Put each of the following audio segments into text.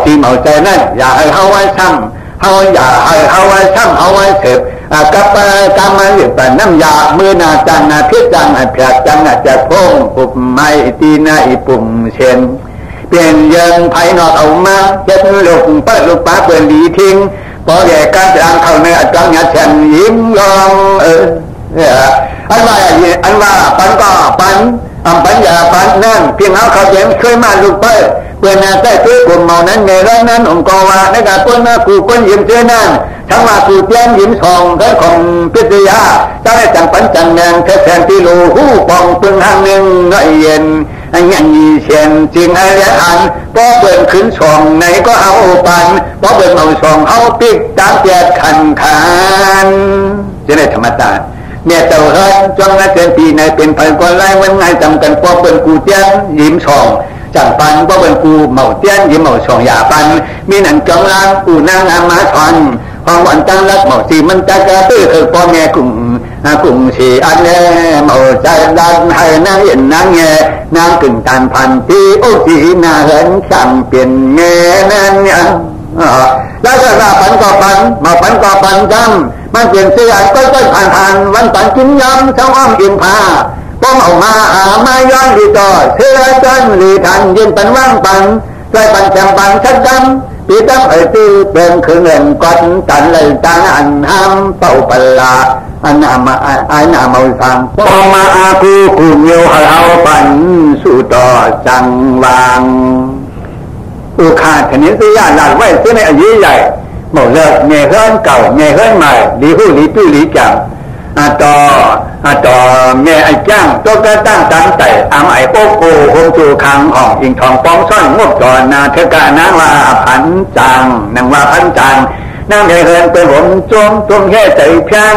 ตีเมาใจนั่นอย่าให้เขาไว้ซ้ำเขาอย่าให้เขาไว้ซ้ำเขาไว้เสพกับกรรมหรือปันน้ำยามือนาจังนาพิจังแผลจังจะโค้งปุบไม้ตีนาอีปุ่มเชนเปลี่ยนเยินไผ่นอดเอามาเจ็ดลูกเปิดลูกป้าเปิดดีทิ้งพอแก่การจางเข้าในจังหยาแฉนยิ้มลองอันว่าปันก็ปันปัญญาปันนั่นเพียงเขาเขาเจ็บเคยมาลูกเปิดเปิดนาใต้ตื้อกลุ่มเมานั้นในร้านนั้นองค์กวาในการป้นมากูป้นยิ้มเจนั่นทั้งว่ากูเตี้ยนยิ้มทองทั้งของพิทยาตั้งแต่จังปันจังแดงแค่แทนที่ลูหูปองตึงห้างหนึ่งน้อยเย็นอันยังยีเชียนจริงอะไรอันพอเปิดขึ้นช่องไหนก็เอาปันพอเปิดเมาช่องเอาปิกตามเปียดขันขานจะได้ธรรมดาเนี่ยเจ้าเฮิร์นจ้องและเตือนปีในเป็นพันคนไล่วันไงจำกันพอเปิดกูเตี้ยนยิ้มช่องจังปันพอเปิดกูเมาเตี้ยนยิ้มเมาช่องอย่าปันมีหนังจ้องล้างกูนางอามาชอนความหวานตั้งรักเมาสีมันจะกระตื้อคือพ่อแม่กุ้งสีอันเน่เมาใจดันให้นางเห็นนางแง่นางกึ่งตันพันปีโอ้สีน่าเห็นสั่งเปลี่ยนแง่นั่นเนี่ยแล้วก็ว่าปันก็ปันมาปันก็ปันจำมันเปลี่ยนเสื้อก็ผ่านวันปันกินยำเช้าอ้อมกินผ้าป้องออกมาย้อนดีต่อเสื้อจนหลีทันเย็นปันว่างปันใจปันจำปันชัดจำปีตั้งตื้อเป็นคือเงินก้อนกันเลยจางอันห้ามเป่าปลาอันนามาฟังพอมาอาคูเงียวเอาปันสู่ต่อจังวางอุคาถนิสยาหลักไว้เสื้อในอายุใหญ่หมดเลิกเงยเฮิร์นเก่าเงยเฮิร์นใหม่ดีหู้ดีตู้ดีจังต่อเงยไอ้จ้างตัวกระตั้งตั้งแต่ไอ้โป๊กโกโฮมจูคังอ่องอิงทองป้องซ่อนงบจอนาเทกานางว่าพันจังนางว่าพันจังนางเงยเฮิร์นเป็นผมจมแค่ใจเพียง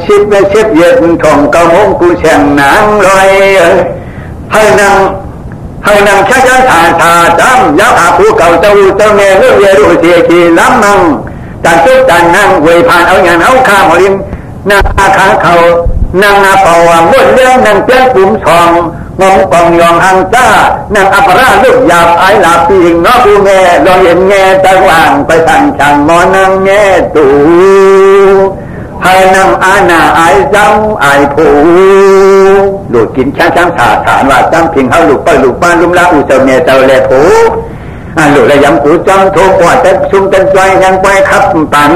ชิดเย็นทองกระมงกูเชียงนางลอยให้นางช้าจำยักษ์ผู้เก่าเจ้าแม่เรื่องเยรูเสียขีล้ำมังจันทุกจันนั่งเวยผ่านเอาอย่างเอาข้ามลิงนางอาขาเขานางอาเป่าม้วนเลี้ยงนางเจ้าปุ่มทองงงกองยองหังจ้านางอัปราลูกหยาบไอหลับปีงน้อผู้แง่ลองเห็นแง่ตะว่างไปสั่งฉันมอนังแง่ตูให้นางอาณาไอเจ้าไอผู้ลูกกินช้างฐานว่าจำพิงเขาลูกป้าลุมละอุเจ้าเมียเจ้าแหล่ผู้ลูกระยำกูจำทุกว่าจะซุ่มกันใจยังไปขับปัน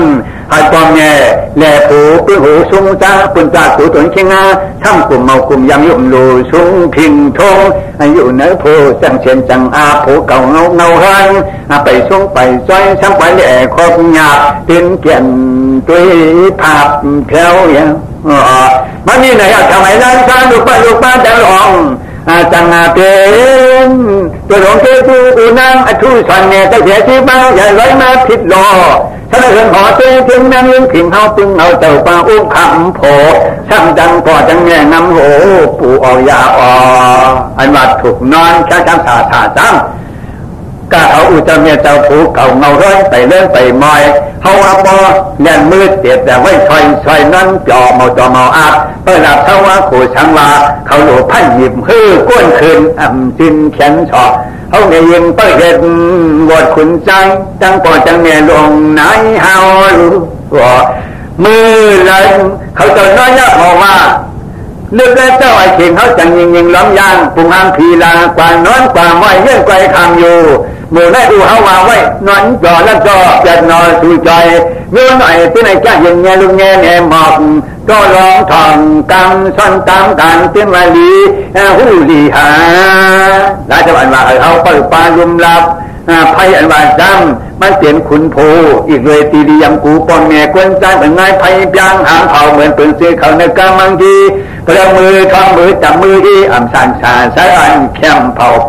ให้ปอมแง่แหล่ผู้ปื้อหูซุ่มจ้าปุ่นจากผู้ตุนเชียงาช่ำกลุ่มเมากลุ่มยำยุ่มลูซุ่มพิงทงอยู่เนื้อผู้จังเชียนจังอาผู้เก่าเงาหันไปซุ่มไปจอยช่ำไปแหล่ครบหยาบเป็นเกี่ยนด้วยภาพแถวอย่างมันนี่ไหนทำไมร้านชาลูกป้าจะลองจังเป็นตัวหลงเจ้าอูนางทุชันเนี่ยจะเสียที่บ้านใหญ่ร้อยมาผิดล้อถ้าเรื่องหอเจ้าเพียงนั่งยิ้มผิงเขาปึงเอาเจ้าป้าอุ้มคำโผช่างจังพอจังแง่นำโหปู่เอายาอันว่าถูกนอนช้าจังก็เขาอุจจาระเจ้าผู้เก่าเงาร้อนไปเลื่อนไปมอยเขาว่าพอเล่นมืดเตียดแต่ไว้ชอยนั่นจอเมาอาบเปิดหลับเช้าว่าขู่ช่างว่าเขาหลุดพันหยิบฮื้อก้นคืนจินแขนชอเขาเงยยิงเปิดเห็นวดขุนใจจังปอจังเมียลงไหนเฮาว่ามือเลยเขาจะน้อยยักบอกว่าเลือกแล้วเจ้าไอ้เข่งเขาจังยิงล้อมยางปุ่งหางพีลากว่านอนกว่าไว้เยื่อไกลคำอยู่หมู่ได้ดูเขาว่าไว้นอนจ่อแล้วจ่อจัดนอนสุยใจเมื่อหน่อยที่ไหนจ้ายิงแง่ลุงแง่หมอกก็ร้องทองกำซ่อนตามการเตียนวาลีหูลีหาราชบัณฑิตเขาเปิดปาลุมลับไพ่อันว่าจำมันเปลี่ยนขุนโพอีกเลยตีเรียมกูปอนแง่กวนใจเหมือนนายไพ่ยางหางเผาเหมือนปืนเสียเขาในกำมังกีกระมือท้องมือจับมือที่อ่ำสันสาใช้อันเข้มเผาฟ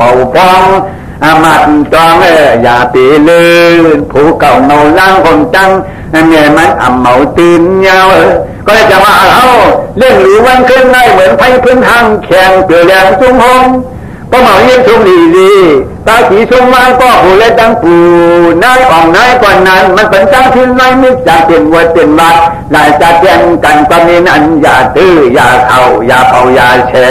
องมัดจองอย่าปีลื่นผู้เก่าเมาล้างคนจังเมียมันเมาตีนยาวก็จะว่าเขาเล่นหรือวันขึ้นได้เหมือนไพ่พื้นทางแข่งเปลือยแรงจุ้งหง ก็เหมาเยี่ยมชมดีตาสีชมว่าก็ผู้เล่นตั้งปูนายอ่องนายก่อนนั้นมันเป็นจ้างขึ้นน้อยมิจากเป็นวัดเป็นวัดหลายจะเตียนกันก็มีนั้นอย่าตื้ออย่าเข้าอย่าเผาอย่าแช่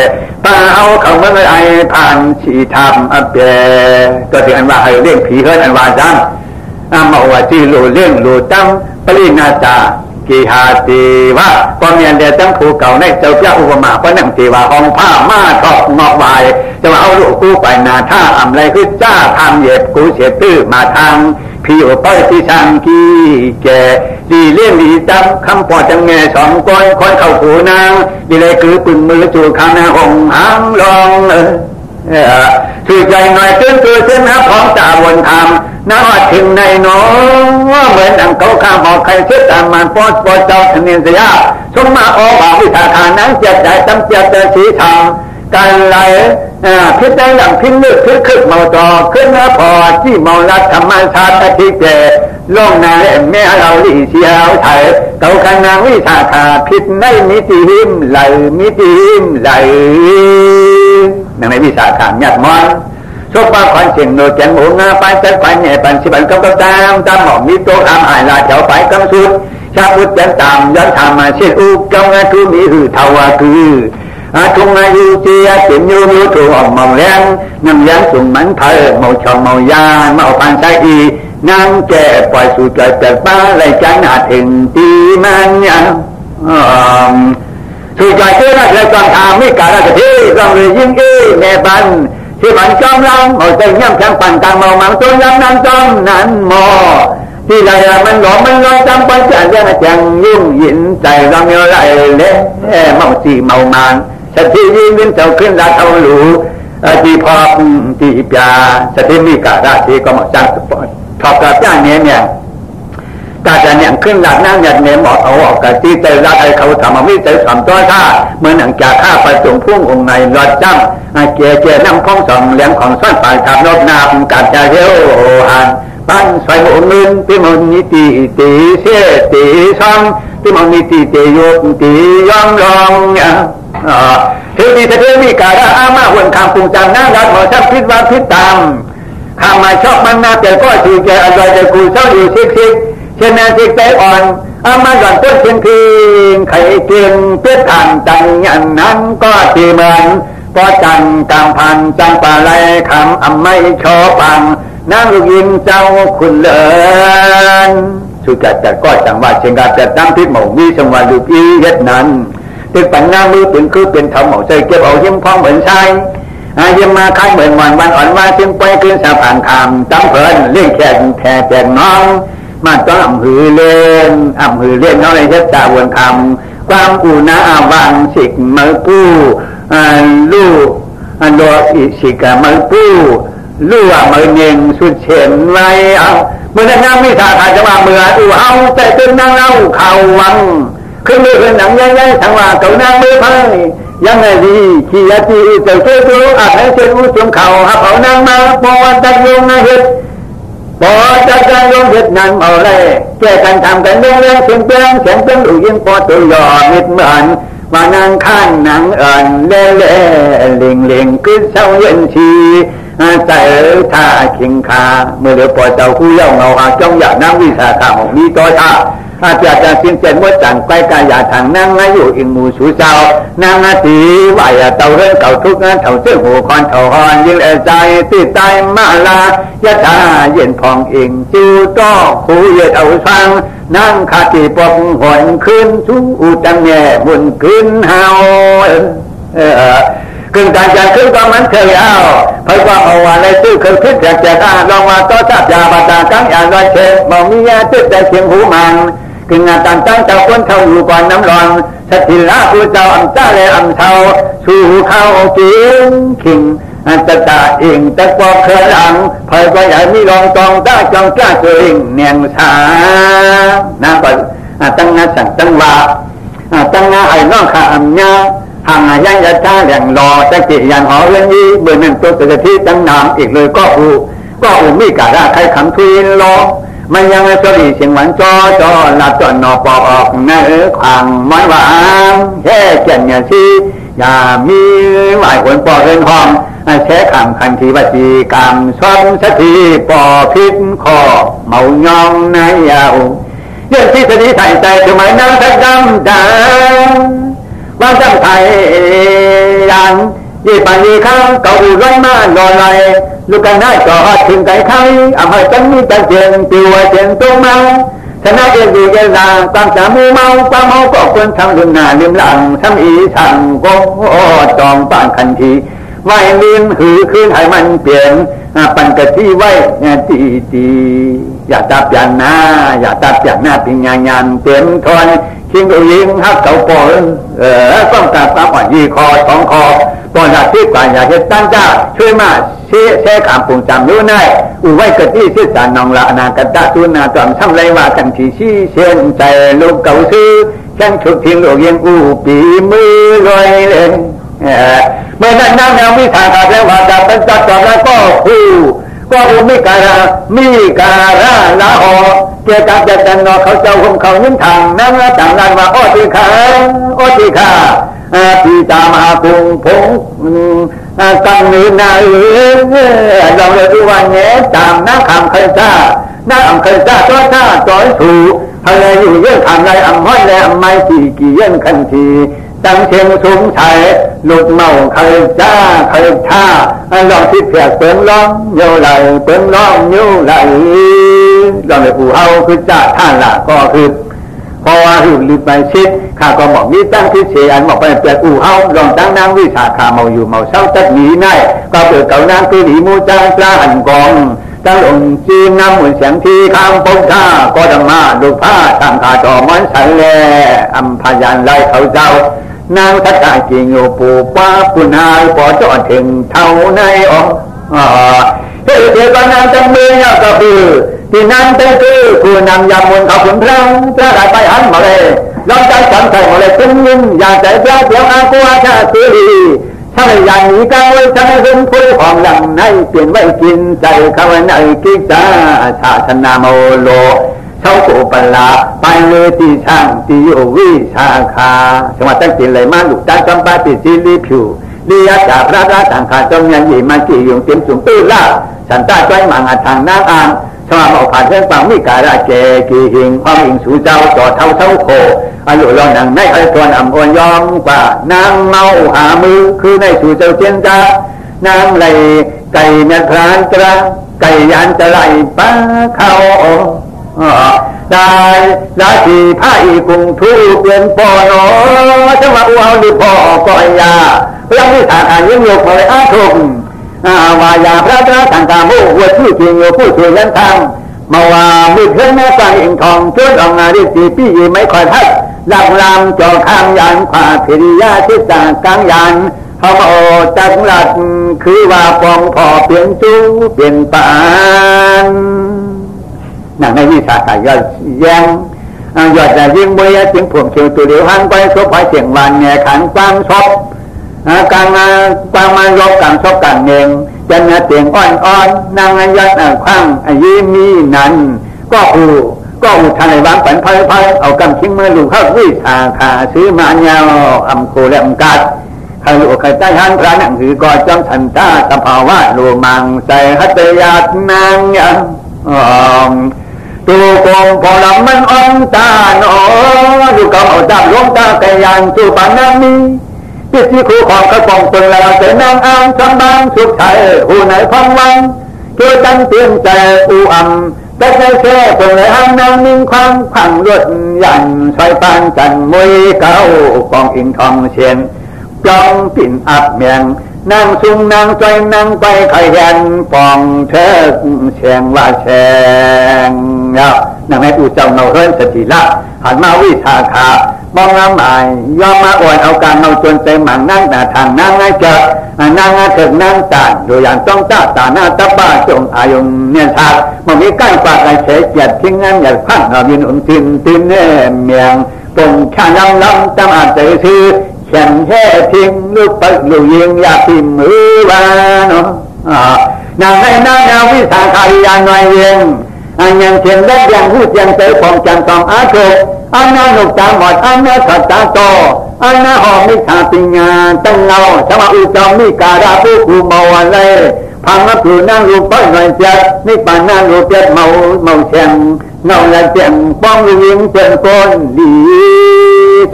ป้าเอาเขาเมื่อไรผ่านชีทำอับเบก็ถึงอันว่าให้เลี้ยงผีเฮิร์นอันว่าจังมาว่าจีโลเลี้ยงโลตั้งปรินาจากีหาตีว่าก็มีอันเดียตั้งผู้เก่าในเจ้าพระอุปมาเพราะนั่งตีว่าห้องผ้ามาตอกงอกวายจะมาเอาลูกกู้ไปนาท่าอ่ำไรคือจ้าทำเหย็บกูเสียตื้อมาทางพี่โอป้อยที่ช่างกี้แก่ดีเลี้ยงดีจำคำปอดจังแง่สองก้อยคอยเข้าหูนางดีเลยคือปึงมือจูข้างหน้าหงหางลองถือใจหน่อยตื้นตัวเส้นนะพร้อมจ่าวนทำน้าถึงในน้องเหมือนดังเขาข้าบอกใครเชื่อตามมันปอดเจ้าเนียนเสียชมมาออกบาวิชาการนั้นเจ็บใจจำเจ็บแต่สีทำการไหลพิษได้หลังพิษลึกพิษขึ้นเมาจอขึ้นนะพอที่เมาลัดธรรมชาติที่เจล่องนาแม่เราลีเชียวไทยเก่ากันนางวิชาขาพิษในมิติหิมไหลมิติหิมไหลในวิชาการหยัดมอนชกป้าควันเสียงโนแกนหมูงาไปจัดควันใหญ่ปันสิบันกำกำตามหมอกมีโต๊ะทำหายลาแถวไปกำสุดชาพุทธยันตามย้อนทำมาเช่นอุกกำงาทุมีหือเทวาคือทุงอายุเจียเสียมยูมิวถูกออกมองแรงน้ำยันสุ่มมันเผยเมาชองเมายาเมาพันใจอีนางแก่ปล่อยสู่ใจเปิดป้าไรจันอาถึงตีมันยังสู่ใจเชื่อรักและจอมทางไม่กาลกะทิรองเลยยิ่งอี้แม่บันที่บันจอมลังเอาใจย่ำแข็งปั่นกลางเมาหมังต้นยัำนางจอมนั้นมอที่ไรมันหลอมันลอยจำปัญญายังจังยุ่งยินใจเราเมื่อไรเละเมาสีเมามันสติยิ่งเป็นเจ้าขึ้นราเท่าหลูที่พอที่ปยาสติมีกาลที่ก็มาจ้างสปอร์ตทอบกับจ้างเนี่ยกาจะเนี่ยขึ้นหลักนั่งหยัดเนี่ยหมอเอาออกกะที่ใจรักไอ้เขาทำมาไม่ใจสามตัวท่าเมื่อหนังจากข้าประจงพุ่งองค์ในรอดจ้ำเจียน้ำคล้องสองเหลี่ยมของซ่อนปลายขับรถนาบกัดจะเที่ยวหันปั้นใส่หัวเงินที่มันนิติตีเสียตีซ้ำที่มันนิติตีโยกตีย้อมรองเที่ยวนี้เที่ยวนี้กาละอามาวนคำปุงจังนั่งรัดหมอช่างพิษว่าพิษตามข้ามาชอบมันนาแต่ก็ถือแกอร่อยแต่กูเศร้าอยู่ซิกเช่นนั้นจิตใจอ่อนอามาหย่อนต้นเชียงพิงไข่เกียงเพื่อทานจังอย่างนั้นก็ตีเหมือนก็จังกำพันจังปลาไหลคำอำไม่ชอฟังนางลูกยิงเจ้าคุณเลินสุจัดจัดก็จังว่าเชียงกาจัดน้ำพิษหมูวิสงวันลูกอีเย็ดนั้นตึกปัญญามือเป็นคือเป็นทำหมูใจเก็บเอายิ้มพองเหมือนชายยิ้มมาคล้ายเหมือนวันอ่อนว่าเชียงไปขึ้นสะพานคำจำเพลินเลี้ยงแขกแผ่แจกน้องมาต้องอ่ำหือเล่นน้องในเทศตาวนคำความกูนาาวางสิกมือปูลู่โดอิสิกมือปูลู่มือเน่งสุดเฉียนไว้เอาเมื่อนั้นไม่ทาทาจะว่าเมื่ออูเอาใจตึงนั่งเล่าข่าววังขึ้นมือขึ้นหนังยัยทั้งว่าเก่านางมือพังยังไงดีขี้ยาจีเจ้าเจ้าตัวอาจให้เชิญอุจมเข่าหาเผานางมาปอนตัดยงนาเฮ็ดพอจัดการลงเวียดนามเอาเลยแก้กันทำกันเรื่องเสียงเปลี่ยนเสียงเป็นดูยิ่งพอตัวหย่อมิดเหมือนว่านางข้านนางเอิญเล่เล่เล่งเล่งขึ้นเช้าเย็นชีใจท่าเข่งขาเมื่อเดือปอเจ้าคู่เล่าเงาหาจ้องอยากนั่งวิสาขาของมีต่อท่าอาจจะสิ้นเจนว่าจังไปกายาทางนั่งอยู่อิงมูสูเจ้านางตีไหวเต่าเรื่องเก่าทุกงานเถ่าเสื้อหัวคอนเถ่าหอนยิ่งใจติดใจมาลายะตาเย็นพองเองจิวต้อคูเย็ดเอาฟังนั่งขาตีปองหอนขึ้นชูจังแง่บุญขึ้นเฮาขึ้นการจัดขึ้นก็มันเคยเอาเพราะว่าเอาอะไรตื้อเคยคิดอยากจะได้ลองมาต่อจับยาบาดากังอย่างไรเช่นบอกมียาตื้อแต่เสียงหูมันคืองานตั้งเจ้าคนเท่าอยู่ก่อนน้ำร้อนสถิลาผู้เจ้าอันจ้าและอันเท่าสู่เข้ากินขิงอันจะตาเองแต่พอเคยหลังเพราะว่าใหญ่มีรองจองได้จองกล้าตัวเองเนียงสานะก็ตั้งงานสั่งตั้งว่าตั้งงานไอ้น้องข้าอันยาห่างยังจะท่าแหล่งรอจะกี่ยันหอเรื่องนี้เบื่อหนึ่งตัวจะที่ตั้งนามอีกเลยก็อูมีกาได้ใครคำทุยรอมันยังสลีเสียงหวานจอหลับจอนนอปอกเนื้อขวางไม้หวานแค่เจนเนี่ยชี อย่ามีหลายคนปอเรินหอมแช้คำคันทีวจีกรรมชนสถีปอพิษคอเมายองนายยาวเรื่องที่สติใส่ใจทำไมนั่งทัดดำดังว่าจำไทยยังยี่ปันยี่ข้างเก่าร้อยมาลอยไหลลูกกันได้จอดถึงไก่ไข่อำเภอจันมีจันเจียนติวเจียนตรงมาชนะเองดีเจลาความจำมูเมาความเมาก็ควรทำลืมหน้าลืมหลังทำอีสั่งก็จองปานคันทีไว้ลืมหือคืนให้มันเปลี่ยนปันกะที่ไว้ตีตีอย่าตับอย่างหน้าอย่าตับอย่างหน้าเป็นงานเต็มทนคิงเอายิงฮักเก่าปอนต้องการตามอ่อนยี่คอสองคอปอนจากที่กว่าอย่าเฮ็ดตั้งจ้าช่วยมาเช่ขามปุ่งจำรู้ได้อุไว้กะที่เสียจานนองละนากะตะตุนาจอมทำไรว่ากันที่ชี้เชียนใจลูกเก่าซื้อแข่งชุดทิ้งโลกยังอูปีมือลอยเลยเมื่อนั้นน้ำแนววิชาการแล้วว่าจะเป็นจัดจอมแล้วก็คู่ก็อุมิการาละหอเกี่ยวกับจะจันนอเขาเจ้าหุ่มเขายิ้มทางนั่งต่างนั้นว่าโอติขาที่ตามาปุงพงกังนือนาเราเลยดูว่าเนี้ยตามน้ำคำเคยจ้าน้ำเคยจ้าตัวจ้าจอยถูอะไรอยู่เรื่องทำไรอ่ำห้อยและไม่สี่กี่เรื่องคันทีตั้งเชียงสูงชัยลูกเมาเคยจ้าเคยท่าลองที่เพียกเปิ่งร้องโยไหลเปิ่งร้องโยไหลลองเลยผู้เอาคือจ้าท่านละก็คือเพราะว่าหือลืมไปชิดข้าก็บอกมีตั้งที่เสียนบอกไปเปลี่ยนอู่เอาลองตั้งนางวิชาขาเมาอยู่เมาเศร้าจัดหนีได้ก็เปิดเก่านางคือหนีมูจางปลาหันกองตั้งหลงจีนน้ำหมุนเสียงที่ข้างปงท่าก็ดำมาดูผ้าทางขาจอมันใสแลอัมพยานไล่เขาเจ้านางทัตตากิงโยปูป้าปุนายปอจอดถึงเท่าในเฮ้ยเดี๋ยวก็นางจำมือเนี่ยก็คือที่นั่นเป็นคือผู้นำยามนเขาขุนพระได้ไปหันมาเลยลองใจสั่งใส่มาเลยเป็นยินอยากใจพระเดียวอากูอาชาสีถ้าไม่อย่างนี้ก็ไว้ฉันให้เป็นผู้ของหลังในเปลี่ยนไว้กินใจเขาไว้ในกิจาชาชนาโมโลเช่าโกปลาไปเลยที่ช่างที่โยวิชาคาจังหวัดตั้งจินเลยมาลูกตาจอมปาติสิริผิวเลียจากพระราชางคาจงยังหยีมากี่ยงเต็มสูงตื้อล่าฉันตาจ้อยมังอาทางน้ำอ่างชาวบ้านผ่านเส้นฝั่งมิการาเจกีหิงความอิงสู่เจ้าจอดเท่าโคอายุรอนังในไอ้ตัวอ่ำอ่อนยอมกว่านางเมาหามือคือในสู่เจ้าเจนจ้านางไหลไก่เนื้อพรานกระไก่ยันจะไหลป้าเขาได้ราชีพระอีกุงทูเปลี่ยนปอนอจังหวะอุเอาดิพอก่อยยาพระมิถาอายุโยกเลยอาทุกวายาพระเจ้าสังฆามุหัวชื่อจริงโยผู้ช่วยยันทางมาว่ามือเพื่อนแม่ฟังอิงทองช่วยออกงานได้สีพี่ยีไม่คอยทัดหลักลามจอข้ามยานขวาพิริยาทิศกลางยานเขาโอจักหลัดคือว่าปองพอเปลี่ยนจูเปลี่ยนปานนั่งในวิชาการยอดแย้งยอดจะยิ่งเมื่อจึงผมเชียวตัวเดียวหันไปซบไปเสียงวันเนี่ยขันความชอบการมารบการชอบการเองจะเนื้อเสียงอ่อนๆนางยัดคว้างยืนมีนั้นก็อุทัยวางฝันเพลเอากำชิงมือลูกเข้าวิชาขาซื้อมาเงาอำโคและอำกัดใครลูกใครใต้หันพระหนังหือก็จ้องฉันตาสภาวะลูมังใส่ฮัตยาตนางยังตัวโกงพอลำมันอ่อนตาหนอดูเขาเอาจับลงตาไก่ยันจูปานามีพิธีคู่ของกระป๋องตนแล้วเจนางอ่างชำบางสุขชัยหูไหนพังวังเกี่ยวจันเตียนใจอูอ่ำแต่ใจแค่ตนเลยห้างนางนิ่งความขังรวดยันซอยปานจันมวยเก่ากองอิงทองเชียนปลองปิ่นอับเมียงนางซุงนางจอยนางไปไข่แหนปองเธอเชียงว่าแชงนางให้อูเจ้าเนาเฮิรนสติละหันมาวิชาขามองงามอายยอมมาอวยเอาการเอาจนใจหมั่งนั่งแต่ทางนั่งให้เจอนางถึงนั่งตาโดยอย่างต้องจ้าตาหน้าตาบ้าจงอายุเนียนชามันมีใกล้ปากไอ้เฉยเกียดทิ้งงั้นอย่าพังเรายินอุ่นตินเน่เมียงปงข้างลำจำอาจใจซื้อแข่งแห่ทิ้งลูกปักลูกยิงอย่าพิมมือวานนางให้นางเอาวิสาขายยานหน่อยเองยังเทียนและยังพูดยังเตะของจันทร์อาโชอันนั้นหนุกตาหมดอันนั้นขัดตาโต อันน่าหอมมิชาปิญญาตั้งเงาสมาอุจอมมิการาผู้กูเมาอะไรพังมาผิวนั่งรูปป้อยหน่อยเจ็ดนี่ป่านนั่งรูปเจ็ดเมาเชียงเงาละเจียงป้องยิงเชิญคนดี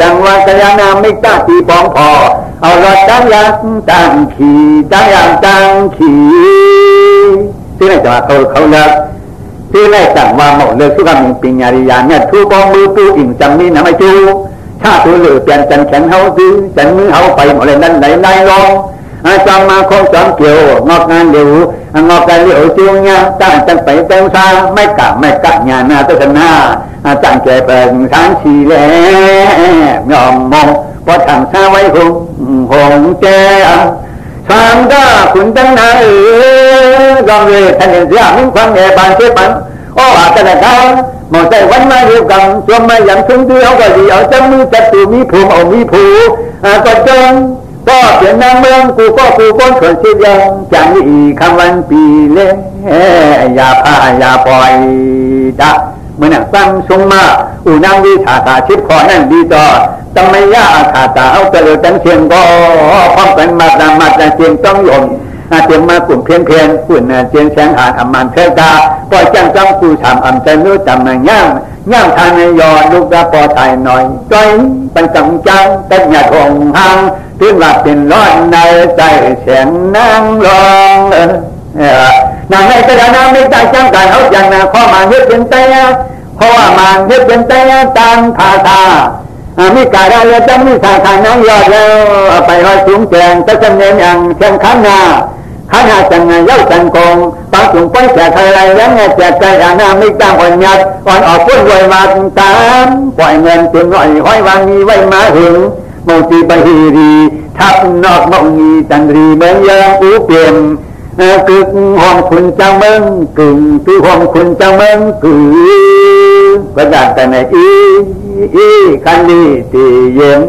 จังหวะกระยานาไม่กล้าตีป้องพอเอารถจังยักจังขี่จังยังจังขี่ที่ไหนจะว่าเขาเลิกที่ไหนจังว่าหมดเลิกสุขมิปิญญาริยาเนี่ยทูป้องมือตู้อิ่งจังมีน้ำไม่จูชาตูเหลือเปลี่ยนจันแขนเฮาซื้อจันมือเฮาไปหมดเลยนั่นไหนลองจำมาคงจำเกี่ยวงอกงานเดียวงอกกันเดียวจูงเนี่ยตั้งจันไปเต็มซาไม่กะงานนาตัวหน้าจังแก่เปิงทางชีแหลมยอมมองพอทางซาไว้หงแจทางก็คุณตั้งนานยอมเลยท่านเห็นเสียมิ่งฟังแง่บานเชื่อปันโอ้อาจจะได้เขาหมดใจวันมาอยู่กันชมมาอย่างทุ่งที่เขาก็ดีเอาจังมือจัดตูมีผูเอามีผูก็จงก็เปลี่ยนนางเมืองกูคนคนชื่อยังจังอีคำวันปีเล่อย่าพาอย่าปล่อยดะเมื่อนักตั้งทรงมาอูนางวิชาขาชิบคอนั่นดีต่อต้องไม่ยากขาตาเอาแต่เรือจังเชียงก็พร้อมกันมาเชียงต้องหล่นเตรียมมากลุ่มเพียนกุ่นเจียนแสงหาอัมมันเทกาปล่อยจังจังกูทำอัมใจนู้จำนางย่างทานในยอลูกระปอไทยหน่อยจ้อยเป็นจังแต่หยาดหงหางถึงหลับเป็นร้อนในใจแสงนางรองนางในกระดานน้ำไม่ใจจังการเขาจังนะข้อมาเฮ็ดเป็นใจเพราะว่ามาเฮ็ดเป็นใจตามภาษามีการเรือจังมีสาขาน้ำยอดแล้วไปหอยสูงแจงจะจำเนียนอย่างเชียงขันนาจังเย้าจังกงปางสูงไปแจกอะไรแล้วไงแจกใจน้ำไม่ตั้งอ่อนยัดอ่อนออกพ้นรวยมาตามปล่อยเงินเต็มหน่อยห้อยวางมีไว้มาหึงโมจีไปฮีรีทับนอกมองมีจันรีเมืองยังอูเปลี่ยนกึกห้องคุณเจ้าเมืองกึ่งคือห้องคุณเจ้าเมืองกึ่งประดาแต่ในอีคันดีตีเย็น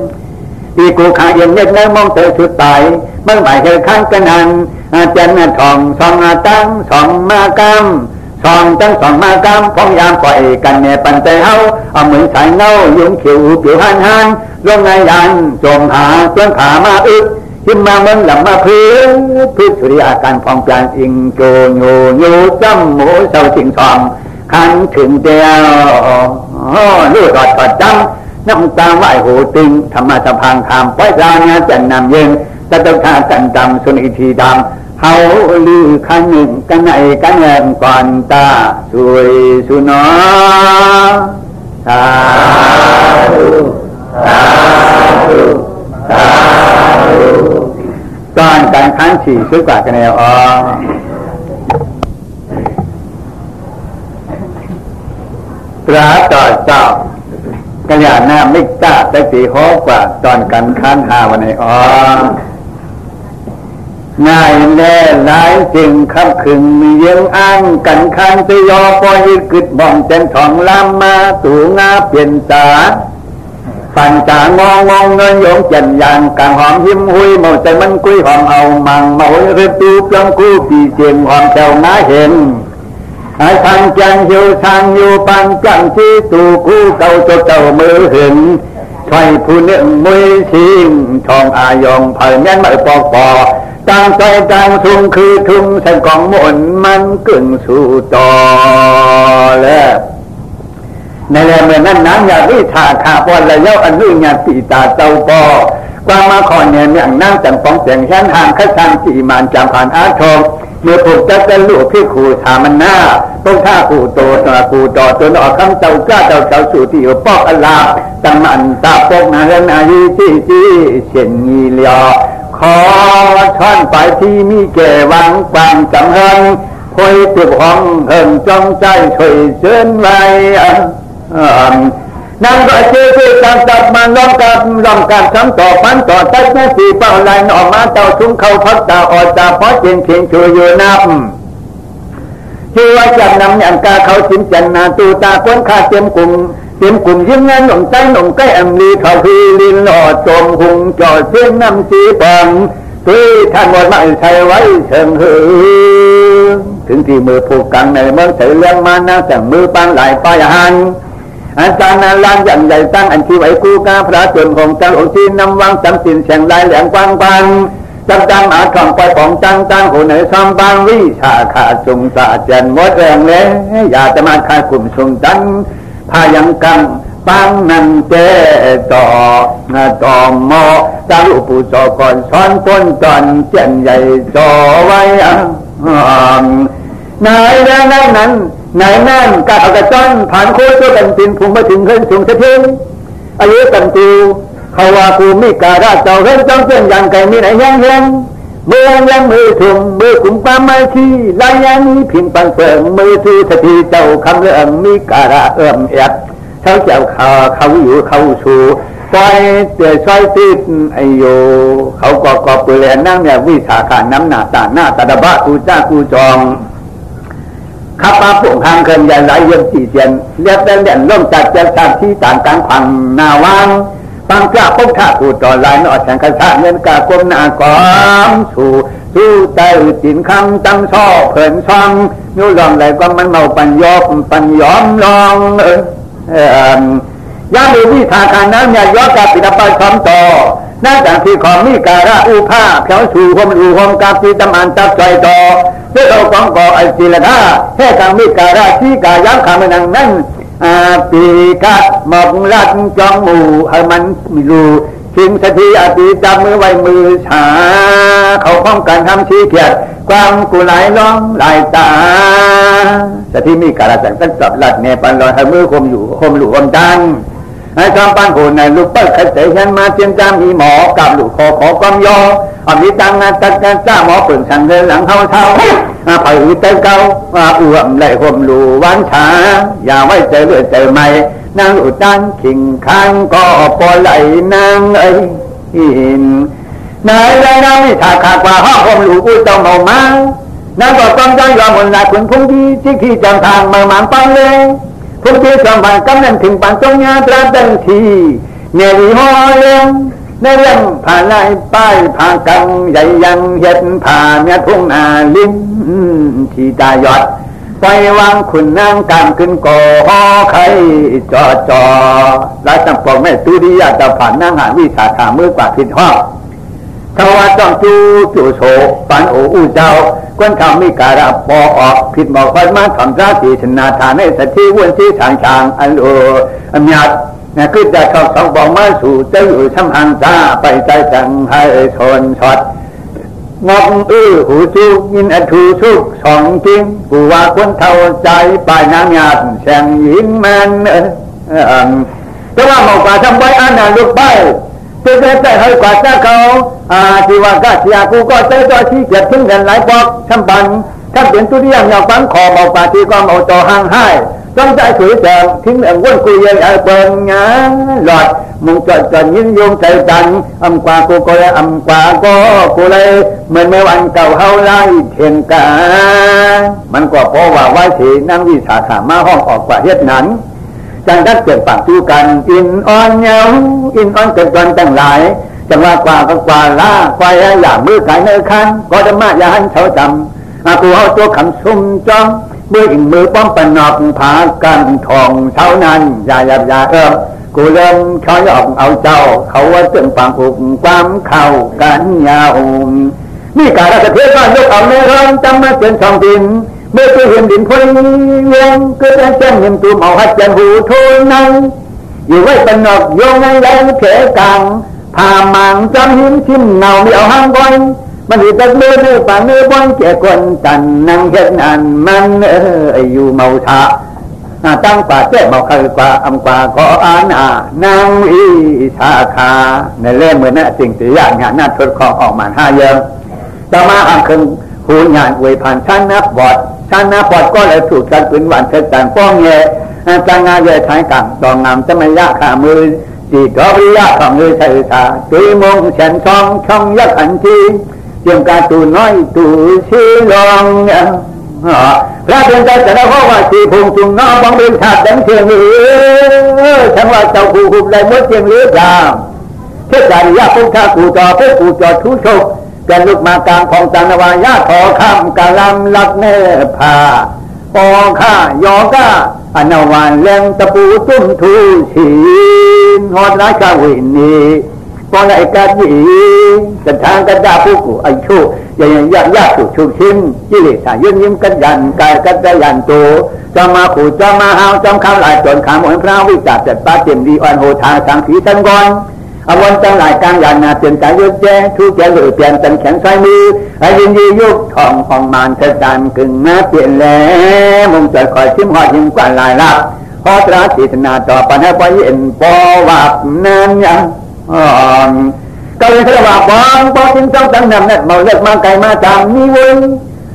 อีกูขาเย็นเน็ตแล้วมองเธอสุดตายเมื่อไหร่เธอข้างกันหันจันทองสองตั้งสองมากำสองตั้งสองมากำพองยามปล่อยกันเนี่ยปันใจเฮาเอาเหมือนสายเงายุ่งเขียวผิวหันลงในยันจมหาเพื่อนขามาอึดขึ้นมาเมืองหลับมาพื้นสุริอาการพองปลานอิงโจโยจ้ำหมูเสาสิงทองขันถึงเดียวลูกอดจำน้ำตาไหวหูตึงธรรมะสะพังคำป้อยรางาจันนำเย็นตะตะทากันดำสุนิธีดำเฮาลือขันหนึ่งกันไหนกันแรงก่อนตาสวยสุนอสาธุสาธุสาธุตอนการขันฉี่ซื้อกว่ากันแนวพระต่อเจ้ากัลยาณมิตรจ้าได้ตีหอกว่าตอนกันขันหาวันไหนง่ายแน่หลายจริงคำขึงมีเยังอ้างกันขันจะยอปอยกึดบ่องเจนทองลำมาตู่งาเปลี่ยนตาปั่นจางงเงินยงจันยางกลางหอมยิ้มหุยเมาใจมันกุยหอมเอามังเมาเรือตูปลังกู้ปีเจียงหอมแถวน้าเห็นทางจันอยู่ทางอยู่ปันจังที่ตูกู้เก่าเจ้ามือหึงถอยผู้หนึ่งมือชิงทองอายองเผยแม่นไม่ปอต่างใจต่างทุ่งคือทุ่งใส่กองมนมันกึ่งสู่ต่อแล้วในเมื่อนั้นน้ำอยากวิชาขาพอแล้วเย้าอันนี้งานปีตาเจ้าปอความมาขอเนี่ยอย่างนั่งจังฟองเสียงชั้นห่างขั้นทางจีมานจำผ่านอาชมเมื่อผูกจักรลูกพี่ขู่ถามันหน้าต้องท่าขู่โตขู่ต่อจนออกคำเจ้ากล้าเจ้าสู่ที่ปอกอลาตั้งมันตาปกนาเรื่องอายุจี้เช่นงีเลียขอท่อนไปที่มีแก่วังปังจำเฮิงคอยเก็บห้องเฮิงจ้องใจช่วยเชิญไว้นางก็เชื่อตับมาล้อมกับซ้ำต่อพันต่อตัดแม่สีเป้าลายออกมาเต่าทุ่งเขาพักตาออดตาเพราะเพียงช่วยอยู่นับชื่อว่าจับนำอย่างกาเขาจิ้มจันนาตูตาก้นขาเต็มกลุ่มยิ้มงานหนุ่มใจหนุ่มใกล้อัมลีเขาพีลินหล่อโจมหุงจอดเส้นน้ำสีปังที่ท่านวันไม่ใช้ไว้เชิงหือถึงที่มือผูกกังในเมืองเสือเลี้ยงมานาสั่งมือปังหลายป้ายหัน อาจารย์นาลานอย่างใหญ่ตั้งอันที่ไว้กู้กาพระส่วนของจังองค์ที่นำวางจำสินแสงลายแหลมกว้างปังจำจังอาทองไปของจังจังหูเหนือซ้ำบางวิชาขาดจงสาเจนหมดแรงเลยอย่าจะมาขายกลุ่มชงจันพายังกังปังนันเจต่อมอจารุปูจอก่อนซ้อนต้นตอนเจนใหญ่จอไว้นายแรงนั้นนายนั่นกะกระจ้อนผ่านโคตรกันตินพุงมาถึงเฮือนสูงเทียนอายุกันตูเขาว่ากูมีการาเจ้าเฮือนจ้องเจียนอย่างไก่มีไหนยังมือยังมือถุงมือกุมปาไม่ที่ลายยังมีพิมพ์ปันเปิงมือที่สถีเจ้าคำเรื่องมีการาแอบเขาเจ้าเขาอยู่เขาสู่ซอยเตือซอยติดไอโยเขาก็เปลือยนั่งเนี่ยวิชาการน้ำหนาตาหน้าตาดบ้ากูจ้ากูจองข้าพปุ่งทางเกินใหญ่หลายเยี่ยมสี่เจียนเรียบเด่นล่มจัดเจ้าชาติที่ต่างกลางพังนาวางบางเจ้าพบท่ากูต่อลายนอแสงกระชากเงินกากลมหน้ากอมสู่เต้จินคำตั้งช่อเผินช่องนิ้วลองไหลก็มันเมาปัญญอมลองยาดูวิชาการนั้นเนี่ยย้อนกลับปิดไปซ้อมต่อนั่นจากที่ของมีการะอุผ้าแถวสู่หมกาปีตมันตับใจต่อเรื่องเราของก่อไอศิลธาแค่ทางมีการะที่กายักขามันนั้นปีกัดหมอกลัดจองหมู่ให้มันมีรูชิงสถีอปีจับมือไว้มือฉาเขาป้องกันทำชี้เกียรติความกุไหลล้อมลายตาสถีมีการะแต่งตั้งจับลัดเนี่ยปันลอยให้มือคมหลู่คมจังให้ทำปันโหในลูกเปิ้ลใครเสียเห็นมาเจียนจามมีหมอกับลูกคอความยออภิจังตัดกันจ้าหมอเปิ่นสั่งเดินหลังเท้าผ่อยเต้เก้าอ้วมไหลคมหลู่วันช้าอย่าไว้ใจเลือดใจไม่นางอุตันขิงค้างก็ปอไหลนางหินนายไรนางวิชาขาดกว่าห้องคมหลู่อุ้ยต้องเมามานางก็ต้องย้อนยอมหมดหลายคนพุ่งที่จำทางมาหมางปังเลยพุ่งที่จำผ่านกำนันถึงปันตรงยาตราดังทีเนรีหอเลี้ยงในเรื่องผ่านไล่ป้ายผ่ากังใหญ่ยังเห็ดผ่าเมียทุ่งนาลิ้นที่ตายอดไฟวางขุนนางกามขึ้นก่อไข่จอและสัมปองแม่ตุริยาจะผ่านนางหาวิชาขามือกว่าผิดห้องเขาว่าจ้องจูโฉปันโอ้เจ้าก้นเขามีการะปอออกผิดหมอกคอยมาทำราศีชนาฐานในสถิวนที่ช้างอันอำนาจคือจะเข้าสองบอกมาสู่เจ้าอยู่ช่ำหันตาไปใจจังให้ชนช็อตงอกหูจูยินถูชุกสองจริงผู้ว่าคนเท่าใจปลายน้ำหยาดแสงหญิงมันแต่ว่าหมอกป่าทำไว้อันนั้นลูกใบเจ้าใจให้กว่าเจ้าเขาที่ว่ากาเสียกูก็เจ้าตัวชี้เกียรติถึงกันหลายปอกช่ำบันถ้าเปลี่ยนตุเรียนอยากฟังขอหมอกป่าที่ก็เอาต่อห่างให้ต้องใจสวยแจ่มทิ้งเรื่องวนคุยยังไงเปิงงาหลอดมุงจดยิ้มยงใจจันกว่ากูก็เลยกว่ากูเลยเหมือนไม่วันเก่าเฮาไล่เทียนกามันก็เพราะว่าไว้ที่นั่งวิชาขามาห้องออกกว่าเฮ็ดนั้นจังดัดเกิดปากสู้กันอินอ่อนเงาอินอ่อนเกิดกันตั้งหลายจังว่ากว่าล่าควายอย่ามือขายเนื้อคันก็จะมาอย่าหันเฉาจำกูเอาตัวคำซุ่มจ้องมือป้อมปนอกผากันทองเท่านั้นอย่ากูเริ่มช้อยออกเอาเจ้าเขาว่าจึงปังอุกความเข้ากันยาวนี่การรัฐเทศบ้านยกเอาในร้อนจำมาเกินช่องดินเมื่อตัวเห็นดินพลเวียงก็จะแจ้งเห็นตัวเมาหัดจันหูทุนนั้นอยู่ไว้ปนอกโยงในแรงเขกังพามังจำหินชิมเงาไม่เอาห้างบอยมันอยู่ตัดมือเนื้อปากเนื้อบนเกี่ยกวนจันนั่งเห็นอันมันอยู่เมาชาตั้งป่าเจ้าเมาคือกว่าก็นางวิชาคาในเล่มเหมือนน่ะสิ่งที่ยากงานน่าทดลองออกมา5เยอะต่อมาอ่างคึงหูงานอวยผ่านชั้นนับบอดก็เลยถูกกันปืนหวานเชิดต่างป้องเงยจังงานเยอะท้ายกังตองงามจะไม่ยากขามือจีกอริยาของมือใส่ตาตุยมงแสนช่องยักษ์อันทีเตรียมการตูน้อยตูชีลองพระเดินใจแต่ละข้อว่าสีพุงจุงน้องบังเบินชาติดังเชียงหรือฉันว่าเจ้าผู้หุบได้มดเชียงหรือเปล่าเชื่อใจยาพุทธกูจอเพื่อกูจอทุชกกันลุกมากลางของจันทวายาขอคำกะลำลักเนผาปอข้ายอก้า อันวานแรงตะปูตุ้มทูศีนหอดร้ายกาวินีปองไอ้กาดีกระทางกระดาผู้กูไอ้ชูอย่างยากถูกชุบชิ้นจิเลสายืนยิ้มกันยันกายกันยันโตจอมมาขู่จอมมาหาวจอมข้าวหลายจนขามอนพระวิจารจัดป้าเต็มดีอ่อนโหทางสังสีตันกอนอวันจังหลายกลางยันนาเปลี่ยนใจยุดแย่ทุกแย่หรือเปลี่ยนตันแขนซ้ายมือไอ้ยินดียุกทองของมานเธอจันกึ่งมาเปลี่ยนแล้วมุงใจคอยชิมหอดยิ่งกว่าลายลับพอตราจิตนาต่อปัญหาปเย็นปอวับนั่นยังก็เลยระว่าบองพอถึงต้องตั้งนำนั่นเมาเลิกมาไกลมาจำมีวุ้น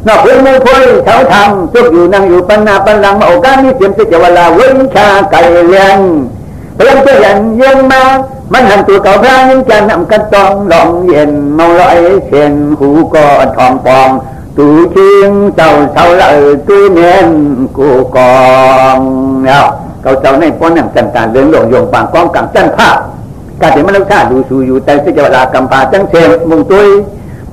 นอกเพื่อนไม่คุยเช้าทำจุกอยู่นั่งอยู่ปัญนาปัญลังมาโอกาสมีเสียงสิจวลาวิชาไก่เลี้ยงเพื่อนเพื่อนเยี่ยมมามันหันตัวเก่าพระยิ่งจะนำกันตองหลองเย็นเมาลอยเชียนหูก็ทองปองตูเชียงเจ้าเช้าละตูเนียนกูกองแล้วเขาเจ้าในป้อนนั่งจันทร์เลื่อนหลงโยงปางกองกังจันผ้าการที่มันรักษาดูสูอยู่แต่สิจวลากำพาจังเชมมุงตุย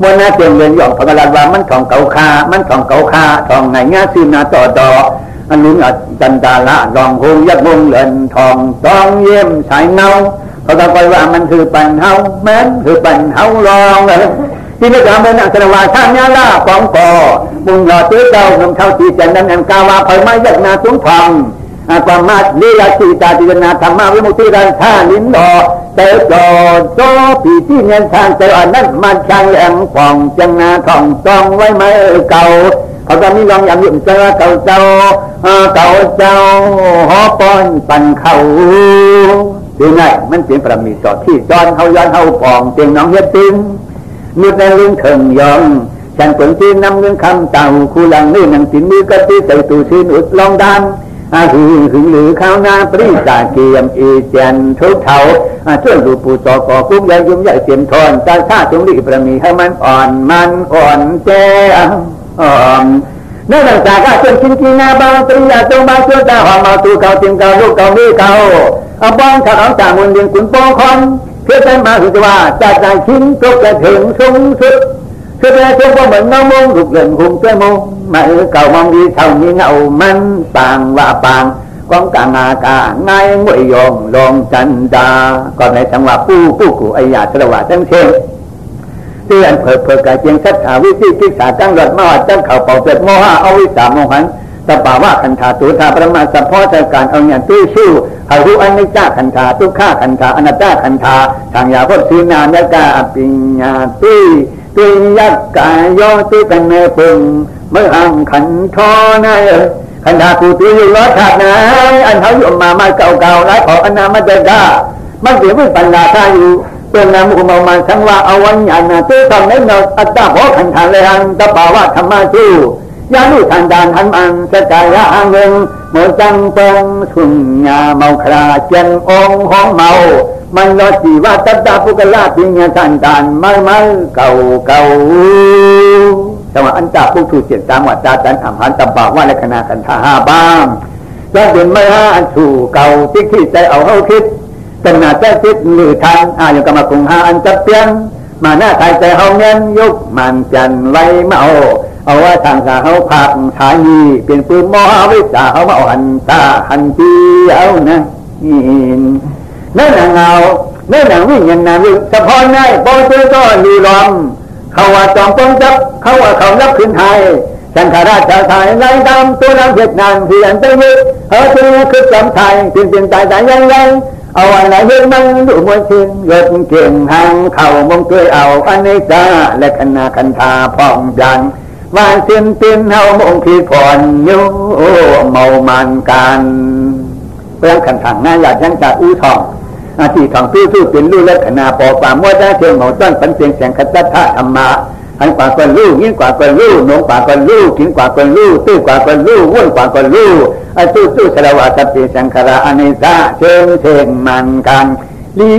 มวลนาเตียงเรียนหย่องพกลาดว่ามันทองเก่าคามันทองเก่าคาทองไงง่าซื้อนาต่ออันลุ้นจันดาละรองหงยักวงเลินทองต้องเยี่ยมสายเงาเขาตะกอยว่ามันคือปันเฮาแม้นคือปันเฮารองเลยที่ไม่จำเป็นนักสนว่าท่านยาล่าปองกอมุงหล่อตื้อเจ้านำเท่าที่จันดันแอมกาวาเผยไม้ยักนาสูงทองความมาลีลาสีตาจินาธรรมะวิมุตติรันท่าลิ้นดอเตะจอโตผีที่เงินทางเจออันนั้นมันช่างแหลมฟองจังนาทองจองไว้ไม้เก่าเขาจะมีลองอย่างยิ่งเจอเก่าเจ้าหอปอนปันเขาดูไงมันเป็นประมีสอดที่จอนเขาย้อนเขาปองเตียงน้องเฮ็ดติ้งนุดในลุงเถิงยองฉันผลที่นำเงินคำเต่าคู่หลังนี่นังสินมือกระติใส่ตู้ซีนุดลองดันหึงหรือข้าวนาปริศาเกียมอีเจนทุกเถาช่วยดูปูต่อก่อกุ้งใหญ่ยุ่มใหญ่เสียมทอนใจชาจงรีประมีให้มันอ่อนแจ้นั่นหลังจากการชินกีนาบางตรียาจงมาเชื่อตาหอมมาตูเก่าจิมเก่าลูกเก่ามีเก่าบ้องขัดเอาจากมุนเรียนขุนปองคอนเพื่อใจมาคือว่าจากใจชิ้นก็จะถึงสูงสุดคือแต่เชื่อว่าเหมือนน้องมงลูกเล่นหุ่มเจ้ามงมาเก่ามองดีเท่านี้เงามันปางว่าปางกองกางอากาไงงวยยองลงจันดาก็ในจังหวะผู้กูไอยาสระว่าจังเชงเตือนเผยกายเจียงชัดหาวิธีศึกษาตั้งหลักมาจังเข่าเป่าเปิดโมหะเอาวิสาโมหันตป่าว่าขันธาตุธาประมาสัพพะจากการเอาอย่างตู้ชู้หารู้อันไม่จ้าขันธาทุกข้าขันธาอนัตตาขันธาทางยาพจน์สีนามยกาปิญญาตุยักกายโยตุกันเนปุงเมื่ออังขันทอนายขันธาผู้ตุยล้อขาดนายอันเขาอยู่มาเก่าๆไร้ขออนามัจจามันเสียไม่ปัญญาท่าอยู่เป็นนามอุมามันสังว่าเอาวันยันตู้ทำในเนาอัตตาพอขันธาเลยหันตป่าว่าธรรมะชูยาลุทันดานหันอันสกายละเงินเมื่อจังเปิงสุญญาเมาคราเจนองห้องเมามันรอจีว่าตัดดาปุกลาปิญญาทันดานไม่เก่าแต่ว่าอันตาปุกถูกเสียตามว่าตาจันอัมหันตบ่าว่าในคณะขันธาบ้างจะเป็นไม่ห้าอันสู่เก่าที่ใจเอาเข้าคิดแต่หน้าใจคิดหรือทันอย่างกรรมกุงหาอันจะเปลี่ยนมาหน้าไทยใจเฮาเงี้ยยุกมันจันไว้เมาเอาว่าทางสาเขาผักชายีเป็นปืนมอวิสาเขามาหันตาหันตีเอานะนั่นหนังเงานั่นหนังวิ่งยันนาวิสะพอนง่ายปองตัวก็ลีลอมเขาว่าจอมปองจับเขาว่าเขารับขึ้นไทยสังฆราชชาวไทยไล่ตามตัวน้ำเวียดนามเพียงแต่ยึดเขาตัวคือจำไทยเปลี่ยนใจยังเอาอะไรเห็นมันดูมวยชิงยศเก่งหางเข่ามงเกยเอาอันนี้จ้าและคณะคันธาพองยันวานเตียนเฮามงคีผ่อนอยู่เมามันกันเพื่อนขันถังหน้าหยาดยังจากอู้ทองที่ทองตู้เป็นลู่และขณะปอป่ามัวได้เชิงเหมาต้นปันเสียงแสงคัตตะธรรมะหันกว่าคนลู่ยิ่งกว่าคนลู่หนงกว่าคนลู่กินกว่าคนลู่ตื้อกว่าคนลู่ว้วนกว่าคนลู่ตู้สระวาสติสังขารอเนกาเชิงมันกันลี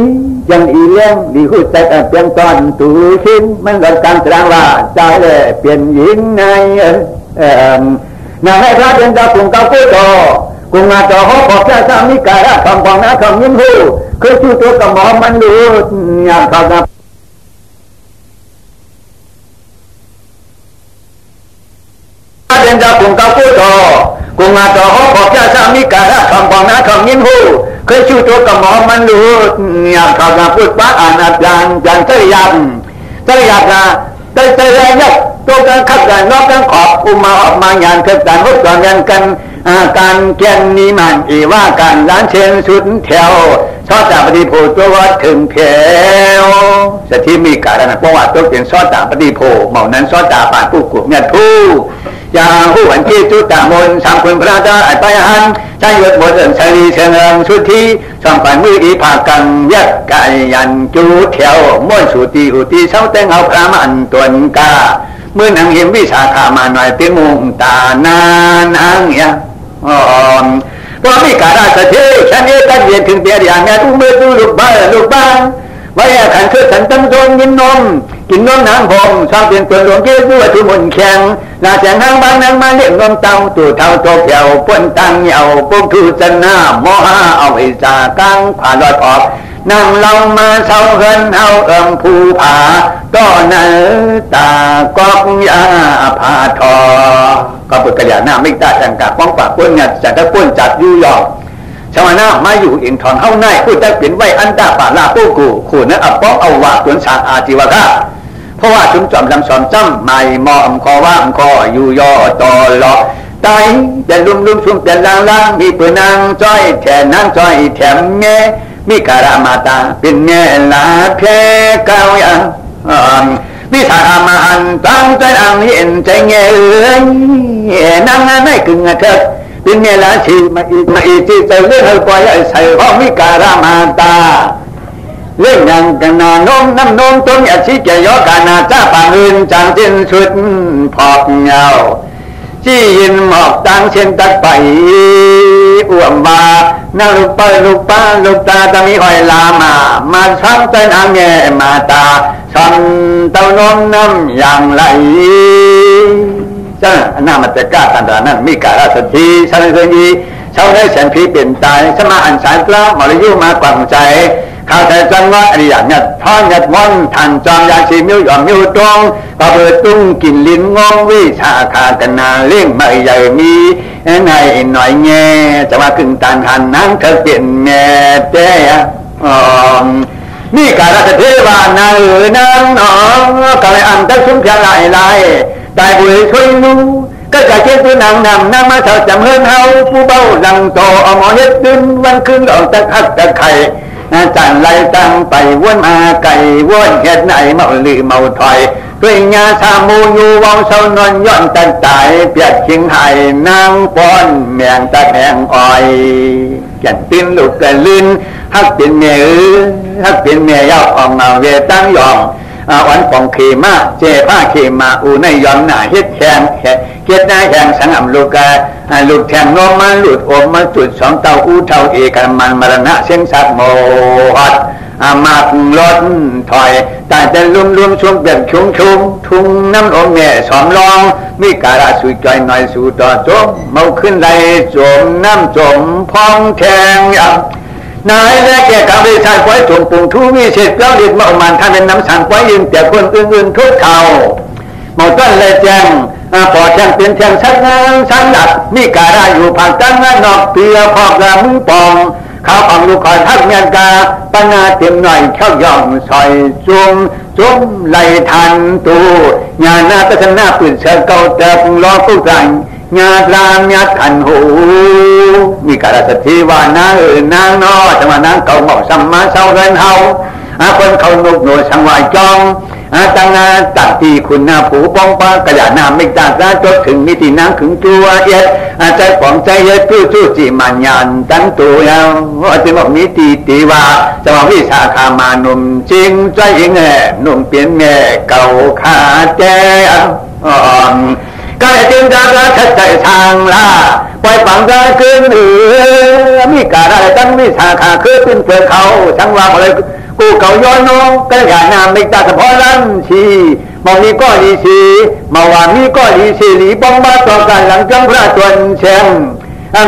ยังอีเลี้ยงดีหุ่นใจเปลี่ยนตอนตูชินมันเกิดการแสดงว่าใจเลยเปลี่ยนหญิงในนางให้พระเป็นเจ้ากุ่งเก้ากู้ต่อกุ่งมาต่อหอบขอบแค่สามีกายคำของน้าคำยิ้มหูคือชื่อตัวกระหม่อมมันรู้อยากเข้ากับเป็นเจ้ากุ่งเก้ากู้ต่อกุ่งมาต่อหอบขอบ เจ้าสามีการะทองปองนะทองยินหูเคยชูตัวกับหมอมันรู้อยากเขาพูดว่าอ่านอาจารย์จันทริยามนะได้ใจแรงยักตัวกันขับกันนอกกันขอบอุมาออกมาอย่างเกิดการพบกันกันการเกี่ยนนี้มันอีว่าการล้านเชนสุดแถวชอบจากปฏิโพตัววัดถึงแถวสถิมีการนะเพราะว่าตัวเป็นชอบจากปฏิโพเหมานั้นชอบจากป่าผู้กุเนี่ยทูยาหูวันที่จุดตามนสามคนพระเจ้าไอ้ไปหันใช้ยศบทเรื่องชลีเชิงเริงสุดที่ช่องฝันมืออีผากังยักไก่ยันจูแถวม้วนสุตีหุตีเช้าเต้งเอาพระมันตวนกาเมื่อนางเห็นวิสาขามาหน่อยเป็นมุงตานานอังยาพอมีการราชเทฉันเอตันเย็นถึงเดียร์อย่างนี้ทุกเมื่อดูลูกบ้านไว้ขันคือฉันตั้งโจนกินนมน้ำผมชอบเป็นตัวหลวงเกี่ยวด้วยทุกมนแข็งนาแสงทางบ้านนางมาเลี้ยงนมเต่าตู่เท่าโตเขียวป้นตังเหยวปุ๊บทูจนาโมหะเอาไอ้จากางผ่าลอดออกนั่งลงมาเศร้าเฮินเอาภูผาก็เนื้อตากอกยาผาทอก็ปุกยาหน้าไม่ได้จังกะป้องปากป้นเนี่ยจะได้ป้นจัดยู่ยองชาวนามาอยู่อินทอนเข้าในพูดได้เปลี่ยนไว้อันดาป่าลาปูกูขู่เนื้ออับป้องเอาว่าสวนสางอาจิวะค่ะเพราะว่าชุมจอมลำสอนจ้ำไม่มอมคอว่าคออยู่ยอต่อหลอกตายแต่ลุ่มชุมแต่ล่างมีปืนนางจ้อยแถนนางจ้อยแถมแง่มีการามาตาเป็นแง่ลาเพเก้าอย่างวิสาขามาอันตั้งใจอังเห็นใจแง่นางไม่กึ่งเถิดเป็นแง่ลาชีมาอีที่เจอเรื่องปล่อยใส่ห้องมีการามาตาเรื่องยังกันนานมน้ำนมต้นอาชีพแก่ยอกานาจ้าป่าเงินจางเส้นชุดพอกเงาจี้ยินหมอกตังเช่นตัดไปอ้วมบาหน้าลูกตาจะมีหอยลามาช้ำใจนางแง่มาตาช้ำเต้านมน้ำอย่างไหลจ้าหน้ามันจะกล้าตันดานั้นมีการสถีชันเสงีชาวได้แสนผีเปลี่ยนตายสมาอันสายกล้ามรยุมากว่างใจข้าแต่จังว่าอริยะเนี่ยท่อนยัดม้อนทันจอมยาชีมิวหย่อมมิวตรงปะเบิดตุ้งกินลิ้นงงวิชาคากันนาเลี้ยงไม่ใหญ่มีในหน่อยแง่จะว่ากึ่งตันหันนั่งเธอเปลี่ยนแม่เจ้นี่การรัชเทวานาน้องก็เลยอันตั้งชุ่มเพียงหลายตายบุยช่วยนู้ก็จะเชื่อตัวนางนำมาเท่าจำเฮินเฮาผู้เบาลังโตเอาหมอเฮ็ดดึงวันคืนหลอกตะคักตะไข่จันไล่ตั้งไปวนมาไก่วนเฮ็ดไหนเมาลือเมาถอยด้วยงาชามูอยู่วองเศร้านอนย้อนตันตายเปียกชิงไห้นางป้อนแมงตะแหงอ้อยแก่นปิ้นลูกกระลื่นฮักเป็นเมียฮักเป็นเมียยาวออกมาเวตั้งยอมวันปองเขมาเจ้ผ้าเขมาอูในยอมหน้าเฮ็ดแขงเฮ็ดหน้าแขงสังอำลูกลูกแทงนมมาหลุดอมมาจุดสองเต้าอู้เท่าเอกมันมรณะเสียงสัตว์โมหัดมากรถถอยแต่จะรวมช่วงเปียกชุ่มทุ่งน้ำอมแม่สอมรองมีการาสุจอยหน่อยสู่ต่อจมเมาขึ้นไรจมน้ำจมพองแทงนายแรกแก่การบริษัทไว้ถุงปุ่งทุวิเศษเล่าเรียนมาอมันท่านเป็นน้ำสังไว้ยืนแต่คนอื่นทุกเข่าเมาต้นเลยแจงพอแทงเป็นแทงชักงานสันดับมีการาอยู่ผ่านตั้งงานนอกเปียพอกระมือปองข้าวของลูกคอยทักเมียนกาปัญญาเต็มหน่อยเข้าย่องซอยจุ่มไหลทันตูงานนาตะชนะปืนเสือเก่าแต่คงรอผู้ใจญาตรามญาติขันหูมีการสถีวานางนางนอจังหวะนางเก่าเหมาะสัมมาเศร้าเงินเฮาคนเขาหนุกหน่วยสังวายจองตั้งงานตัดตีคุณนาผูป้องป้ากระยานาไม่จากราจดถึงมิตินางถึงตัวเอ็ดใจปองใจเย็ดจู้จีมันยันตั้งตัวยาวจึงบอกมิติว่าจะว่าวิสาขามาหนุ่มจริงใจแง่หนุ่มเปลี่ยนแม่เก่าขาแจ้ก็จึงจะชัดใจทางละปล่อยฝังจะขึ้นมีการอะไรตั้งวิสาขาคือเป็นเพื่อเขาช่างว่าอะไรกูเก่าย้อนน้องก็อย่านามไม่ตาเฉพาะลันชีมองนี้ก็ดีชีมาว่ามีก็ดีชีหลีบ้องบ้าต่อกันหลังจังพระจวนเชียง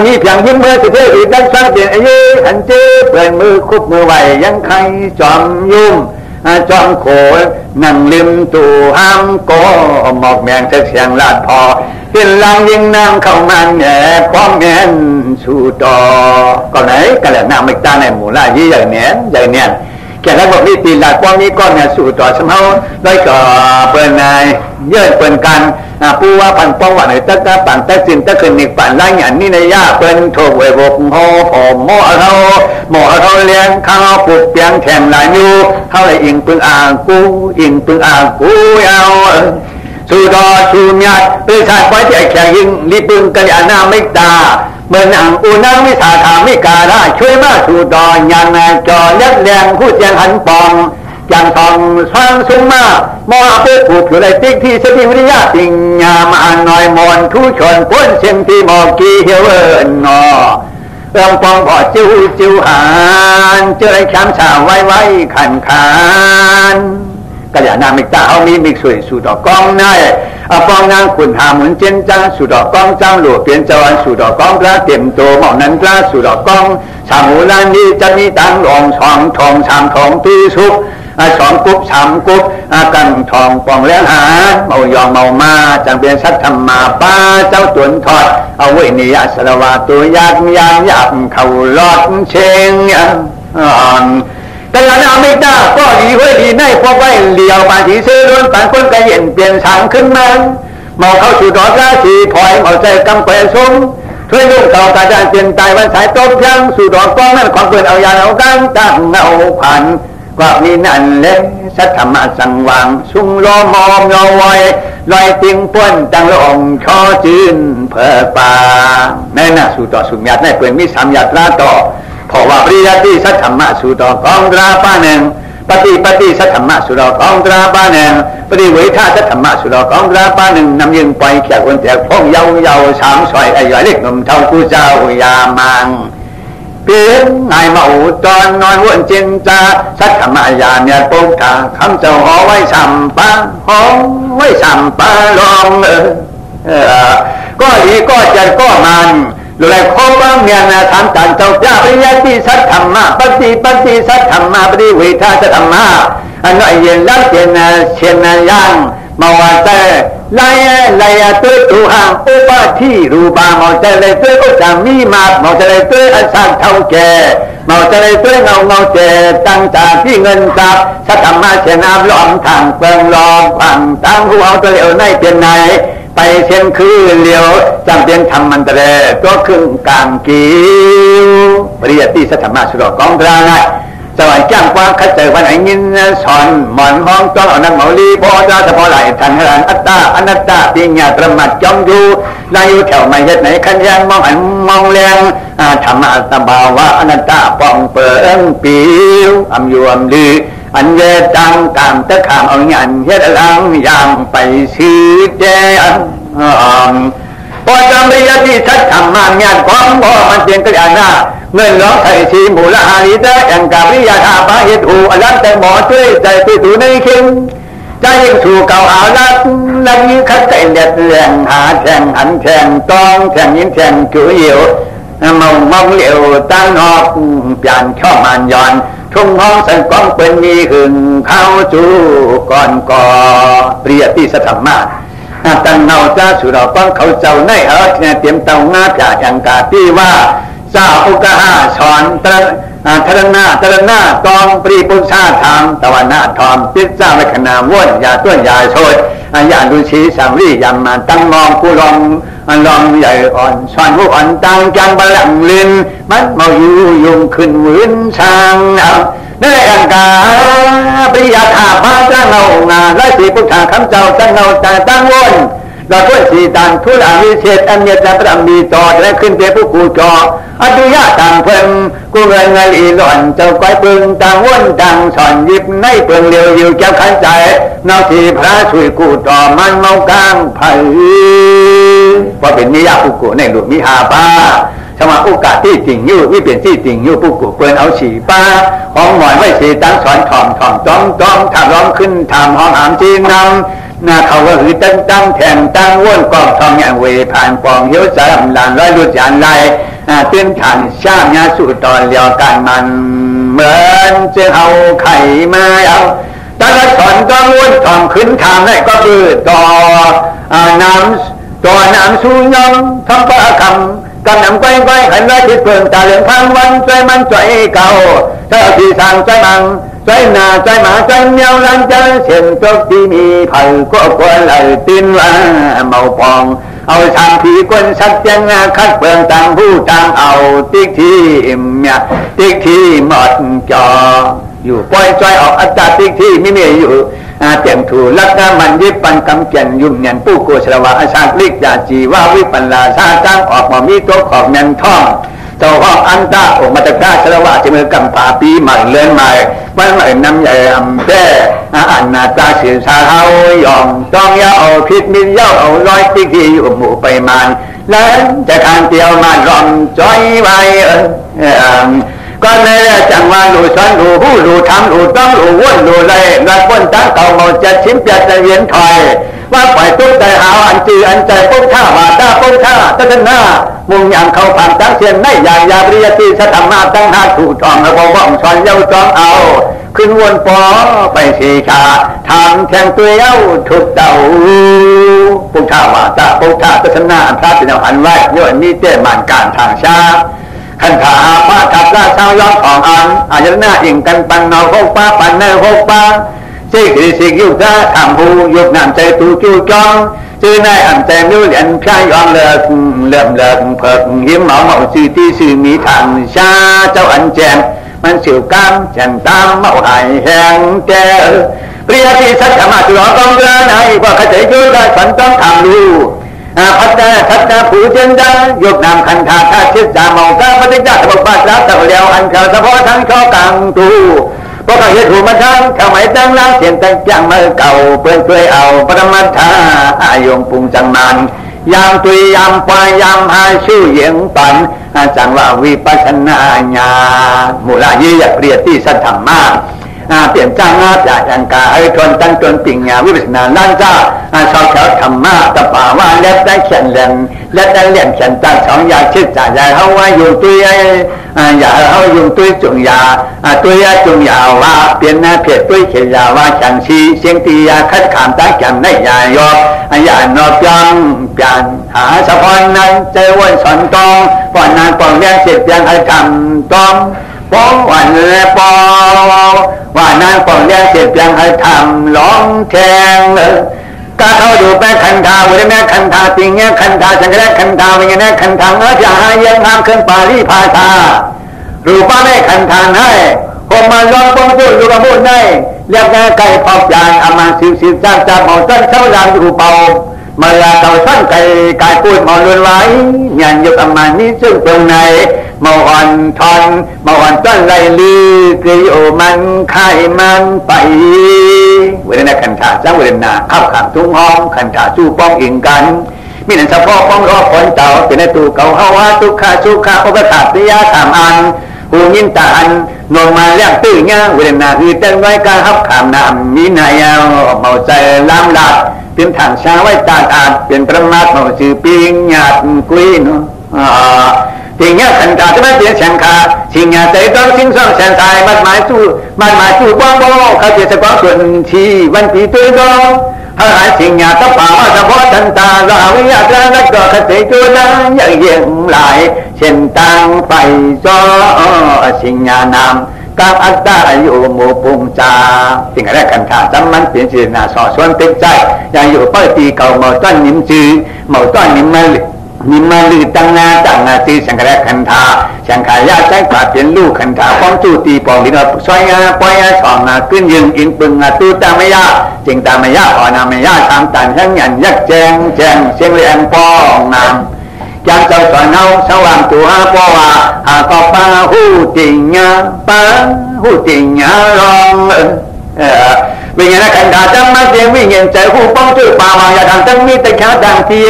มีเพียงยิ้มเมื่อสุดท้ายอีกดังสังเกตอายุอันเจ็บเปลี่ยนมือคุบมือไหวยังใครจอมยุ่ม จอมโขนั่งลืมตู่ห้ามโกหมอกแมงเสียงลาดพอเป็นลางยิงนางเข้ามันแอบพร้อมแม่นสู่ต่อก็ไหนกันแหละนางไม่ตาในหมู่ล่ายี่อย่างเนี้ยแค่นั้นบอกนี่ตีหลักความนี้ก้อนเนี่ยสู่ต่อสมเฮาได้ก็เปิ้นนายเยื่อเปิ้นกันปูว่าพันป้องว่าในตะกะปั่นตะสินตะขึ้นอีกปั่นล่างอย่างนี้ในย่าเปิ้นโถกไว้บกโหผมหม้อเราเลี้ยงข้าวปุกเปียงแถมหลายอยู่เฮาเลยอิงปึงอ่างกูเอาสู่ต่อสู่ญาติประชาชนที่แข่งยิงรีปึงกันอย่างน่าไม่ตาเมื่อนังอุนังวิสาขามิกาละช่วยมาสู่ต่อยันจอเล็ดแรงผู้เจียงหันปองจังทองสร้างสูงมามอเพื่อผูกอยู่ในติ๊กที่สติวิทยาติงยามาหน่อยมอนทุชนพ้นเส้นที่มอกีเฮเวนนอเรื่องปองพอจิวหานเจอไอ้แคมสาวไว้ขันขานก็อย่านามิกตาเอามีมิกสวยสู่ดอกกองนายปองนางขุนหาหมุนเจนจังสู่ดอกกองจังหลวเปลี่ยนจวนสู่ดอกกองพระเต็มโตหมอกนั้นพระสู่ดอกกองสามหูลานนี้จะมีตังหลองสองทองสามทองตีสุกสองกุ๊บสามกุ๊บกันทองปองแล้วหาเมายองเมามาจังเปลี่ยนสัตธรรมาป้าเจ้าตุนทอดเอาไว้นี่สารวาตัวยากเขาลอดเชงแต่ละนาไม่ได้ก็ดีเว้ยดีในพอไว้เหลียวปานสีเสื้อล้วนปานคนกระเย็นเปลี่ยนสังขึ้นมาเมาเข้าสู่ดอกราศีพลอยเมาใจกำแขวนซุ้มช่วยลูกเต่ากระดานเปลี่ยนตายวันสายต้มยังสู่ดอกก้องนั่นความเปิดเอายาเอากังตั้งเอาผ่านกว่ามีนั่นเล็กสัทธรรมะสังวางสุ่งล้อมอมยอไว้ลอยติงป้นตั้งละองชอจืนเพื่อป่าแม่น่ะสู่ต่อสู่ญาติในเปลืองมีสามญาติละต่อเพราะว่าปริยัติสัทธรรมะสู่ต่อกองตราป้าหนึ่งปฏิสัทธรรมะสู่ต่อกองตราป้าหนึ่งปฏิเวทาสัทธรรมะสู่ต่อกองตราป้าหนึ่งนำยิงปล่อยแขกคนแจกพงเยาสามซอยไอ้ย่อยเล็กนมเท่าผู้เจ้ายามังเปลี่ยนนายมาอุตอนนอนวนจินจาสัทธรรมะยาเนี่ยปุ๊บทาคำเจ้าหอไว้สัมปะหอไว้สัมปะลองก็ดีก็จัดก็มันเลยข้อบ้างเนี่ยนะถามจันเจ้าจ้าปริยัติสัทธรรมะปฏิสัทธรรมะปฏิเวทาสัทธรรมะอันนั้นเย็นแล้วเช่นยังมาว่าแต่ลายตัวตัวห่างอุปที่รูปามาแต่เลยตัวก็จะมีมาแต่เลยตัวอันสักเท่าแก่มาแต่เลยตัวเงาเจตั้งจากที่เงินกับสัทธรรมะเช่นน้ำล้อมทางเปิงล้อมฝั่งตั้งหัวตัวเดียวในเป็นไหนไปเช่นคือเลี้ยวจำเป็นทำมันแต่ตัวครึ่งกลางกิ้วปริยัติสัทธรรมะสุดกองตราไงสวรรค์จ้างกว้างขัดใจวันไหนยินสอนหมอนห้องต้องเอานักเมาลีพอจะเฉพาะไหลทันหลันอัตตาอนัตตาปีญาตรมัดจอมอยู่นายอยู่แถวไม่เห็ดไหนขันยังมองหันมองแรงธรรมะตบาวะอนัตตาปองเปิงปิวอำยวมลืออันเยจังตามตะขามเอาหยันเฮ็ดลังอย่างไปซื้อแดงพอจำปริยัติสัทธรรมะญาติของพ่อมันเตียงกระยาหน้าเงินร้องไทยชีมูลหาลิตะอย่างกับวิยาธาปะเหตุหูอลันแต่หมอช่วยใจที่ถูในเข่งใจยิ่งสู่เก่าอาลักลังยิ่งคัดใจเด็ดแรงหาแทงหันแทงต้องแทงยิ่งแทงจุ๋ยเหี่ยวมองเหลียวตั้งนอกเปลี่ยนช่อมันย้อนทุ่งห้องสังกองเป็นมีหึงเข้าจูก่อนก่อเปรียติสัทธรรมะตั้งเนาจ้าสุดต้องเขาเจ้าในเตรียมเตางาจ่าอย่างกาที่ว่าเจ้าอุกหาสอนทรณาตองปรีปุชาธรรมตะวันนาทอมพิจ้าไว้ขนาว่นยาต้นยาโชดยาดุชีสามรียำมาตั้งมองผู้ลองใหญ่อ่อนสอนผู้อ่อนตั้งจังบลังลินมันเมาอยู่ยุงขึ้นวืนช่างในอังกาปริยาธาพาจ้างเงางาและสีพุทธาคำเจ้าจ้างเงาแต่ตั้งว่นเราพ้นสีตันทุลาวิเศษอันเนียจะประมีต่อและขึ้นเป็นผู้กูจออดุยาต่างเพิ่งกูเงินอีหล่อนเจ้าก้อยปึงต่างว่นต่างสอนยิบในเปลืองเลียวอยู่แก้วขันใจนอกที่พระช่วยกูต่อมันเมากลางไผ่พอเป็นนิยาผู้กูในหลุมมิหาป้าสมาโอกาสที่จริงอยู่วิเปลี่ยนที่จริงอยู่ผู้กูเปินเอาฉี่ป้าห้องหมอนไว้สีตั้งสอนถ่อมจ้อมถ้าร้องขึ้นถามห้องหามจีนำนาเขาก็คือตั้งแทงตั้งว่นกองทองอย่างเวผ่านปองเหี้ยวสามหลานร้อยลุจานลายเต้นฐานช่างยาสู่ตอนเลียวกันมันเหมือนจะเอาไข่มาเอา ละสอนต้องวนต้องขึ้นทางได้ก็คือต่อน้ำสูยองทำประคำกันนำไปขันไว้ที่เพิ่งตาเหลืองพังวันใจมันใจเก่าเธอที่สั่งใจมังใจหนาใจหมาใจเมียวลันใจเสียงตกที่มีเผาก็ควรเลยตีนว่าเมาปองเอาทางผีกวนสักยังคัดเปลืองต่างผู้ต่างเอาติ๊กที่เมียติ๊กที่หมดจออยู่ปล่อยใจออกอาจารย์ติ๊กที่ไม่มีอยู่เตียงถูลักมันยิบปันกำเกียนยุ่มเนียนผู้โกศลวะอาชาลิกยาจีว่าวิปันลาชาจ้างออกมามีตัวขอบเนียนท่องเจ้าห้องอันตาออกมาจากราชลวะจะมือกำป่าปีใหม่เลื่อนใหม่วันใหม่น้ำใหญ่อำแท้อันนาตาเสียชาเฮายอมต้องยาเอาพิษมินยาเอาร้อยติ๊กที่อยู่หมู่ไปมันแล้วจะทานเตียวมารอมจ้อยไว้ก็ในจังหวะรู้ซ้อนรู้ผู้รู้ทำรู้ต้องรู้วนรู้เลยรักคนตั้งเก่าเมาจะชิมจะเวียนถอยว่าปล่อยตุ้งใจหาวอันจืออันใจปุ๊บท่าว่าตาปุ๊บท่าตะหน้ามุ่งอย่างเขาผ่านตั้งเสียนไม่อย่างยาปริยติสธรรมาตั้งหาถูกทองแล้วก็ว่องซ้อนเย้าจ้องเอาขึ้นวนปอไปสีชาทำแทงตัวเย้าถูกเต่าปุ๊บท่าว่าตาปุ๊บท่าตะหน้าพระเป็นหันไว้ย้อนนี้เจ้มันการทางชาขันขาพระขับราชาวย้อนของอันอาจจะหน้าอิ่งกันปันเนาหกป้าปันเนหกป้าเจ้าคือสิ่งยุบซาทำหูยุบน้ำใจตูจูจองชื่อนายอันใจนิ้วเหรียญพระยอมเลิกเพิกยิ้มเหมาสื่อที่สื่อมีทางชาเจ้าอันแจงมันสิวกามแจงตามเมาหายแห้งแก่เปรียที่สัจธรรมะจุลต้องเดินให้ว่าขจายยุทธสันต้องทำรู้พัฒนาผู้เจนได้ยกนำคันธาท่าชิดจามองก้าปฏิจจสมุปบาทรับตะเลียวอันเข่าเฉพาะทั้งช่อกลางตูเพราะเขาเหตุถูกมาทั้งเขาไม่ตั้งล้างเสียนตั้งจังมือเก่าเพื่อนช่วยเอาปรมัตถาอายุงปุงจังมันยามตุยยามปายยามหาชื่อเยียงปันจังว่าวิปัสสนาญามูลยี่ยเปรียที่สัทธรรมะเปลี่ยนจ้างจากอังกาให้ทนตั้งจนปิ่งยาวิปัสสนาล้านจ้าชาวเขาธรรมะตะป่าว่าเล็บได้เขียนเล่นเล็บได้เลี่ยนเขียนตั้งสองยาชิดจ่ายยาเขาว่าอยู่ตุยอย่าเขาอยู่ตุยจุงยาตุยจุงยาว่าเปลี่ยนเพียรตุยเขียนยาว่าฉันชีเสียงตียาคัดขามตั้งจำได้ยายอกยานอเปลี่ยนหาสะพอนนั้นใจวันสอนตองก่อนนานปองเลี้ยงเสร็จยังให้ทำตองป้องวันและปอว่านั้นปองเลี้ยงเสร็จยังให้ทำร้องแทงก็เขาดูแม่คันธาวันนี้แม่คันธาติงเงี้ยคันธาสังเกตคันธาวันนี้แม่คันธาจะหายังห้ามเครื่องปารีภาษารูปแม่คันธาให้ผมมาลองป้องจุดรูปมุดได้เรียกง่ายไก่ปอบยางอามาสิบจ้างจับหมอต้นเท่าไรรูปเป่าเมื่อเต่าสั้นไก่กายพูดหมอล้วนไว้งานยุกอามานี้ซึ่งตรงไหนเมาอ่อนทอนเมาอ่อนต้นไรลือกริโอมันไข่มันไปเวลาคันธาจังเวลาข้าวขามทุ่งห้องคันธาสู้ป้องอิงกันมีนั่นเฉพาะป้องรอผลเต่าเป็นในตู้เก่าเฮาว่าทุกขาสุขาอุปถาติยาสามอันหูยินตาอันนวลมาเลี้ยงตื้อเงี้ยเวลาคือเต้นไว้การฮับขามน้ำมีนายเมาใจล้ำลัดเป็นทางช้าไว้ตาอาดเป็นประมาทเมาจือปิงหยาดกุยเนาะสิ่งนี้ขันธาจะไม่เปลี่ยนแสงขาสิ่งนี้ใจต้องสิ่งซ่องแสงสายมันหมายสู้บ้องเขาเจตความส่วนชีวันปีตัวดองหาสิ่งนี้ต้องป่าว่าเฉพาะทันตาเราวิญญาณแล้วก็ขจิตัวนั้นยังเยี่ยงหลายเช่นตังไฟซ้อสิ่งนี้นำกางอัตตาอยู่หมู่ปุงจาสิ่งแรกขันธาจำมันเปลี่ยนสีหน้าสอส่วนติดใจยังอยู่เปิดตีเก่าเมาต้นนิ่มจือเมาต้นนิ่มมานิมมาลือตั้งนาตั้งนาตีสังกัดขันธาสังขายาใช้ปราบเป็นลูกขันธาป้องจูตีปองดินซอยงาปอยช่องนาขึ้นยืนอินปึงตูตามยาจิงตามยาอ่อนามยาทางตันทั้งยันยักแจงเสียงเรียงปองนามจังเจ้าสอนเอาสว่างตัวปอว่าหากปาหูติงยาปาหูติงยารองวิญญาณขันธาจังมาเสียงวิญญาณใจผู้ป้องช่วยป่าวางยาทางตั้งมีแต่ขาดังที่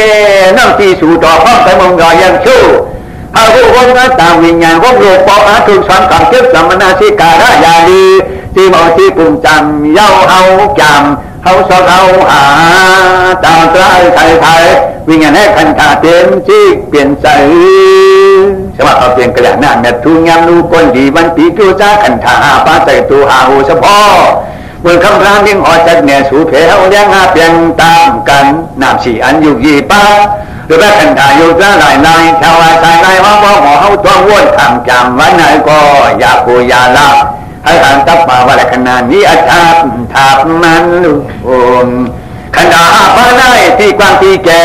น้ำที่สู่ต่อพ้องแต่มองรอยังชู้หากผู้คนนั้นตามวิญญาณพวกโลกปออาถูกสอนกับเทพสมณสิการะยาดีที่มอที่ปุ่มจำเย้าเอาจำเขาสอนเอาหาตามตราไทยวิญญาณขันธาเต็มที่เปลี่ยนใจสมัครเอาเปลี่ยนกระดาษหน้าเม็ดทุ่งยามนูปนดีวันปีจูจ้าขันธาปาใจตัวหาหูเฉพาะ บนคำรามยิ่งหอจัดเนี่ยสู่เพลเลี้ยงเปลี่ยนตามกันน้ำสีอันอยู่ยี่ป้าหรือแม้ขันธาอยู่จะหลายชาวสายลายว่าหมอเขาตัวว้วนทำจำวันไหนก็อย่าปูอย่าละให้ทางตับมาว่าขนาดนี้อาจารย์ถามมันลุงขนาดพระนายที่กว้างที่แก่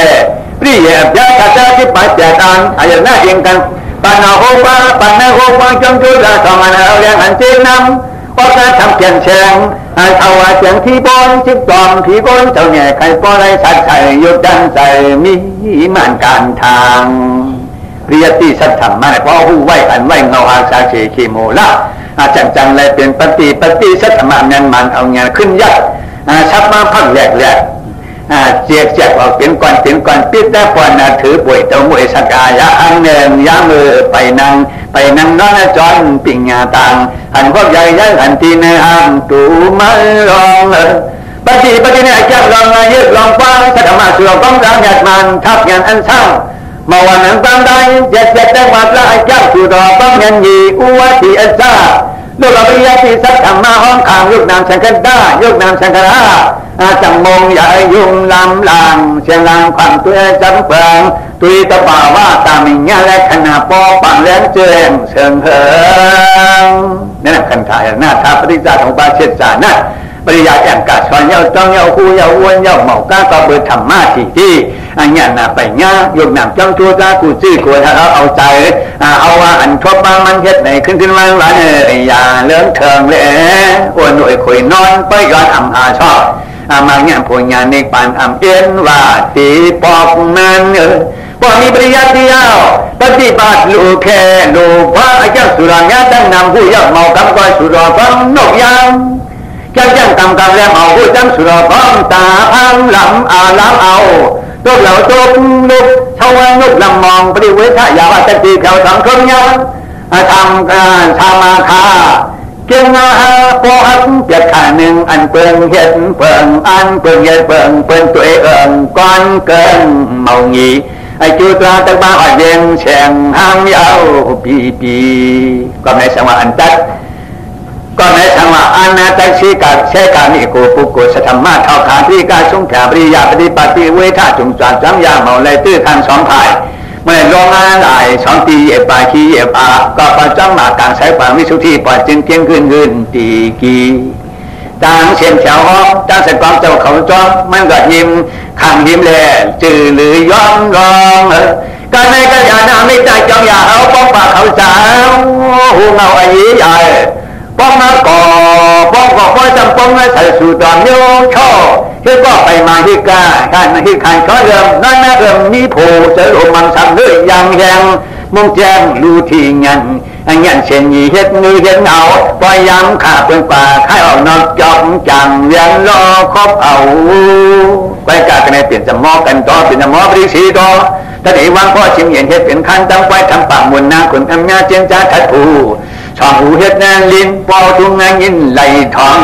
เปรียบยาขาดที่ปัจจัยตานอายุน่าเองกันปัญหาโอปาปัญหาโอปาจงจุดละสองอันเอาเรียงอันเจนำว่าการทำเปลี่ยนแฉงเอาว่าเสียงที่บนชิบตอมผีบนเจ้าเนี่ยใครป้อไรสัตย์ใจยุดดันใจมีมันการทางเรียติสัตธรรมมาเพราะผู้ไหวอันไหวเงาอาชาเชขีโมละจังเลยเป็นปฏิสัตธรรมนั้นมันเอาเงี้ยขึ้นยัดชับมาพักแหลกเจียกออกเป็นก่อนปิดแต่ปอนถือป่วยเต้ามวยสกายะอันเนินยามือไปนั่งนอนจอนปิ่งงาต่างหันพวกใหญ่หันทีในห้างตูมาลองปฏิเนี่ยแก้ลองยืดลองฟังสัตธรรมะสุรก้องร้างหยัดมันทับยันอันเศร้ามาวันนั้นตามได้เจ็ดแต่มาละแก้สุดอก้องยันยีอุวัติอันซ่าลูกเราไปยาที่สัตธรรมะห้องขางยุคนามสังกัดได้ยุคนามสังกัดจังมงใหญ่ยุ่งลำลางเชียงลางความตัวจำเปิงตุยตะป่าว่าตามิงะและขณะปอปังแรงเจงเชิงเหิงนั่นขันธายหน้าท้าปฏิจจาของปาเชษฐานะปริยาแองกาสอนเย้าจ้องเย้าคู่เย้าอ้วนเย้าเหมาก้าก็เบิดธรรมะที่อันนี้น่ะไปง่ายกนำจ้องตัวจ้ากูจี้กูถ้าเราเอาใจเอาว่าอันทบบ้างมันเฮ็ดไหนขึ้นมาหลายอย่าเลื่อนเถิงเลยอ้วนหน่วยคุยนอนไปย้อนอำชอบมาเงี้ยผู้ญาณิปานเอ็นว่าตีปอกนั้นพอมีปริยัติยาวปฏิบัติลูกแค่ลูกพระเจ้าสุรญาตั้งนำผู้ยอดเมากำก้อยสุรฟังนกยางจังตำแล้วเอาผู้จำสุรฟังตาพังลำลำเอาตบเหล่าตบลุกชาวนุกลำมองปฏิเวทยาวัตติแถวสังคมยังทำการทำมาคาเกี่ยงมาพอหักเปียกขาหนึ่งอันเปิงเห็ดเปิงอันเปิงเห็ดเปิงตัวก้อนเกินเมางีไอจูตราตะบ้าอ่อยเย็นแฉงหางยาวปีก็ในสังวะอันตัดก็ในสังวะอันนาตักชีกัดเชกานิโกปุโกสธรรมะเท่าขาที่กาชุ่มแผลปริยาปฏิปฏิเวทาจุ่มจัดจังยาเมาเลยตื้อทางสองภายเมื่อลงงานหลายสองตีเย็บปาขี้เย็บก็ประจังหมากกลางสายป่าวิสุทธิปล่อยจึงเพียงขึ้นตีกีต่างเช่นแถวห้องต่างเสกความเจ้าเขาจ้องมันก็ยิ้มข้างยิ้มแลจือหรือย้อนรองการในกัลยาณมิตรใจจอมยาเขาป้องปากเขาสาวหูเงาไอ้ยี่ใหญ่ป้องมาก่อป้องก็จำป้องใส่สู่ตอนโยช่อเชื่อก็ไปมาที่กาการที่ขันก็เริ่มนั่นเริ่มมีโผล่เจอลมมันสั่งเลยยังแยงมงแจ้งรู้ที่งันเช่นยี่เฮ็ดมือเฮ็ดเอาปล่อยย้ำขาเป็นป่าข้าออกนอกจอมจังเรียนรอครบเอาไปกากันในเปลี่ยนสมอกันต่อเป็นสมอปริสีต่อถ้าได้วางพ่อชิมเย็นเฮ็ดเป็นขั้นตั้งไว้ทำปากมวลนาคนอำนาจเจนจ้าทัดผูช่องหูเฮ็ดนางลิ้นปอทุ่งนางยินไหลทอง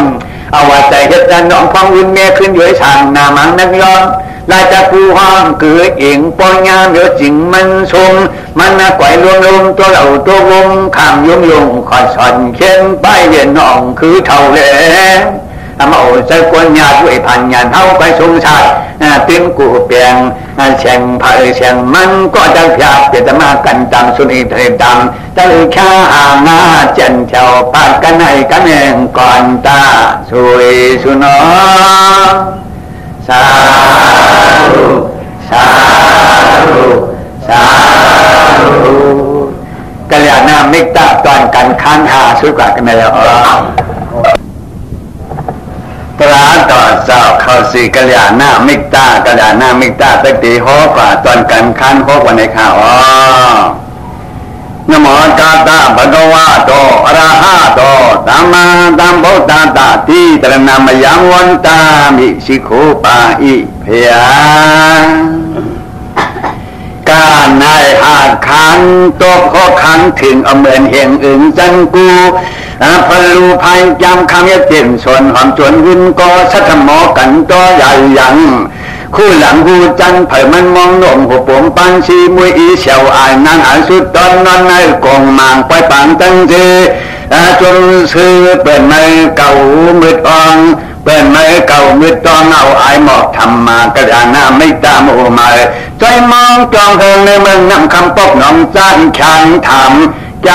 เอาว่าใจเฮ็ดนางน้องฟังอุ่นแม่ขึ้นย้อยช่างนามังนักย้อนลายจากผู้ห้องเกิดเองปองงามเดี๋ยวจริงมันชมมันน่ะก่อยรวมตัวเหล่าตัววงข้ามยงคอยสอนเข็นไปเวียนน้องคือเท่าแหล่มาโอ้ใจกวนญาติด้วยพันญาติเท่าไปสงชาติติ้มกูเปียงเชียงพายเชียงมันก็จะพยาเปลี่ยนมากันตามสุนีเทตามจะเลยข้าหน้าเจนเจ้าปากกันให้กันเองก่อนตาสวยสุนอสาธุสาธุสาธุกัลยาณมิตรตอนกันค้างหาสุกัดกันแล้วตราต่อเจ้าเข้าสี่กัลยาณมิตรไปตีโฮกว่าตอนกันค้างโฮกวันในข่าวนะโมตัสสะภะคะวะโตอะระหะโตสัมมาสัมพุทธัสสะทิตรณามยังวันตามิสิโขปาอิเพยการนายหาขันตกข้อขันถึงเหมือนเห็นอื่นจันกูพลูภัยจำคำยเตียนส่วนหอมจวนวินก็สัทมอกันตัวใหญ่ยัง คู่หลังหูจันเผยมันมองหนุ่มหัวผมปันชีมวยอีเฉียวอายนางอาสุดตอนนอนในกองมางไปปังตั้งเจจนซื้อเปิดไม้เก่ามืดอ่อนเปิดไม้เก่ามืดตอนเอาไอหมอกทำมากระดานหน้าไม่ตามโอมาใจมองจองเฮงในเมืองนำคำปกน้องจ้านขังทำจ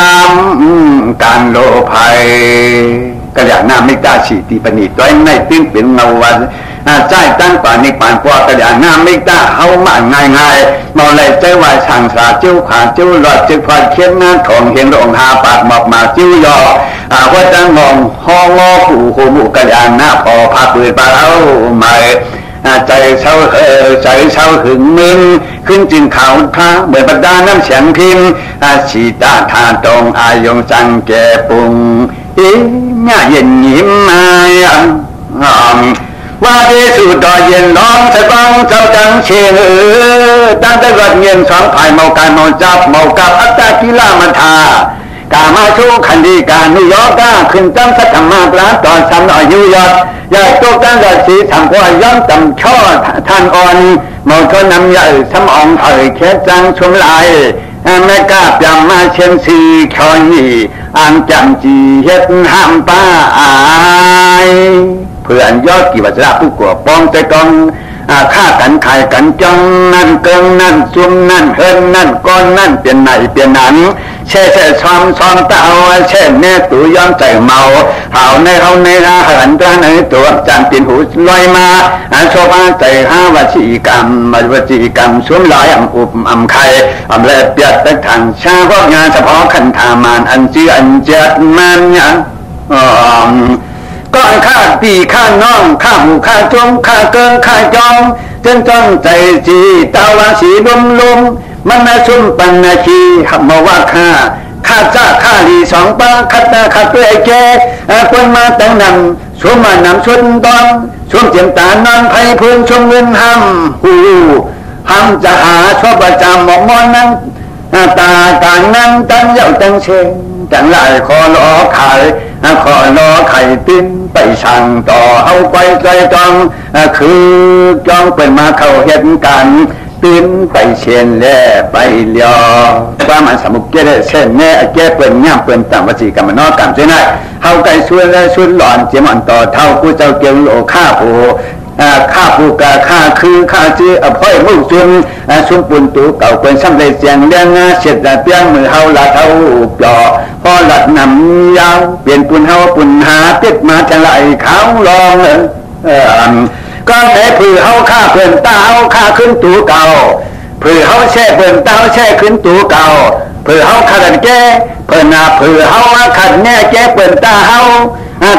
ำการโลภัยกระดานหน้าไม่ตาสีตีปนิดด้วยในติ้งเป็นเงาวันใจตั้งป่านิปานพวกกระดานหน้าไม่ตาเฮามาง่ายๆมองเลยใจว่าช่างสาจิ้วขาจิ้วหลอดจิ้วพอดเขียนงานของเห็นองหาปากหมอกมาจิ้วยอว่าจะงงห้องงอผู้หูมุกระดานหน้าพอพาปืนปาเอาใหม่ใจเศร้าใจเศร้าหึงมึนขึ้นจึงเขาท่าเหมือนบรรดาน้ำเสียงพิมพ์ชีตาทาตรงอายงจังแก่ปุงเนี่ยเย็นยิ้มมาว่าที่สุดดอยเย็นร้องสะก้องเจ้าจังเชื่อตั้งแต่วัดเงียนสองภายเมาการเมาจับเมากับอัตตากีฬามันทากามาชูคันดีการนุยอก้าขึ้นจังสัตมาปลาตอนสำหน่อยยุยอดใหญ่โตกันราศีทำพ่อย้อมจำช่อท่านอ่อนเมาชนน้ำใหญ่สมองเผยแค่จังชมลายแม่กาปยำมาเชียนสีคอยอ่างจำจีเฮ็ดห้ามป้าอายเพื่อนยอดกี่วัชระผู้กลัวป้องใจกองฆ่ากันขายกันจังนั่นเกิงนั่นซุ่มนั่นเฮินนั่นก้อนนั่นเปลี่ยนไหนเปลี่ยนนั้นแช่ซ้อมเต้าแช่แน่ตัวยอมใจเมาเห่าในเฮาในอาหารตัวในตัวจานปีนหูลอยมาโชว์มาใจห้าวจีกรรมวจีกรรมสวมลอยอุบไข่แลเปียดตะถังชาพวกงานเฉพาะขันธามานอันจีอันเจ็ดมันยังก้อนข้าตีข้าน้องข้าหูข้าจงข้าเกิงข้าจองจนจ้องใจจีตาวาสีลุ่มมันมาชุ่มปันนาคีหับมาว่าข้าจ้าข้าดีสองป้าขัดตาขัดด้วยแกคนมาแต่งนำสวมมานำชนตอนสวมเจียมตานอนไผ่พื้นชมเงินห้ำหูห้ำจะหาชอบประจำหมอกมอนนั่งตาการนั่งตั้งเย้าตั้งเชงจังไรขอล้อไข่ขอล้อไข่ติ้นไปสั่งต่อเอาไปใจจองคือจองเป็นมาเข้าเหตุการณ์ติ้นไปเชียนแล่ไปเลียวว่ามันสมุกเกล้เช่นแน่แก้เปิ่นย่ำเปิ่นต่างวจีกรรมนอกรรมเช่นไรเขาไก่ชวนและชวนหลอนเจียมอ่อนต่อเท่าผู้เจ้าเกี่ยวโลฆ่าผู้ข้าผู้กาข้าคือข้าชื่อพ่อยมุกซุนซุนปุ่นตูเก่าเป็นซ้ำเลยเสียงเลี้ยงเสียดเปี้ยงมือเฮาละเท่าปลอพอหลัดนำยาวเปลี่ยนปุ่นเฮาปุ่นหาติดมาจังไรเขาลองก็ไหนผือเฮาข้าเพื่อนตาเฮาข้าขึ้นตูเก่าผือเฮาแช่เพื่อนตาเฮาแช่ขึ้นตูเก่าผือเฮาขัดแก่เพื่อนผือเฮาขัดแน่แก่เพื่อนตาเฮา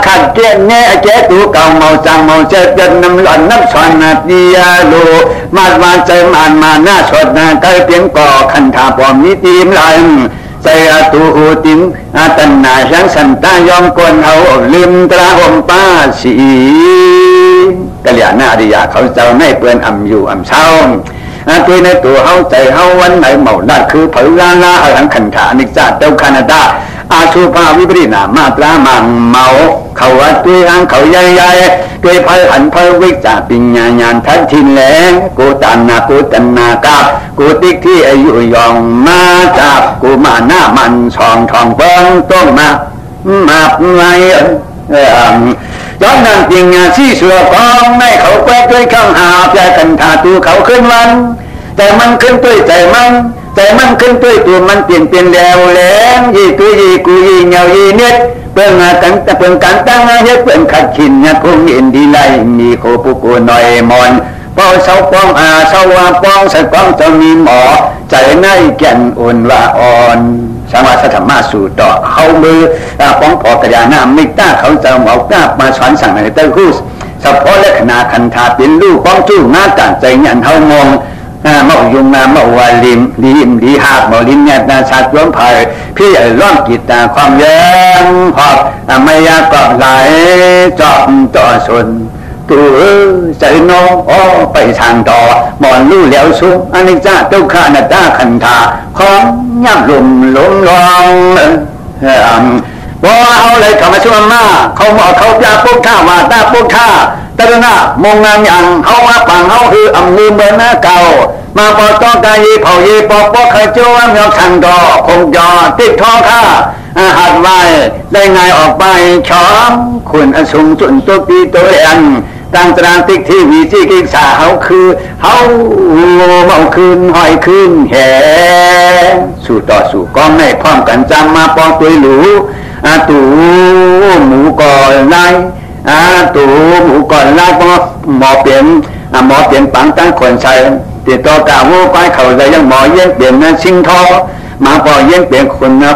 ขัดเกณฑ์แน่แก่ตัวเก่าเมาจังเมาเจ็บจนน้ำหล่อนน้ำสอนนาดียาโลมาดวานใจมันมาหน้าสดนาใกล้เพียงก่อขันธาปอมนิตีมลันใจตูหูติมตันนาช่างสันตายอมกวนเอาลืมตราอมป้าสีกะเหลี่ยนาดิยาเขาเจ้าในเปื่อนอ่ำอยู่อ่ำเช้าตัวในตัวเขาใจเขาวันไหนเมาได้คือเผยลาหลังขันธานิจาเจ้าคานาดาอาชูภาวิปริณามาปลามังเมาเขาว่าตัวอังเขาใหญ่ๆตัวพายหันพายวิจาปิญญาญาณทันทินแหลกูตันนากับกูติ๊กที่อายุยองมาจับกูมาหน้ามันช่องทองเบิ้งต้มมาไว้ย้อนนั่งปิญญาที่เสือกองไม่เขาแกล้ด้วยข้างหาใจกันทาตัวเขาขึ้นวันแต่มันขึ้นด้วยใจมันขึ้นด้วยตัวมันเปลี่ยนแล้วแหลมยีตัวยีกูยีเงายีเน็ดเปิ่งกันแต่เปิ่งกันตั้งเฮ็ดเปิ่งขัดขินคงเอ็นดีไลมีโคปุโกหน่อยมอนป้องเสาป้องเสาว่าป้องสักป้องจะมีหมอใจในแก่นอุ่นว่าอ่อนสามารถธรรมะสู่ต่อเขามือป้องปอกระยาหน้าไม่ต้าเขาจะเอากล้ามาสอนสั่งในเต้าคู่เฉพาะและขณะคันธาเป็นลูกป้องจู้หน้าต่างใจยันเฮามองเมายุงเมาวาลิมดีหากเมาลิมเนี่ยนาชาติย้อมภัยพี่ร่องกิตาความแย้มหอบไม่ยากก็ไหลจอบต่อสนตัวใจน้องไปทางต่อมอนลู่แล้วสูงอันนี้จ้าเจ้าข้านาตาคันธาของย่ำลุ่มลองพอเอาเลยธรรมชาติมาเขาบอกเขาปลาปุ๊กท่าว่าตาปุ๊กท่า ตระหน้ามงงามอย่างเขาว่าปังเขาคืออำมือเหมือนหน้าเก่ามาปอต้องกายเผาเยปอปอเคยจ้วงยกทันดอคงจอติดทองข้าหัดไว้ได้ไงออกไปช้อมคุณอสุงจุนตัวปีตัวเอ็นตั้งตรางติ๊กที่วีจีกิกษาเขาคือเขาเมาคืนหอยคืนแห่สู่ต่อสู่กองในพร้อมกันจำมาปองตัวหลูตูหมูก่อนไล่ตูหมูก่อนไล่หมอเปลี่ยนหมอเปลี่ยนปังตั้งคนใส่ติดต่อกาวไปเขาเลยยังหมอเย็นเปลี่ยนนั้นชิงทอมาพอเย็นเปลี่ยน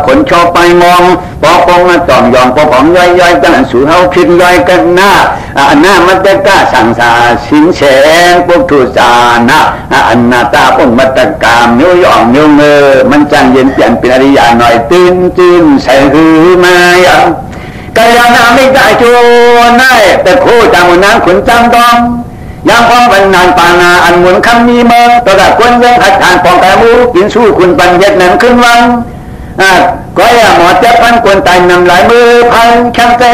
คนชอบไปมองพอคงจอมยองพอผมย่อยๆตั้งสู่เขาพินย่อยกันหน้าหน้ามันจะกล้าสั่งสาสิงแสงพวกทุสานะอันนาตาพวกมัตตกามนิ้วย่องนิ้วมือมันจังเย็นเปลี่ยนเป็นอริยาหน่อยตื้นใส่หือมาอย่างกายานาไม่ได้จูนแต่คู่จังวันนั้นขุนจำดองยังความบันนานปานาอันหมุนคำมีเมื่อตัวดักคนยังขัดขานปองแต่มูกินสู้คุณปัญญานั้นขึ้นวังก็อย่าหมอเจ็บพันคนตายนำหลายมือพันช่างใจ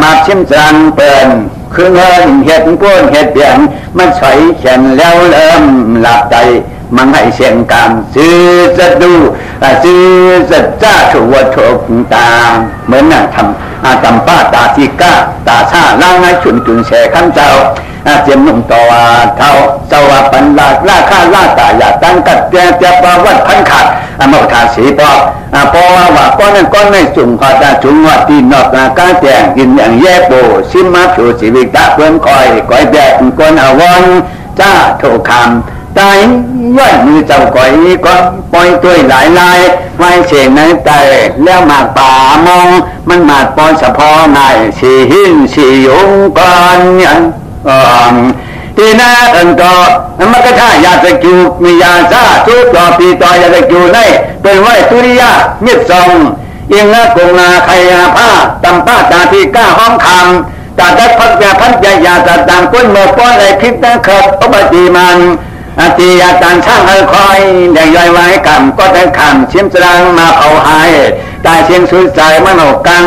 มาชิมจังเปิดคือเงินเห็ดป้วนเห็ดเบี่ยงมันใส่เขียนแล้วเริ่มหลับใจมันให้เสียงการซื้อจะดูซื้อจะจ้าถูกถูกตาเหมือนน่ะทำจำป้าตาทีก้าตาชาล่างให้จุนแสขั้นเจ้าเจียมนุ่งตัวเท่าเจ้าปันลาล่าข้าล่าตาอย่าตั้งกัดเจ้าประวัติพันขาดเมื่อทาสีปอพอว่าก้อนนั้นก้อนในจุ่มพอจะจุ่มว่าตีนอกการแจงกินอย่างแย่โบชิมมาผิวชีวิตตาเพื่อนคอยแบกก้อนอวันจ้าโถคำตายย่อยมือเจ้าก่อยก็ปล่อยตัวหลายลายไว้เสียงในใจแล้วมาป่ามองมันมาปอนสะพอในสีหินสียงก่อนยังทีน่าอันก็มันก็ท่ายาสกิวมียาซาทุกต่อปีต่อยาสกิวในเป็นไว้ตุริยามิตรทรงอิงนะกงนาใครผ้าตำป้าตาที่ก้าห้องคำตาดัดพักยาพันยาตาต่างก้นเมื่อป้อนไรพิษตั้งขับอุบัติมันตียาต่างช่างให้คอยแดงย่อยไว้กำก็ได้คำชิมสรังมาเอาหายตายเชียงสุดใจมันหกกัง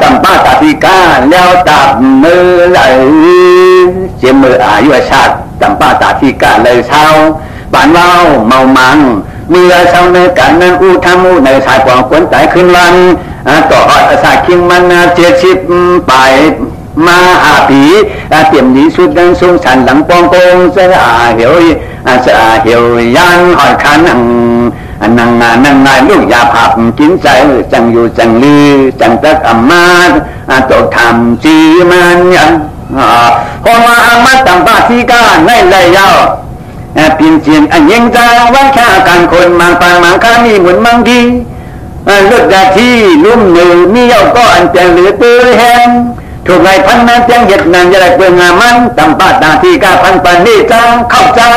ตำป้าตาที่ก้าแล้วตับมือไหลเจียมมืออายุชาติจำป้าตาที่ก้าเลยเช้าบ้านเมาเมามังเมื่อเช้าในการนั้นอู้ทำอู้ในสายกวางคนตายขึ้นวันต่อหอดสายคิงมัน70ไปมาปีเตรียมดีสุดดังทรงสันหลังปองโกงเสียเหี่ยวยันหอยขันนั่งงานลูกยาผับกินใจจังอยู่จังลือจังตักอำมาตกทำจีมันยังพอมาอามาตั้งป้าที่ก้าในเลยยาวเปลี่ยนเสียงยังใจว่าแค่การคนมังปังมังข้ามีหมุนมังกีเลือกได้ที่ลุ่มหนึ่งมีเยาก็อันเจริญหรือตื้อแห้งถูกไงพันนั้นเพียงเหตุนั้นจะได้เปลืองงามันตั้งป้าตาที่ก้าพันปันนี่จ้าเข้าจ้า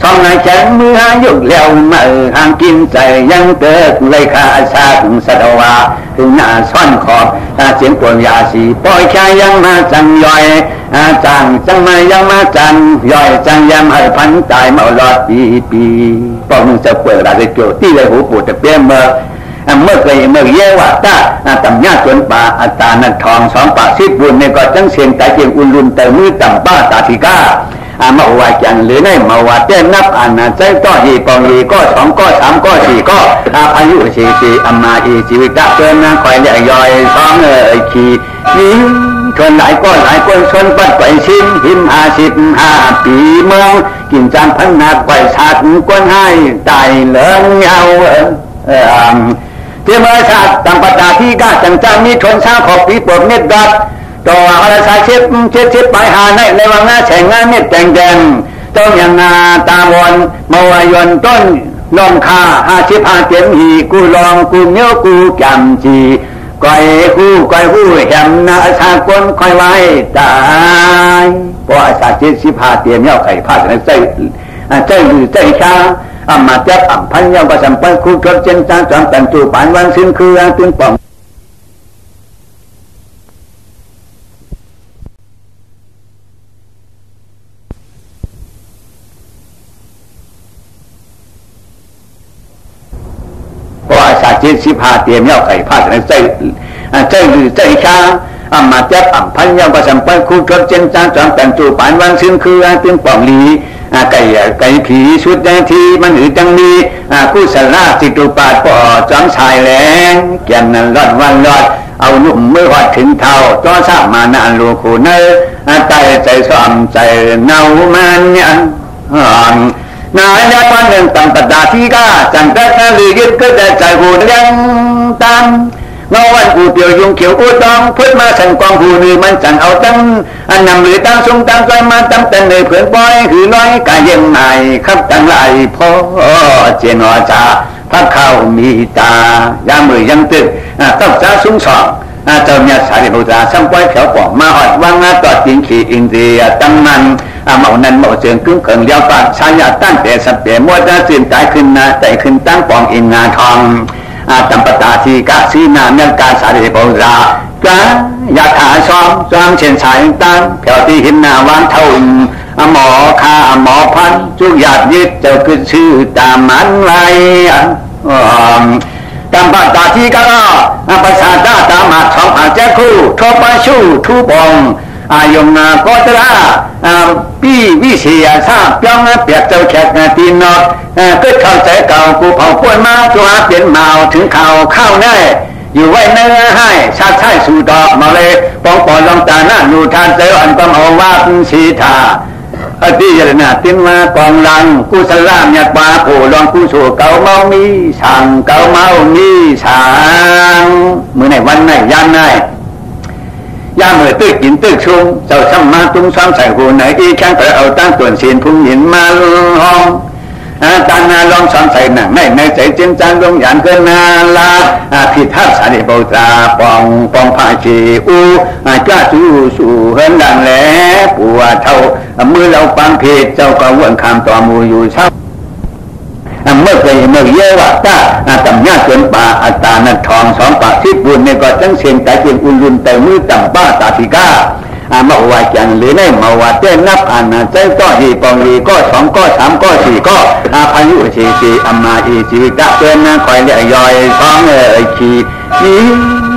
สองนายแขนมือหายุกแล้วมาห่างกินใจยังเกิดเลยขาชาถึงสะดวาถึงหน้าซ่อนขอบเสียงปวดยาสีปล่อยแค่ยังมาจังย่อยจังมายังมาจังย่อยจังยำให้พันตายมาหลอดปีปอมึงจะเปิดอะไรเกี่ยวที่เลยหูปูดจะเปี้ยเมื่อเคยเมื่อเยี่ยว่าตาตำญาสวนป่าอัตานันทอง2 ปาก10 บุญในก็จังเสียงใจเจียงอุ่นรุนแต่มือต่ำป้าตาธิก้ามาว่าจังหรือในมาว่าเต้นนับใจก็ยีปองยีก็2ก็3ก็4ก็อายุ44อามาอีชีวิตตะเกินคอยเลี้ยย่อย2ขี่นี้ชนหลายคนชนปัดไปชิ้นหิม55 ปีเมืองกินจานพันนักไก่ชัดก้นให้ตายเหลืองเงาเที่ยวชาติต่างปัตตาที่ก้าจังจามีชนชาขอบปีปวดเม็ดดัดต่ออะไรสายเช็ดไปหาในวังหน้าแฉงหน้าเม็ดแดงต้องอย่างนาตาบอนมาวายนต้นน้องคา55 เต็มหีกูลองกูเมี้ยวกูจำจีก้อยหู้แหมนาชาคนคอยไว้ตายเพราะอาสา75 เต็มเมี้ยวไข่พาดในใจหรือใจชามาจับพันยังประสัมพันธ์คู่ทศเจนจางจอมแต่งจู่ปานวันสิ้นคือตึงป่องเพราะอาสา75 เตรียมเย้าไข่พาดในใจหรือใจชา มาจับพันยาวประสัมพันธ์คู่กับเจนจางจอมแต่งจูปานวันซึ่งคือตึงป่องลีไก่ผีชุดแดงที่มันหือจังมีกู้สลาจิตุปาดป่อจอมชายแหลงแก่นนั้นรอดวันรอดเอาหนุ่มมือหอดถึงเท้าจ้อสามานาลูกหูเนอใจซ้อมใจเนามันยันนายพันหนึ่งตั้งปัตตาที่ก้าจังแต่นาลียึดก็จะใจหูเลี้ยงตันเมื่อวันกูเปียวยุงเขียวอุดองพุทธมาสันกองหูนี่มันจังเอาตั้งนำหรือตั้งทรงตั้งใจมาตั้งแต่ในเผื่อปล่อยหือน้อยกายยังไงครับตั้งไหลพ่อเจนอจาพระเข้ามีตายามือยังตึกต้องจ้าสูงสองเจ้าเนี่ยสาริบุตรสัมปอยเผียวปอกมาหอดว่างต่อจิงขี่อินเดียตั้งมันเมานั้นเมาเสียงกึ่งเขิงเลี้ยวปากชายาตั้งแต่สับเปลี่ยนมัวจะตื่นใจขึ้นนะใจขึ้นตั้งปองอินงาทองจำปตาทีกะสีนาเนื้อกาสาริบุตรกะยาขาซ้อมเช่นสายตั้งเผียวที่หินนาวางเท่าหมอข้าหมอพันจุกหยาดยึดเจ้าคือชื่อตามมันไรจำปาตาที่ก็ภาษาตามาสองอาจจะคู่ทบชูทุบองยงก็ตระปีวิเศษทราบย่องเปียกเจ้าแขกตีนอดก็เข้าใจเก่ากูเผาป่วยมาตัวเปลี่ยนเมาถึงข่าวเข้าแน่อยู่ไว้เนื้อให้ชาติชายสู่ดอกมาเลยปองปอนลองตาหน้าอยู่ทานเจออันต้องเอาว่าสีทาอดีตนาตินมากองลังกูสลามยัดปาโผลองกูสู่เก่าเมามีสั่งเก่าเมามีสั่งมือไหนวันไหนยันไหนยาเมื่อตึกกินตึกชุงเจ้าซ้ำมาตุ้งซ้ำใส่หูไหนอีแข้งแต่เอาตั้งส่วนเสียนพุ่งหินมาห้องตานาลองซ้ำใส่หนังในใจเจียงจานลงหยานเกินนาลาผิดทัศสาริบุตราปองผาชีอูจ้าจูสู่เฮินดังแหลปัวเท่ามือเราฟังเพจเจ้าก็วนคำต่อมูอยู่เช่าเมื่อเยอะว่าถ้าตำหน้าจนป่าอัตานันทองสองป่าที่บุญเนี่ยก็จังเสียงแต่เพียงอุ่นรุนแต่มือต่ำป้าตาธิกามาว่าจังหรือในมาว่าเต้นนับอ่านใจก็หีปองหีก็สองก็สามก็สี่ก็พายุสี่มาอีจีกะเป็นคอยเลี้ยย่อยสองขี่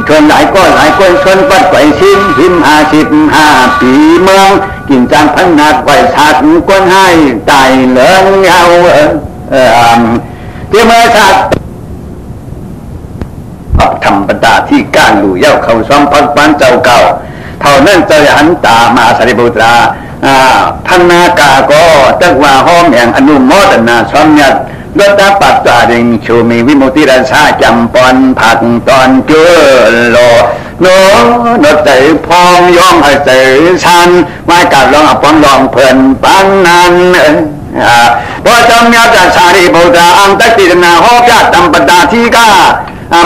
ชนหลายก็หลายคนชนปัดไปสิ้นหิม55 ปีเมืองกินจางพันนาดไหวชาติกวนให้ตายเหลืองเงาที่เมื่อชาติธรรมปตาที่ก้านลู่เย้าเขาซ้อมพักบ้านเจ้าเก่าเท่านั้นเจ้าหันตามาสาริบุตราท่านนากาก็จักว่าห้อมแห่งอนุโมทนาซ้อมยัดรถดับปัจจาริงชูมีวิมุติราชาจำปอนผักตอนเจือโลโนใจพองย่องให้ใจชันไว้กับลองปอนลองเพลินปันนั้นพอจำยาจากสาริบุตราอังตัตินาหอบญาติตำปตาที่ก้า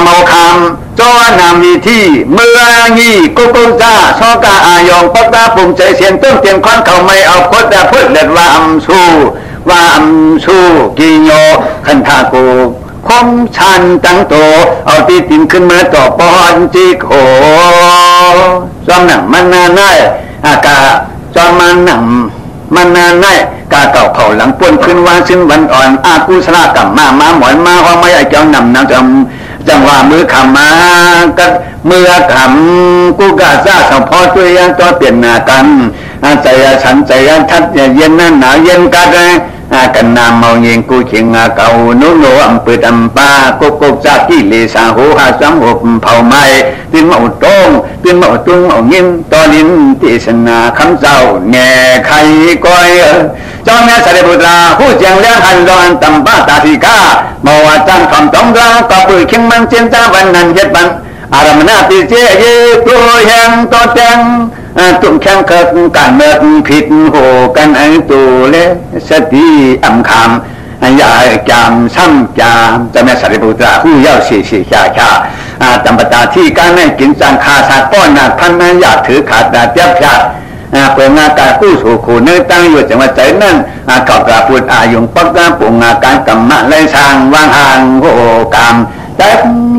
เมาคำจ้อนามวิธีเมื่องี้กุกุจ้าชอกาอายองปักตาปุ่มใจเสียนต้นเตียนควันเขาไม่เอาคดแต่พูดเด็ดว่าอัมสู้กิโยขันธากูคมชันตั้งโตเอาตีตินขึ้นมาต่อปอนจิโขจอมหนังมันนาไนอากาจอมมันหนังมันนาไนกาเก่าเผาหลังป้วนขึ้นวางซึ่งวันอ่อนอากุศลกรรมมาหมอนมาห้องไม่ไอเจ้านำจังว่ามือขมาก็เมื่อขำกูกาซาสมพอตัวยังตัวเปลี่ยนหน้ากันใจฉันใจทัดเย็นนั่นหนาวเย็นกันนามเมาเยิงกูเชียงเก่านุ่โลอำเปิดอำปากุกจากที่เลสาหูหาสามหุบเผาไม้ตื่นเมาต้งตื่นเมาตุ้งเมาเงินตอนลิ้นที่สนาคำเจ้าแง่ไข่ก้อยเจ้าแม่สาริบุตราผู้เจียงเลี้ยงหันดอนตำป้าตาธิกาเมาว่าจันคำต้องราก็ปืนเข่งมันเจนจ้าวันนั้นเย็ดบันอารมณาติเจเยตัวแห่งตัวแจงตุ้งแข้งเกิดการเมื่อผิดโหกันไอตัวเละสติอัมคำยาจามซ้ำจามจะแม่สาริบุตราผู้เย้าสีชาตำปตาที่การให้กินจังคาสาก้อนหนักท่านนั้นอยากถือขาดดาเจ็บชาเปิดงานการกู้สู่ขู่เนื้อตั้งอยู่จังหวัดใจนั่นกอบกระปุดอายุปักน้ำปุ่งงานการกำมะไล่สร้างวางห่างโหกรรมแต่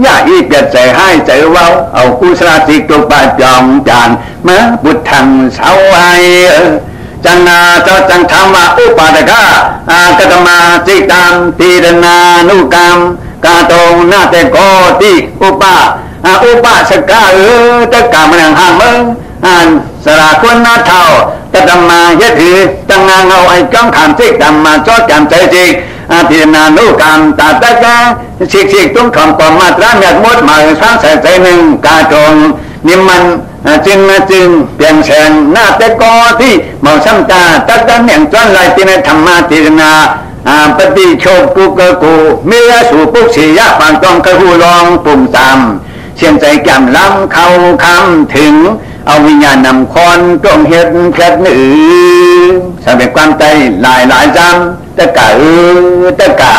ยาอีเปียดใจให้ใจเว้าเอากุศลจิตตุปาจองจานมาบุตรทางเสาไอจังนาเจ้าจังธรรมะอุปาทกากตมาจิตามตีรนานุกรรมกาตงนาเตโกติอุปา อุปาสกาตะกามันห่างเมืองสระคนนาเท่าตะดำมาเยถือตั้งงานเอาไอ้จ้องขามซิกดำมาจอดจำใจจิกพิจารณานุกรรมตาตะกาชิกตุ้งคำปอมมาตราเมียดมดมาสร้างใส่ใจหนึ่งกาจงนิมมันจึงเปลี่ยนแสงหน้าแต่กอที่เมาซ้ำตาตัดกันอย่างจนลายที่ในธรรมะพิจารณาปฏิโชคกุกกูเมียสู่ปุกสียะปางต้องกระหูลองปุ่มตามเชียนใจแก้มล้ำเข้าคำถึงเอาวิญญาณนำคอนตรงเฮ็ดแค่หนึ่งสำเร็จความใจหลายจำตะกะตะกะ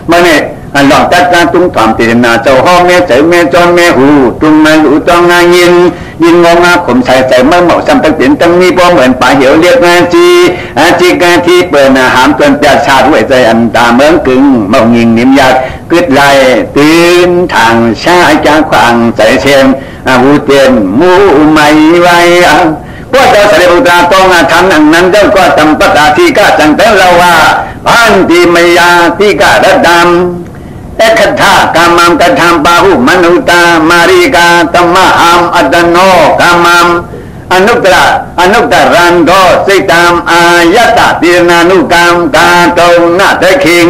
เมื่อเนี่ยหลอกตัดการตุ้งถอมพิจารณาเจ้าห้องแม่เจอแม่จอนแม่หูตุ้งมาหลูต้องงานยินงงข่มใส่เมื่อเหมาะสมตั้งเปลี่ยนตั้งนี้พอเหมือนป่าเหี่ยวเรียกงานจีกานที่เปิดหามจนประชาด้วยใจอันตาเมืองกึ่งเมายิงนิ่มยากกึดไหลตื่นทางชาจางขวางใจเชมหูเตียนมูไม่ไว้พวกเราเสด็จอุตราต้องทำอย่างนั้นเจ้าก็จำปตาที่ก้าจังแต่เราว่าพันธีมยาที่ก้าระดำเอกทากามามกระทำปาหุมนุตามาริกาตมะหามอัตโนกามามอนุตรันโดสิตามอายตะตินานุกามกาโตนาเตคิง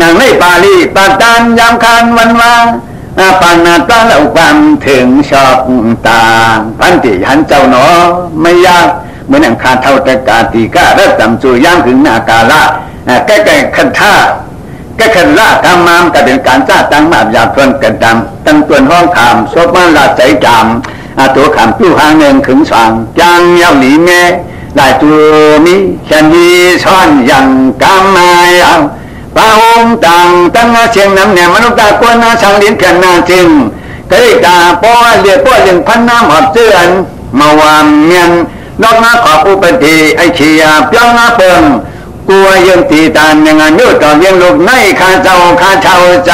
นางในปาลีปาตานยามคันวันวาปานาตาเล่าความถึงชอบตาพันติหันเจ้าหนอไม่ยากเหมือนอย่างคาเท่าตะกาตีก้าและจำจูย่างถึงนากาละแก่ขันท่าก็ขันละกามามก็เป็นการจ้าตั้งมาอยากทวนกันดำตั้งตัวห้องขามศพมันละใจจามตัวขามตู้หางหนึ่งขึงสว่างจางเย้าหลีแม่ลายตัวมีฉันยีช้อนอย่างกามมาเอาปาองต่างตั้งเชียงน้ำเนี่ยมนุษย์ตากวนช่างลิ้นเพียนนาจึงกระดิกาป้อเรียป้อเลี้ยงพันน้ำหอบเจือนมาวามเมียนนอกมาขออุปติไอเชียเปียงนาเปิงกลัวยังตีตานยังงานยุดต่อเลี้ยงลูกในข้าเจ้าใจ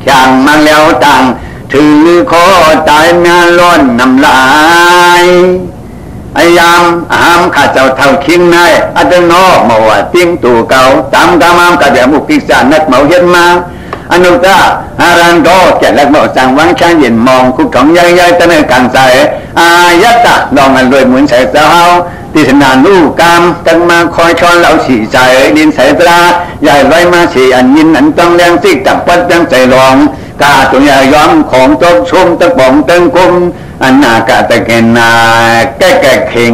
ช่างมันแล้วต่างถือคอตายงานล้นน้ำลายไอยามหามข้าเจ้าเท่าคิงนายอัตโนมาว่าติ้งตู่เก่าตามกามามกระเดียมุกิสานักเมาเห็นมาอนุตาอารันโดแก่และเมาสังวังชานเย็นมองคุกของใหญ่ๆตะเนกันใส่อายตะลองมันรวยหมุนใส่เจ้าติสนาลูกกามตั้งมาคอยช้อนเหล่าฉี่ใจดินใส่ตราใหญ่ร้อยมาฉี่อันยินอันต้องแรงซิกจับปัดจังใจลองกาตัวใหญ่ย้อมของตบชมตะป่องตึงกุมอันนากะตะเกนนาแก่เข่ง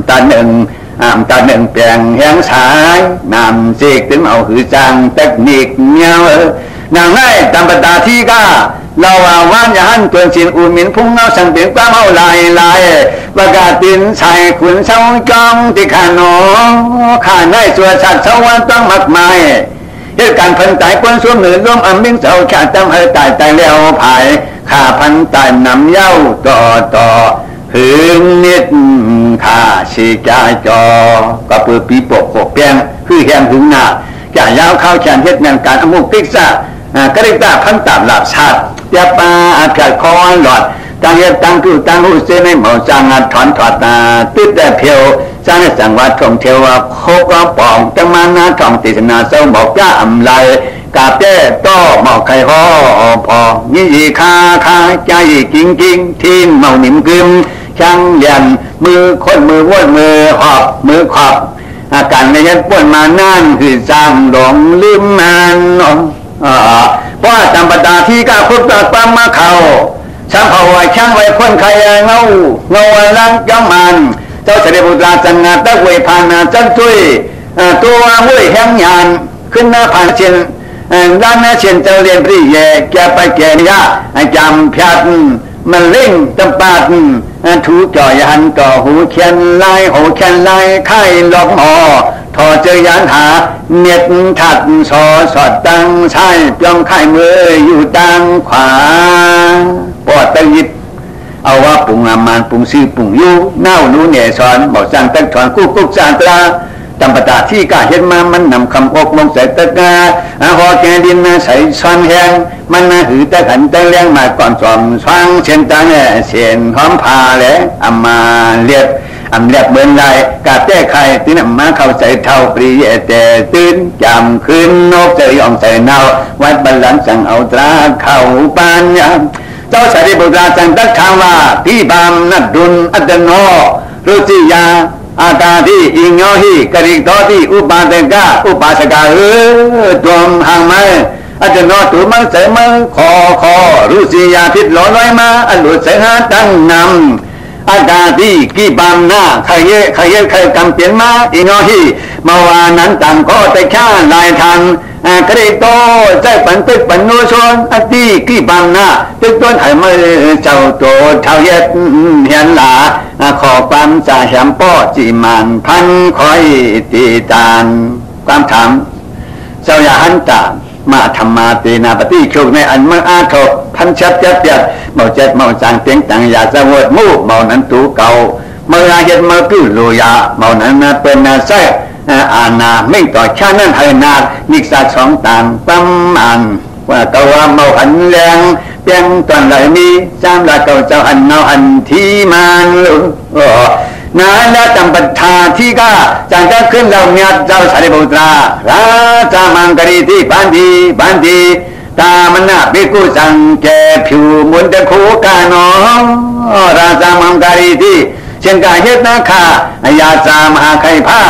ตาหนึ่งเปลี่ยงแหงสายนำซิกถึงเอาหือจังเทคนิคเงี้ยนางไล่ตามปตาที่ก้าเราว่านยันตัวสินอุมินพุ่งเงาสังเปลี่ยนความเอาลายประกาศตินใส่ขุนเสาจองที่ขาหนอขาในส่วนสัตว์สวรรค์ต้องมากมายเหตุการณ์พันตายคนสวมหรือร่วมอมิงเสาขาดจำให้ตายแล้วภายข้าพันตายนำเย้าต่อหึงนิดข้าชีจาจอก็เปิดปีปกเปียงคือแหงถึงหน้าจ่ายาวเข้าแขนเหตุงานการอมุกิกษากริตาพันตามหลับชาติเจ้าป่าอาจคอยหลอดตั้งเหตุตั้งคือตั้งหูเส้นในหมอจางถอนถอดตาติดแต่เพียวสร้างสังวัดท่องเที่ยวโคกป่องจังมานาท่องติสนาเศร้าบอกจ้าอำไลกาบแก้ต้อหมอกไข่ห่อพอยี่คาใจจริงทิ้งเมาหนิมกึมช่างเลียนมือคนมือว้วนมือหอบมือขอบอาการในยันป่วนมานั่นคือสร้างหลงลืมมันเพราะจำปตาที่ก้าพุทธปังมาเขาช่างเผาไว้ช่างไว้คนใครเงาลังจ้องมันเจ้าเสด็จบุตรจังงาตะเวพานาจันทุยตัวเว้ยแห่งยานขึ้นหน้าผ่านเชียนด้านหน้าเชียนเจ้าเรียนปริเยแกไปแกยาจำพยัดมันเล่งตำปาดถูจ่อยหันต่อหูเขียนลายหูเขียนลายไข่ลอกหอทอเจอยันหาเน็ดถัดสอดตั้งใช่ปล้องไข่มืออยู่ตังขวาปอดตะยิบเอาว่าปุ่งอามานปุ่งซีปุ่งยูเน่ารู้เนี่ยสอนบอกสั่งตั้งถอนกู้กุ๊กสานตราจำปตาที่ก้าเห็นมามันนำคำอกลงใส่ตะกาหอแกดินใส่ซ้อนแหงมันหือตะขันตะเลี้ยงมาก่อนสอมสว่างเช่นตาเนี่ยเสียนหอมพาแหละอามาเลียบเบิ่นไรกาแก้ไขที่นำมาเข้าใจเท่าปรีเยแต่ตื่นจำคืนนกจะยองใส่เนาวัดบัลลังก์สั่งเอาตราเข้าปานยาม เจ้าสารีบุตรจันทักถามว่าที่บามนัดดุลอัตโนรุจิยาอาตาที่อิงโยหิกริโตที่อุปาเตกะอุปาสกาดวงหางไม้อัตโนตุมันเสมังคอรุจิยาพิษหล่อลอยมาอลุเสหะตั้งนำอาตาที่กีบามนาใครกำเปลี่ยนมาอิงโยหิเมื่อวานนั้นต่างก็แต่ข้าลายทันกระโตใจปันตึกปันโนชนอติกีบางนาตึกต้นไห้เมื่อเจ้าโตเท่าเย็ดเห็นหลาขอความจะแหมป้อจีมันพันคอยตีตานความถามเจ้าอย่าหันตามาธรรมาตีนาปฏิโชคในอันเมื่ออาทบพันชัดจัดเปียดเมาเจ็ดเมาจางเตียงต่างอยากจะวดมู่เมานั้นตูเก่าเมื่อเห็ดเมื่อกู้ลุยาเมานั้นเป็นนาไซอาณาไม่ต่อชานั้นให้นานิสาสองต่างประมาณว่าเกว่าเมาหันแรงเพียงตอนไหลมีจำละเก่าเจ้าอันเนาอันที่มันนาและจำปัฏฐาที่ก้าจังจะขึ้นเราเมียเจ้าสารีบุตราราชามังกรีที่บันดีตามันน่าเบกุสังแกผิวมุนตะคูกาน้องราชามังกรีที่เช่นกาเฮ็ดนาคาอายาจามหาไข่ผ้า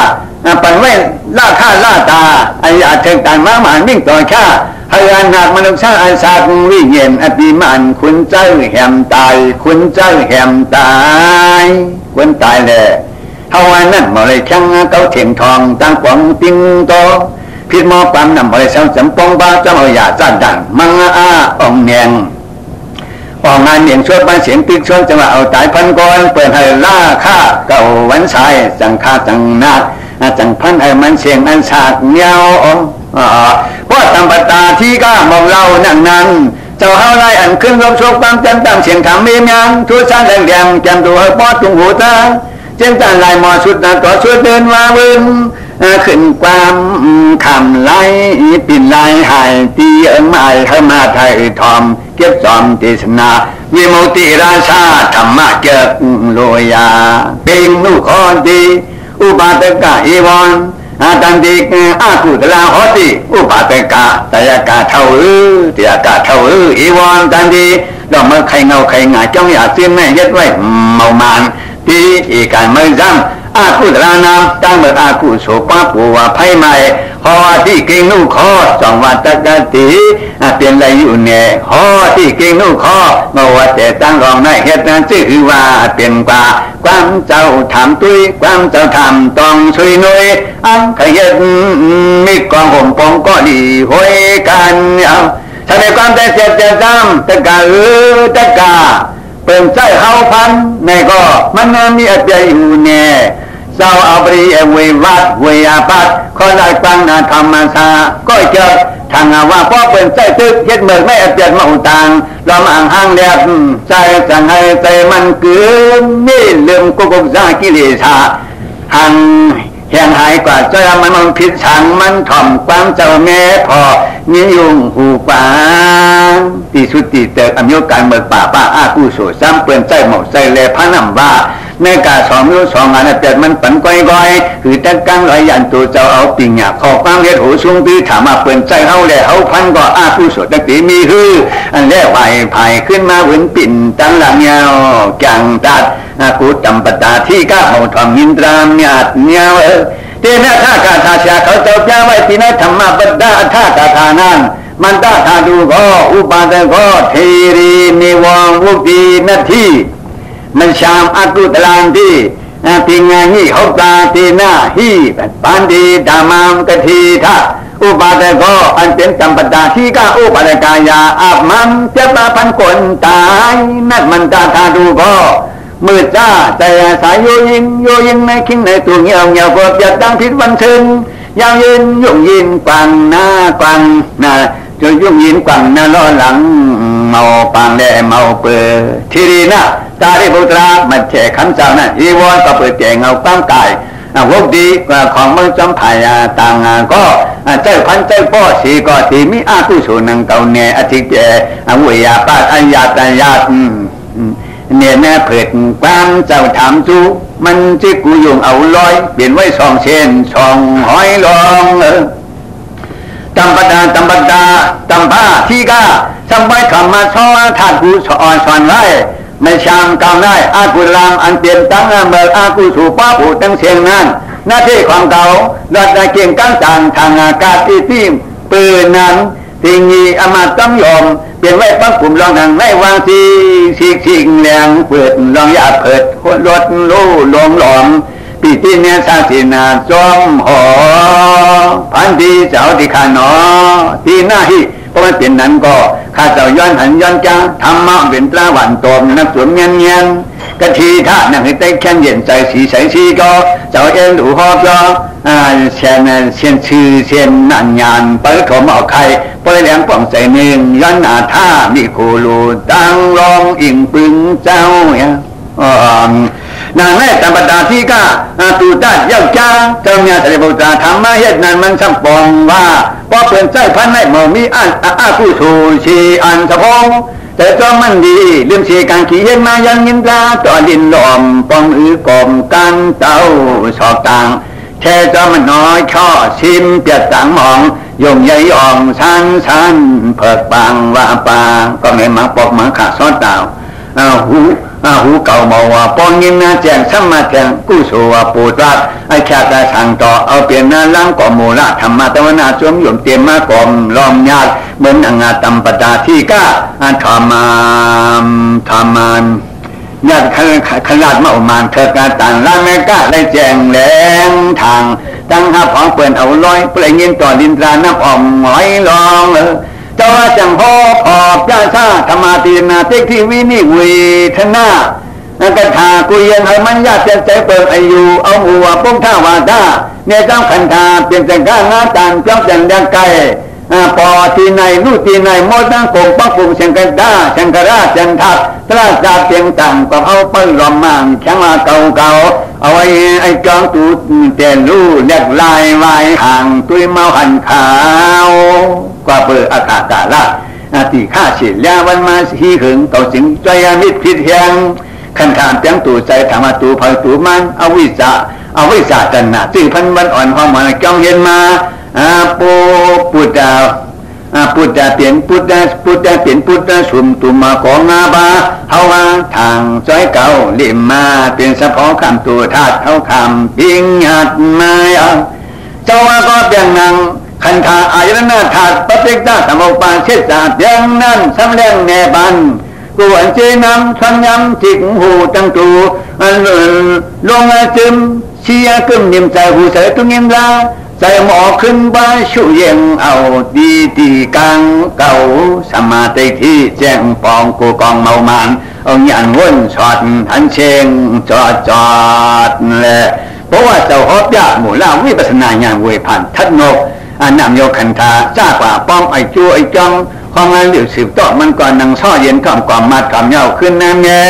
ปันไว้ล่าข้าล่าตาอายาเถิงต่างมาหมานวิ่งต่อข้าพยานหนักมนุษย์ชาติอาสาวิเย็นอภิมันคุณเจ้าแหมตายคุณเจ้าแหมตายคุณตายเลยเท่าวันนั้นมาเลยช่างเก้าเถียงทองตั้งกวางติ้งโตพิษมอปั๊มนำมาเลยเสาจำปองบ้าเจ้าเอายาจัดดังมังอาองเนียงออกงานเนียงชดบ้านเสียงติ๊กชดจังหวะเอาตายพันก้อนเปิดให้ล่าข้าเก่าวันชายจังข้าจังนาจังพันให้มันเสียงอันฉากเงาเพราะตามปัตตาที่ก้ามองเรานั่งนั้นเจ้าเฮาไล่อันขึ้นรบโชคความจำตามเสียงถามมีเมียงทุชาแดงแดงแกมดูให้ปอดตุงหูตาเจ้าตาลายหมอสุดต่อช่วยเดินมาบึงขึ้นความคำไล่ปิ่นไล่หายตีเอิงไม้ให้มาไทยทอมเก็บจอมเทศนาวิมุตติราชาธรรมะเกิดโลยาเป็นนุขอดีอุปาตกะอีวอนตันติอากุตลาหอติอุปาตกะตยกะเท่าเตียกะเท่าอีวอนตันติเราเมื่อใครเงาใครงาจ้องอยากซื้อแม่ยัดไว้เมามานที่อีการเมื่อจำอากุตลานาตั้งเมื่ออากุโสปะปัวไพ่ใหม่หอที่เก่งนุขอจองวัตกะติเปลี่ยนอะไรอยู่เนี่ยหอที่เก่งนุขอเมื่อว่าแต่ตั้งรองในเหตุนั้นชื่อว่าเปลี่ยนกว่าความเจ้าถามตุ้ยความเจ้าถามต้องช่วยหน่วยอันขยันมีกองห่มปองก็ดีห้อยกันเอาถ้าในความใจเสียใจจำตะกาตะกาเปิ่นใจเฮาพันในก็มันมีอัตยอยู่เนี่ยเจ้าเอาบริเววัดเวียปัดขอได้ฟังนาธรรมสาก็เจอทางว่าเพราะเปิ่นใจตึกเฮ็ดเมืองไม่อัตยมาอุตังลอมอ่างห้างเดียบใจจังให้ใจมันเกินนี่ลืมกุกซากิเลสาหังแห่งหายกว่าใจมันผิดฉังมันถ่อมความเจ้าแม่พอนิยงหูฟังที่สุดที่เติกอมิโยการเบิกป่าป้าอากุโสซ้ำเปื่อนใจหมกใจแลพระนำว่าในกาสองมิโยสองงานเปิดมันปั่นก้อยคือตั้งกังลอยยันตัวเจ้าเอาปิ่งหยาขอฟังเรียกหูสูงปีถามมาเปื่อนใจเฮาแลเฮาพันก็อากุโสตั้งตีมีฮืออันแรกไหวภายขึ้นมาเหมือนปิ่นตั้งหลังเงาจังตัดกูจำปตาที่ก้าเฮาทอมยินตรามหยาดเงาเทนะท่ากาธาชาเขาเจ้าแก้ไว้ที่นั่นธรรมะบัดดาท่ากาธานั้นมันตาธาดูก็อุปาทก็เทรีนิวังวุตินาทีมันชามอากุตลังที่ปิงานีหกตาตีนาฮีปันดีดามามกทีท่าอุปาทก็อันเป็นจำปดาที่ก้าอุปาทกายาอาบมันเจ็บพันคนตายนั่นมันตาธาดูก็มืดจ้าแต่สายโยยิงในคิงในตัวเงียวพวกอยากดังพิษวันทึงยาวยืนยุ่งยินกวังหน้ากวังหน้าจะยุ่งยินกวังหน้าล้อหลังเมาปังแดเมาเปื่อทีรีนะตาที่พุทธะมันแฉคำเจ้านะอีวอนก็เปิดแจงเอาตั้งกายพวกดีของเมืองจำพายต่างก็เจ้าพันเจ้าพ่อสีก็ที่มีอากุศลนังเก่าเนอธิเจวิยาปาอัญญาตัญญาเนี่ยแม่เผิดความเจ้าถามจูมันจิกูยุงเอาลอยเปลี่ยนไว้2 เส้น2 หอยลองตำปดาตำผ้าที่ก้าส ำไว้ธรรมะชอถาดกูสอนสอนไว้ไม่ชามกำได้อากุลามอันเปลี่ยนตั้งเมื่ออากุสูป้าผูตั้งเสียงนั้นหน้าที่ของเขาลดเกี่ยงกั้นจางทางอากาศที่ปืนนั้นสิ่งนี้อมาต้องยอมเปลี่ยนไว้ปักกลุ่มลองทางในวางสีสิงแรงเปิดลองยาเปิดรถลู่ลงหลอมปีที่เนี่ยชาตินาจอมหอพันธีเจ้าที่ขานอที่หน้าที่เพราะมันเปลี่ยนนั้นก็ข้าเจ้าย้อนหันย้อนจ้าธรรมะเป็นตราหวันตมนักสวมเงียนกะทีท่านั่งให้ได้แค่เย็นใจสีใสสีก็เจ้าเอ็นดูหอบก็เชียนชื่อเชียนนันยานเปิดขมเอาไข่เปิดแหลงป่องใจหนึ่งย้อนหน้าท่ามีโคลูตั้งรองอิงปึงเจ้าเนี่ยนางแม่ตามปตาที่ก้าตูตัดเย้าจ้าเจ้าเนี่ยเสด็จบุตรธรรมะเฮ็ดนั้นมันสัมปองว่าพอเปลี่ยนใจพันในหมอมีอาผู้สูชีอันสะพงแต่จอมันดีลืมเสียการขี่เห็นมายังยินตาต่อดินหลอมปองกอมกันเต้าสอกต่างแค่จอมันน้อยช่อชิมเปียดต่างมองยงใหญ่อ่องชันเพิกปางว่าปางก็ไม่มาปอกมาขาดซ้อนเต่าหูเก่าเมาว่าปองยินนาแจงซ้ำมาแจงกู้สู่ว่าปูดรัดไอ้แค่แต่สั่งต่อเอาเปลี่ยนนาล้างก่อมูละธรรมะตะวันนาจวมหย่มเตรียมมากอมล้อมญาติเหมือนนางาตำปตาที่ก้าธรรมานญาติขนาดเมามานเธอการต่างล้างแม่ก้าได้แจงแหลงทางตั้งห้าของเปิ่นเอาลอยเปล่งเงินต่อดินตราน้ำอ่อมหอยลองเจ้าจังพ่อขอบย่าชาธรรมาตีนาเทคที่วินิวิทนากระถากุยให้มันญาติเปลี่ยนใจเปิดอายุเอาหัวป้งท่าวาดาเนี่ยเจ้าขันธาเปลี่ยนใจก้างาตานเจ้าจังดังไกลปอที่ไหนลู่ที่ไหนโมตั้งกงปักปุ่มเชียงกันด้าเชียงกระราจันทัดตราจาเพียงต่างก็เอาไปหลอมมั่งแข็งมาเก่าเอาไอ้จองตูแต่ลู่เล็กลายวายห่างตุยเมาหันขาวกว่าเปิดอากาศละที่ข้าเฉียดแล้ววันมาสีหึงต่อสิงใจมิตรพิษแหงขันขามเตียงตูใจถามตูพอยตูมันเอาวิสาจันนะซึ่งพันวันอ่อนความมันจ้องเย็นมาปุตตาเปลี่ยนปุตตาเปลี่ยนปุตตาสุ่มตุมาของนาบาเฮาว่าทางซอยเก่าเลี่ยมมาเปลี่ยนสะพอคำตัวธาตุเฮาคำปิงหัดมาเจ้าว่าก็เปียงนางขันธาอายรนาธาตุปฏิกตาสมุปาเชษาเปียงนั้นสำแดงแนบันกูอันเจนำชันยำจิกหูจังตูลงจึมเชียกึมนิ่มใจหูเสยตุงิมลาใจหมอขึ้นบ้าชุเย็นเอาดีกังเก่าสมาธิที่แจ้งปองกูกองเมามานเอาหยันวนชอดทันเชงจอดแหละเพราะว่าเจ้าฮอบยาหมู่ล่าวิปัสสนาญาณเวพันทัดนกนำโยคันธาจ้ากว่าป้องไอจูไอจังของงานเหลียวสืบต่อมันก่อนนังซ่อเย็นก่อนก่อนมาก่อนเย้าขึ้นน้ำแง่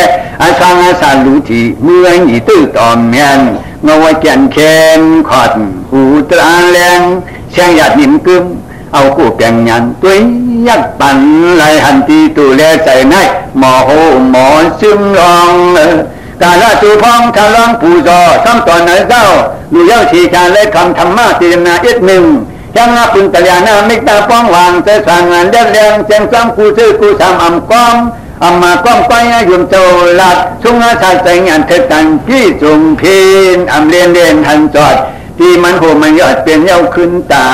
อาชางอาสาลุทีเมื่อหนีตื้อตอมแมนเงาแก่นแคนขอดหูตราแรงเชียงหยาดนิ่มกึมเอากู้แปลงยันตัวยักปั่นไหลหันตีตูแลใจในหมอโหหมอซึมรองกาลาจูพองทะลองผู้จอซ้ำตอนไหนเจ้าดูเย้าชีชาและคำธรรมะตีนาอีกหนึ่งยังนับปุญตะยานามิตาป้องวางเสสางงานเด็ดแรงเชียงซ้ำกูซื้อกูซ้ำก้อมมากล้องไปยุ่มโจลัดชุ่งอาชาใจงานเถิดตันพี่จุงพินเรียนทันจอดที่มันโหมันยอดเปลี่ยนเย้าขึ้นตา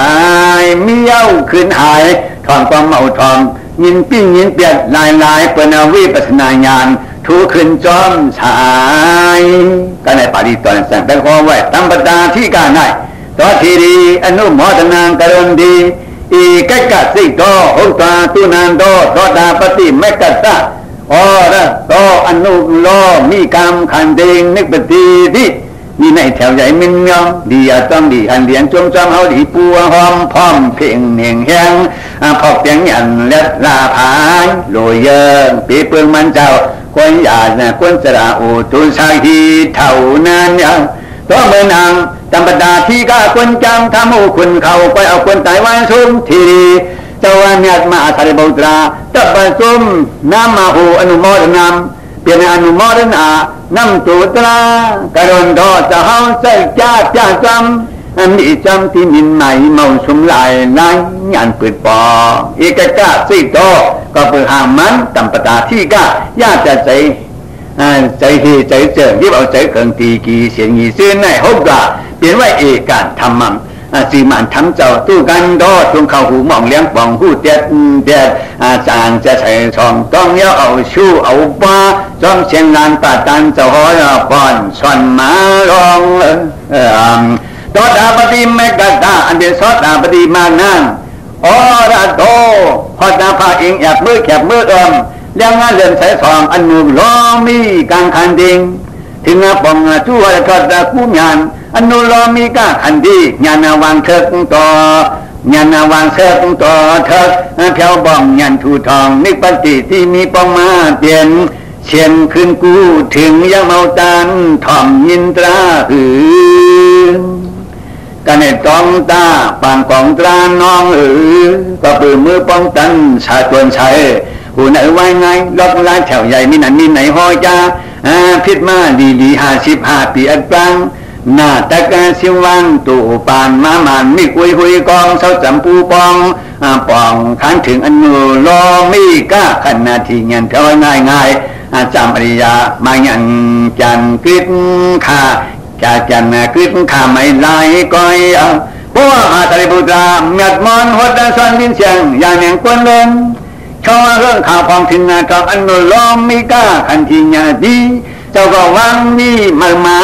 ยมีเย้าขึ้นหายทองความเมาทองยินปิ้งยินเปียดลายเปิดวิปัสสนาญาณทูขึ้นจอมชายก็ในปาริตอนสั่งแต่ขอไว้ตามปตาที่การได้ต่อทีดีอนุโมทนากรุณดีอีกัจจสิโตหุตาตุนันโตโสดาปฏิเมกัสสะอระโตอนุโลมีกรรมขันเดงนึกปฏิทิมีในแถวใหญ่มินยองดีต้องดีอันเลียนจมจอมเฮาดีปัวหอมพร้อมเพ่งเหน่งแห้งพอกเสียงยันและลาผายโรยเยิงปีเปลืองมันเจ้าคนหยาดคนสระอุตุสาฮีเท่านั้นยังตัวเมืองนางจำปดาที่ก้าคนจังทำหูคุณเขาไปเอาคนตายวันซุ่มทีเจ้าวันยัดมาอาศัยบุตราตับซุ่มน้ำมาหูอนุโมทนามเปลี่ยนอนุโมทนาน้ำจุตรากระโดนทอจะเฮาใส่จ้าจำมีจำที่มินใหม่เมาชุมลาย งานปืนปอเอกกะสิโตก็เปิดหางมันตำปตาที่กะญาติใจใจที่ใจเจิงยิบเอาใจเกิงตีกีเสียงยีซื่อในฮกกะเปลี่ยนไว้เอการทำมันสีมันทำเจ้าตู้กันดอตรงเข้าหูมองเลี้ยงปองหูเด็ดจางจะใส่ช่องต้องเย้าเอาชูเอาป้าจ้องเชียงลานป่าตันเจ้าหอยปอนส่วนมาลองตอดาปฏิเมกดาอันเดียสอดาปฏิมานั่งอระโตพอดาพาเองแอบมือแคบมือเอิมเลี้ยงงานเดินสายสองอันนูล้อมีกลางคันดิงถึงปองชั่วทอดกู้งานอันนูล้อมีก้าคันดีญาณวางเถิกต่อญาณวางเถิกต่อเถิกเพียวบ้องยันทูทองนิปติที่มีปองมาเปลี่ยนเชียนขึ้นกูถึงยังเมาตันถ่อมยินตรากันในตองตาปางกองตราน้องก็ปืนมือป้องตันชาตวนชัยหูไหนไว้ไงล็อกลายแถวใหญ่มีนันมีไหนหอยจ้าพิษมาดี55 ปีอันกลางหน้าตะการสิวังตู่ปานมามันมีคุยกองเสาจำปูปองปองขันถึงอันนูรอมีก้าขันนาทีเงินเท่าง่ายจำอริยามายันจันกึศขาจันกึศขาไม่ลายก้อยเพราะว่าอาตริบุตราเมียดมอนหัวตาสันดินเชียงอย่างแห่งกวนเล่นชาวเรื่องข่าวพองถึงนาทองอันนูรอมีก้าขันทีเงินดีเจ้าก็วังนี่มา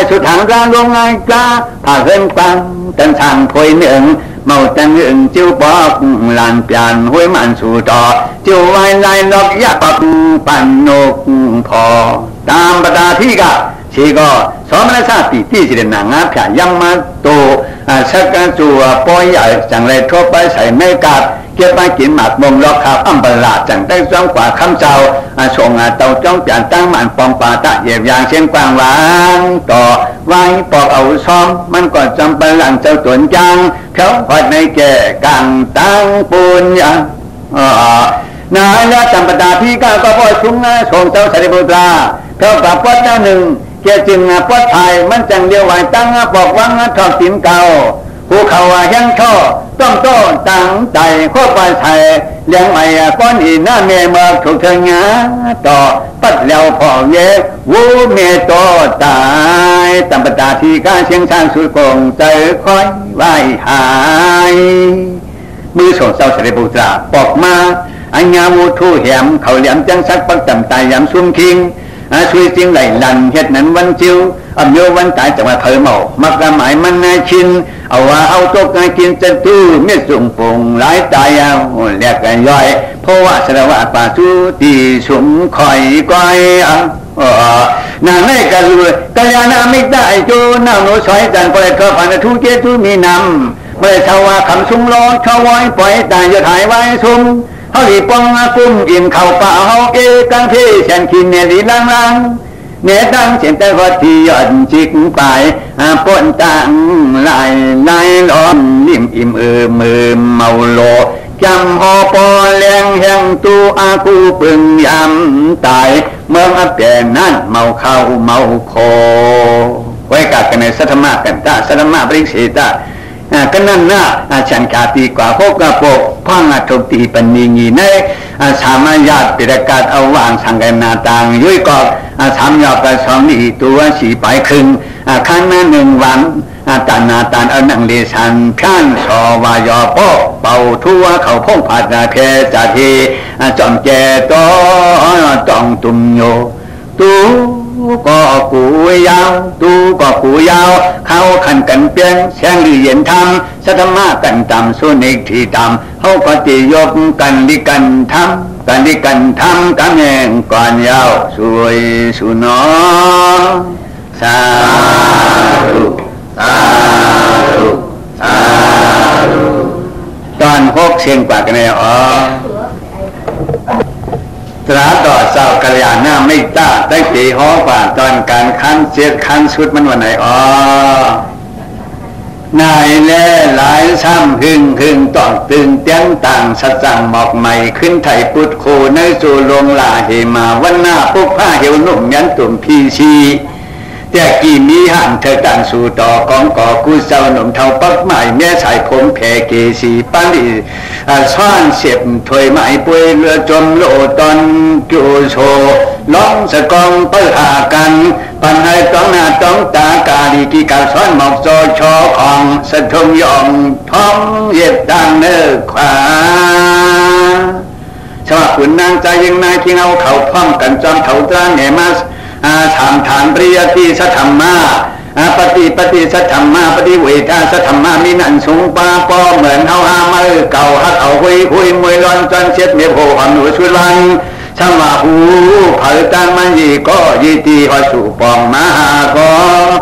สุดทางการลงไงกล้าผ่าเงินปังตันทางถอยเหนืองเมาตันเรื่องจิ้วปอกลานเปลี่ยนห้วยมันสู่ต่อจิ้วไว้ลายล็อกยาปักปั่นนกพอตามประดาที่กะชีก็สมณชาติที่สิเดนางาผายังมาโตชักกันจัวปอยใหญ่จังเลยทั่วไปใส่ไม่กัดเก็บมากินหมากมงล็อกขับอัมบลาจังได้จ้องกว่าคำเจ้าส่งเต่าจ้องจานตั้งมันปองปาตะเหยียบยางเชียงกวางหวานต่อไว้ปอกเอาซ้อมมันก็จำเป็นหลังเจ้าตัวนจังเขาพอดในแก่กังตั้งปูนยังนายและจำปดาพี่ก็พอชุ่งส่งเจ้าสารีบุตราเขากับพอดเจ้าหนึ่งเกี่ยจึงพอดไทยมันจังเดียวไหวตั้งบอกวังทอดสินเก่าผู้เขาว่ายังท่อต้องโต้ตั้งใจข้อไปไทยเลี้ยงไอ้ก้อนอีน่าเมเมื่อถูกเธองาต่อปัดแล้วพอเยวูเมโตตายตำปตาที่การเชียงชางสุดกงใจคอยไหวหายมือส่งเจ้าเสด็จบุตราปอกมาอัญญามูทูแหมเขาเหลี่ยมจังสักปักจำตายยำซุ่มคิงช่วยจริงไหลหลันเฮ็ดนั้นวันจิวอำโยวันตายจังหวะเผยเมามักละหมายมันนายชินเอาว่าเอาตกงานกินจะตู้เมื่อส่งปงหลายตายเอาเรียกกันย่อยเพราะว่าสระวะป่าชูตีสมคอยก้อยนางไม่กระลุยกัลยาณมิตรได้โจน้าหนูสอยจันปล่อยกระพันทุเจตุมีนำเมื่อชาวว่าคำสุ่งร้อนชาวว้อยปล่อยตายจะถ่ายไว้สุ่มเขาหลีปองกุ้มอินเข่าป่าเขาเอกังเทเชนคินเนรีลังเนตั้งเสียงแต่วัดที่ยอดจิกไปปนตังลายล้อมลิ่มอิ่มมือเมาโลจำหอปอแรงแห่งตูอากูปึงยำตายเมืองอับแก่นั่นเมาเข้าเมาโคไว้กัดกันในสัทมากันตาสัทมาบริสิตาก็นั่นน่ะฉันกาตีกว่าพกกระโปกพังทุกตีปันนีงีในสามญาติปิดกาศเอาวางสังกันนาต่างยุ้ยกอบสามยอดกระสองดีตัวสีไปครึ่งข้างหน้าหนึ่งวันตานาตานเอานังเลสันพิ้นสอวายอปอกเป่าทั่วเขาพงผัดเพจัดทีจอมแจโตต้องตุ่มโยตูก็กูยาวตูก็กูยาวเขาขันกันเปลี่ยนแสงหรือเย็นทำสัทมากันตามสุนิที่ตามเขาก็ตียกกันดิกันทำกันดิกันทำกันแห่งก่อนยาวสวยสุนอสาธุสาธุสาธุตอนพกเสียงปากกันเนี่ยตราต่อเจ้ากัลยาณมิตรได้ตีห้อฝ่าตอนการคั้นเจ็ดคั้นสุดมันวันไหนนายแล่หลายซ้ำหึงต้องตึงเตี้ยงต่างสัจจังหมอกใหม่ขึ้นไทยปุตโคในจูลงลาเหมาวันหน้าปุ๊บผ้าเหี่ยวนุ่มยันตุ่มพีชี แต่กี่มีหันเธอตันสู่ต่อกองก่อกู้เจ้าหนุ่มเท่าปักใหม่แม่สายผมแผ่เกสีปันดีซ่อนเสียบถวยไม้ป่วยเรือจมโลตอนจูโชล้องสะกองเปิดหากันปันให้ต้องหน้าต้องตากาดีกีกาซ้อนหมอกโซชอของสะทงยองท้องเย็ดดังเนื้อขวาชาวขุนนางใจยังนายที่เอาเขาพร้อมกันจอมเขาตราแหนมาถามฐานปริยติสัทธรรมาปฏิสัทธรรมาปฏิเวทาสัทธรรมามีนันสูงป้าป้อเหมือนเอาอามาเก่าฮักเอาคุยมวยร้อนจนเช็ดเมียโผล่หนูชุดลังช่างว่าหูเผยตังมันยีก็ยีตีหอยสู่ปองมาหาก็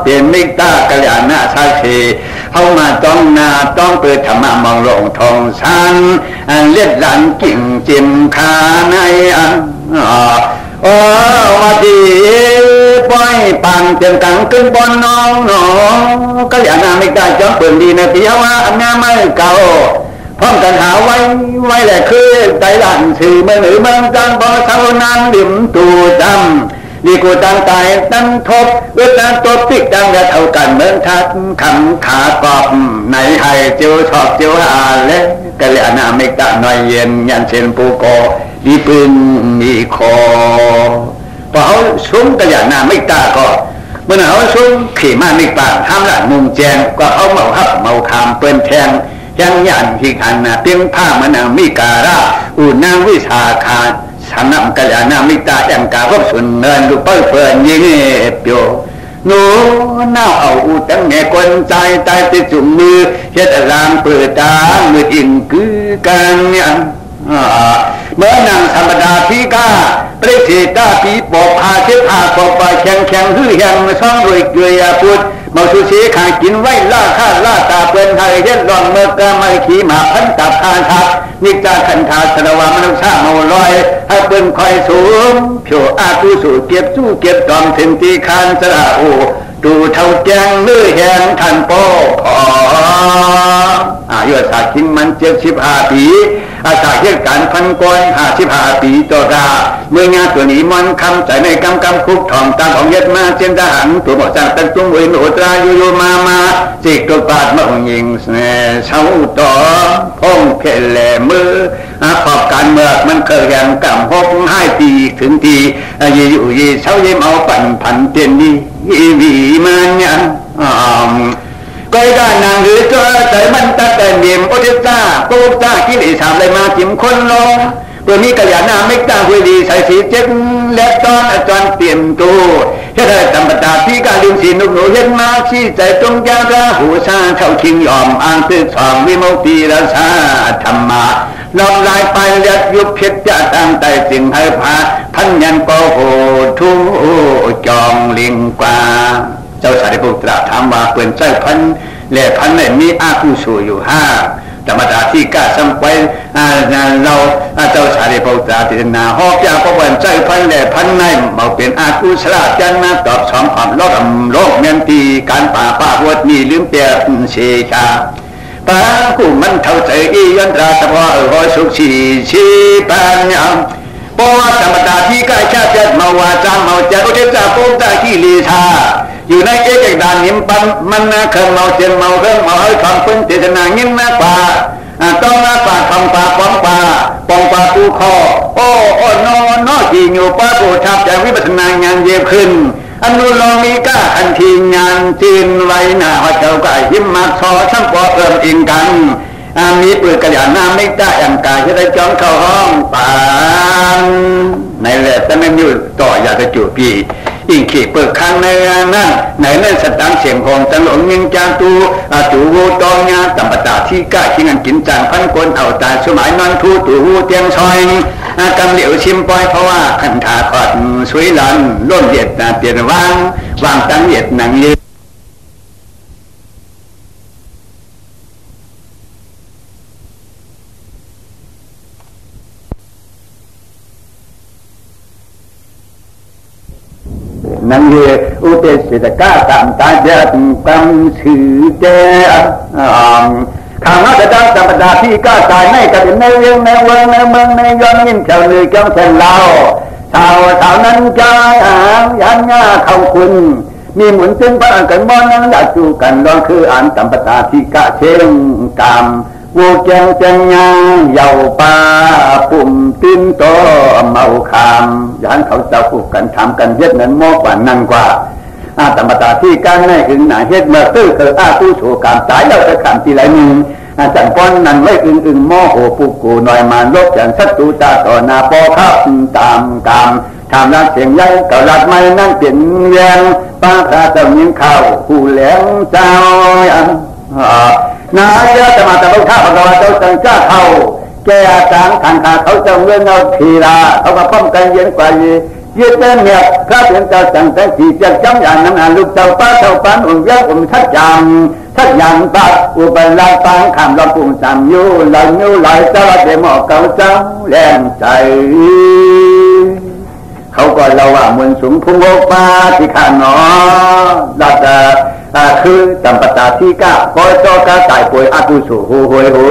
เปลี่ยนมิกตากัลยาณชาเชเข้ามาต้องนาต้องเปิดธรรมะมองลงทองสันเล็ดหลังกิ่งจิมขาในโอ้ว่าดีปล่อยปั่นเตียงกังขึ้นบนน้องกัลยาณมิกตาจอมเปิดดีในที่ว่าอันงาไม่เก่าพร้อมกันหาไว้แหละคือใจหลังสื่อเมืองหรือเมืองจังบ่เท่านั้นดิ่มตูดำดีกูตังตายตั้งทบเวทนาตัวพิกดังและเท่ากันเมืองทัดคำขากอบในให้เจียวชอบเจียวหาและกะเหลี่ยนาเมกตะหน่อยเย็นยันเชนปูโกดีปืนมีคอพอเขาซุ้มกะเหลี่ยนาเมกตะก็เมื่อเขาซุ้มขี่มาเมกตะห้ามหลังมุงแจงก็เขาเมาฮับเมาคามเปิ้นแทงยังยันที่ขันนาเพียงผ้ามันนางมิการาอุนางวิชาคาสนามกัลยาณมิตาแอมกาก็สุนเนินดูเปิดเพื่อนยิงเปียวหนูน่าเอาอุตังแง่คนใจติดจุ่มมือเฮ็ดรางเปิดตามืออินคือกันเนี่ยเมื่อนางธรรมดาพี่กาปริเทตาปีปอบพาเทพาปอบไปแข็งหื้อแหงซ่องรวยเกลือพุดมาสุเสียขากินไว้ล่าข้าล่าตาเปลือนไทยเฮ็ดรอนเมื่อกะไม่ขี่มาพันตับคาทับนิจาขันธาสระวามนุษย์เมาลอยให้เปิ้นคอยสูงเพียวอาตุสู่เก็บสู้เก็บจอมถึงตีคานสระโอดูเท่าแจงเลื่อแหงทันโป้ขออายุศาสตร์คิงมัน75 ปีอาศัยเหตุการณ์พันก้อน55 ปีต่อราเมื่องานตัวนี้มันคำใจในกำคุกทองตามของเย็ดมาเช่นทหารตัวบอกจากตั้งจงเวนโอตราอยู่มาจิกตัวปาดมายิงเช้าต่อพงเพลแหลมือขอบการเมืองมันเคยแรงกำหกให้ปีถึงทีอยู่เช้าเยี่ยมเอาปั่นผันเตียนดีวีมันยังก็ได้นางหรือตัวใจมันตะแต่เมียมโอเทต้าโกต้ากิเลสามเลยมาจิ้มคนลงเพื่อมีกระยานาไม่ตาหุยดีใส่สีเจ็ดและตอนอาจารย์เตรียมตัวเฮ็ดให้ธรรมดาที่การลืมสีนุ่มหนูเห็นมาชี้ใจตรงยาระหูชาเท่าชิงยอมอ่างตื้อสองวิมุตติราชาธรรมะลองลายไปเลียดยุบเพชรจะตั้งใจสิ่งให้พาพันยันโปโหทุจองลิงกว่าเจ้าสารีบุตรถามว่าเปิ่นใจพันและพันในมีอาคุสูอยู่5ธรรมดาที่กล้าซ้ำไปเราเจ้าสารีบุตรตินาหอกจากพระวันใจพันและพันในเมาเป็นอาคุสระจันมาตอบสองความโลกเมียนตีการป่าวัดมีลืมเปียเชชาปากูมันเท่าใจอียันตราเฉพาะหอยสุขชีปัญญาเพราะว่าธรรมดาที่กล้าชาติเมาวาจาเมาใจโอเทจ่าโกงตาขี้ลีชาอยู่ในเอกดานหิมปันมันนะเครื่องเมาเจนเมาเครื่องเมาให้ความเป็นเจตนาเงี้ยนะป่าต้องนะป่าทำป่าป้องป่าปูคอโอ้นอจีอยู่ป่าปูทับจากวิปัสสนางานเย็บขึ้นอนุโลมิกาคันทีงานจีนไว้หน้าหัวเจ้าไก่หิมมาซอช่างปอเอิ่มอิงกันมีปืนกระยาน้ำไม่ได้แอมกายจะได้จ้องเข้าห้องป่านในแหละแต่ไม่อยู่ต่ออยากจะจูปีอิงขีเปิดข้างในนั่นในนั่นสตางเสียงของจังหลงยิงจางตูจูวูตองยาตัมปตาที่ก้าชิงันกินจางพันคนเอาตาสมัยนอนทูตูวูเตียงซอยกำเหลียวชิมปอยเพราะว่าขันธาขอดสวยหลันล้นเหยียดเปลี่ยนวางตั้งเหยียดหนังยืนนั่งเรืออุเทศตก้าตามตาเดินกำสือเจ้ข้างมาจะดังธรรมดาที่ก้าตายในกับในเรื่องในเมืองในย้อนยินเฉลือจ้องเส้นเราสาวนั้นใจยันง่าเข้าคุณ มีหมุนจึงพระกันมอนั้นอยากจูกันร้องคืออ่านตัมปตาที่กะเชงกามวูเจียงเจียงยาเยาปาปุ่มติ้นโตเมาคามย่านเขาเจ้าผูกกันทำกันเฮ็ดนั้นมอกว่านั่นกว่าตัมปตาที่กันในถึงหนาเฮ็ดเมื่อตื้อคือตู้โฉกามสายเราจะขำทีไรนึงจังก้อนนั้นไม่อึงโมโหปุกกูหน่อยมาลบอย่างศัตรูตาต่อหน้าปอครับตามกามทำรักเสียงใหญ่เก่าลัดไม่นั่งเปลี่ยนแยงป้าพระเจ้ายิงข้าวผู้แหลงเจ้านายจะมาแต่ลูกข้าพระเจ้าจังจ้าเขาแก่จางขันขาเขาจะเลื่อนเอาทีลาเขาก็ป้องกันเย็นกว่ายืดเต้นเนี่ยพระเพียงเจ้าจังแต่ขี่เจ้าจ้ำอย่างนั้นลูกเจ้าป้าเจ้าปันอุ่นเย้อุ่นทัดจำทัดอย่างปัดอุปลาปังขามลำปุ่งสามยูหลังยูไหลเจ้าเดหมอกเก่าเจ้าแรงใจเขาก็เราว่าเหมือนสุมพุงโอปาที่ข้าหนอดัดคือจำปตาที่ก้าปอยโจกาตายป่วยอาตุสุหูหวยหู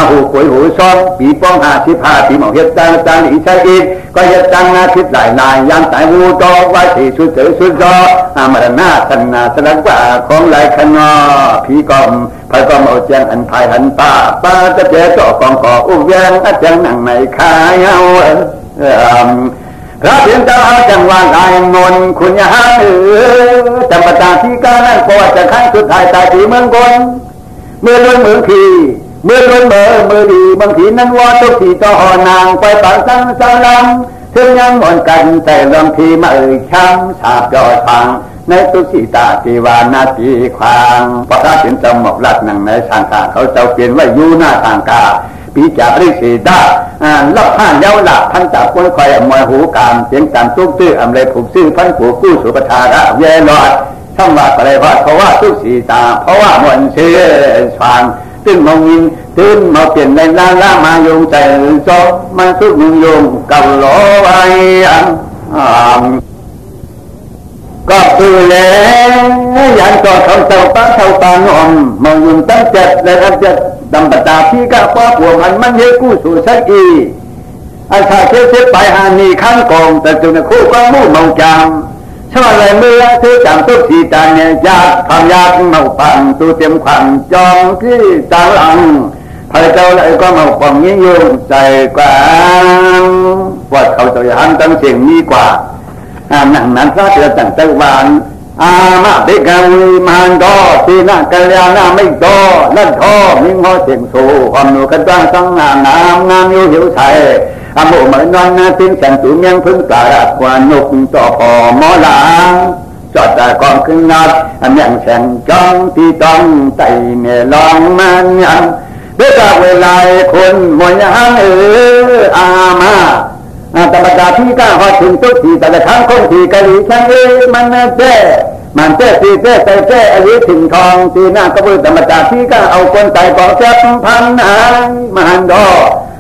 หูป่วยหูซ้อมปีป้อง55ปีหมอกเฮ็ดจางอีใช่อีกก็เฮ็ดจังอาทิตย์หลายยามตายหูโตไว้ที่สุดเจอสุดจอมรณะสันนาสลักว่าของหลายขนอผีกอมไผ่กอมเอาเจียงอันภายหันป้าจะเจอเจาะกองก่ออุ้งแยงอาจังหนังในขายเอาพระเพียงเจ้าจังหวะลายนนคุณยาจำปตาที่ก้านั่นปอดจะขั้นสุดท้ายตายที่เมืองกนเมื่อล้นเมืองขีเมื่อล้นเมื่อดีบางทีนั้นว่าทุกทีต่อนางไปปากสังสารังถึงยังหมดกันแต่บางทีมาช้ำสาบยอดฟังในตุสีตาจีวานาทีควางพระเห็นจำหมกหลักหนังในทางกาเขาเจ้าเปลี่ยนไว้อยู่หน้าทางกาปีจากริสีดาลับผ่านเย้าหลักพันจากคนคอยมวยหูกามเสียงการตุ้มตื้ออำเลยผูกซื่อพันผูกกู้สุปทาระเยลอดช่างว่าอะไรว่าเพราะว่าทุกสีตาเพราะว่ามนเชื่อฟังตึ้งมองยินตึ้งมาเปลี่ยนในล่ามาโยงใจจอมาทุกมึงโยงเก่าล้อไว้ก็คือแล้วยันก่อนเขาเจ้าป้าเจ้าตานอมมองยินตั้งเจ็ดเลยทั้งเจ็ดดำปตาที่ก้าป้าผัวมันเยกู้สู่สักอีอาชาเชื่อไปหานีข้างกองแต่จุนคู่ก็มู่มองจางชอบอะไรเมื่อซื้อจำตุ๊กสีตาเนี่ยยากความยากเมาปังตัวเต็มขวัญจองที่จางหลังพระเจ้าเลยก็เมาปังยิ่งยุ่งใจกว่าว่าเขาจะหันตั้งเสียงนี้กว่าหนังนั้นก็จะตั้งแต่วันมาเด็กกันมันดอที่น่ากัลยาณไม่ดอนั่นท่อมิ่งหัวเสียงโซ่ความหนูกันตั้งสังงานงามอยู่หิวใส่โมเหมือนนอนนาทิ้งแสงสูงยังพึ่งตาดักกว่านกต่อพอหมอหลางจอดแต่กองขึ้นนัดยังแสงจ้องที่ต้องไต่เนี่ยลองมันยังเมื่อเวลาคนมวยยังมาธรรมดาที่ก้าพอถึงทุกทีแต่ละครั้งคนที่กะหรี่ช่างมันเจ้มันเจ้ตีเจ้ใส่เจ้อายุถึงทองตีหน้ากระเบื้องธรรมดาที่ก้าเอาคนใจบอกแจ๊บพันหายมันดอ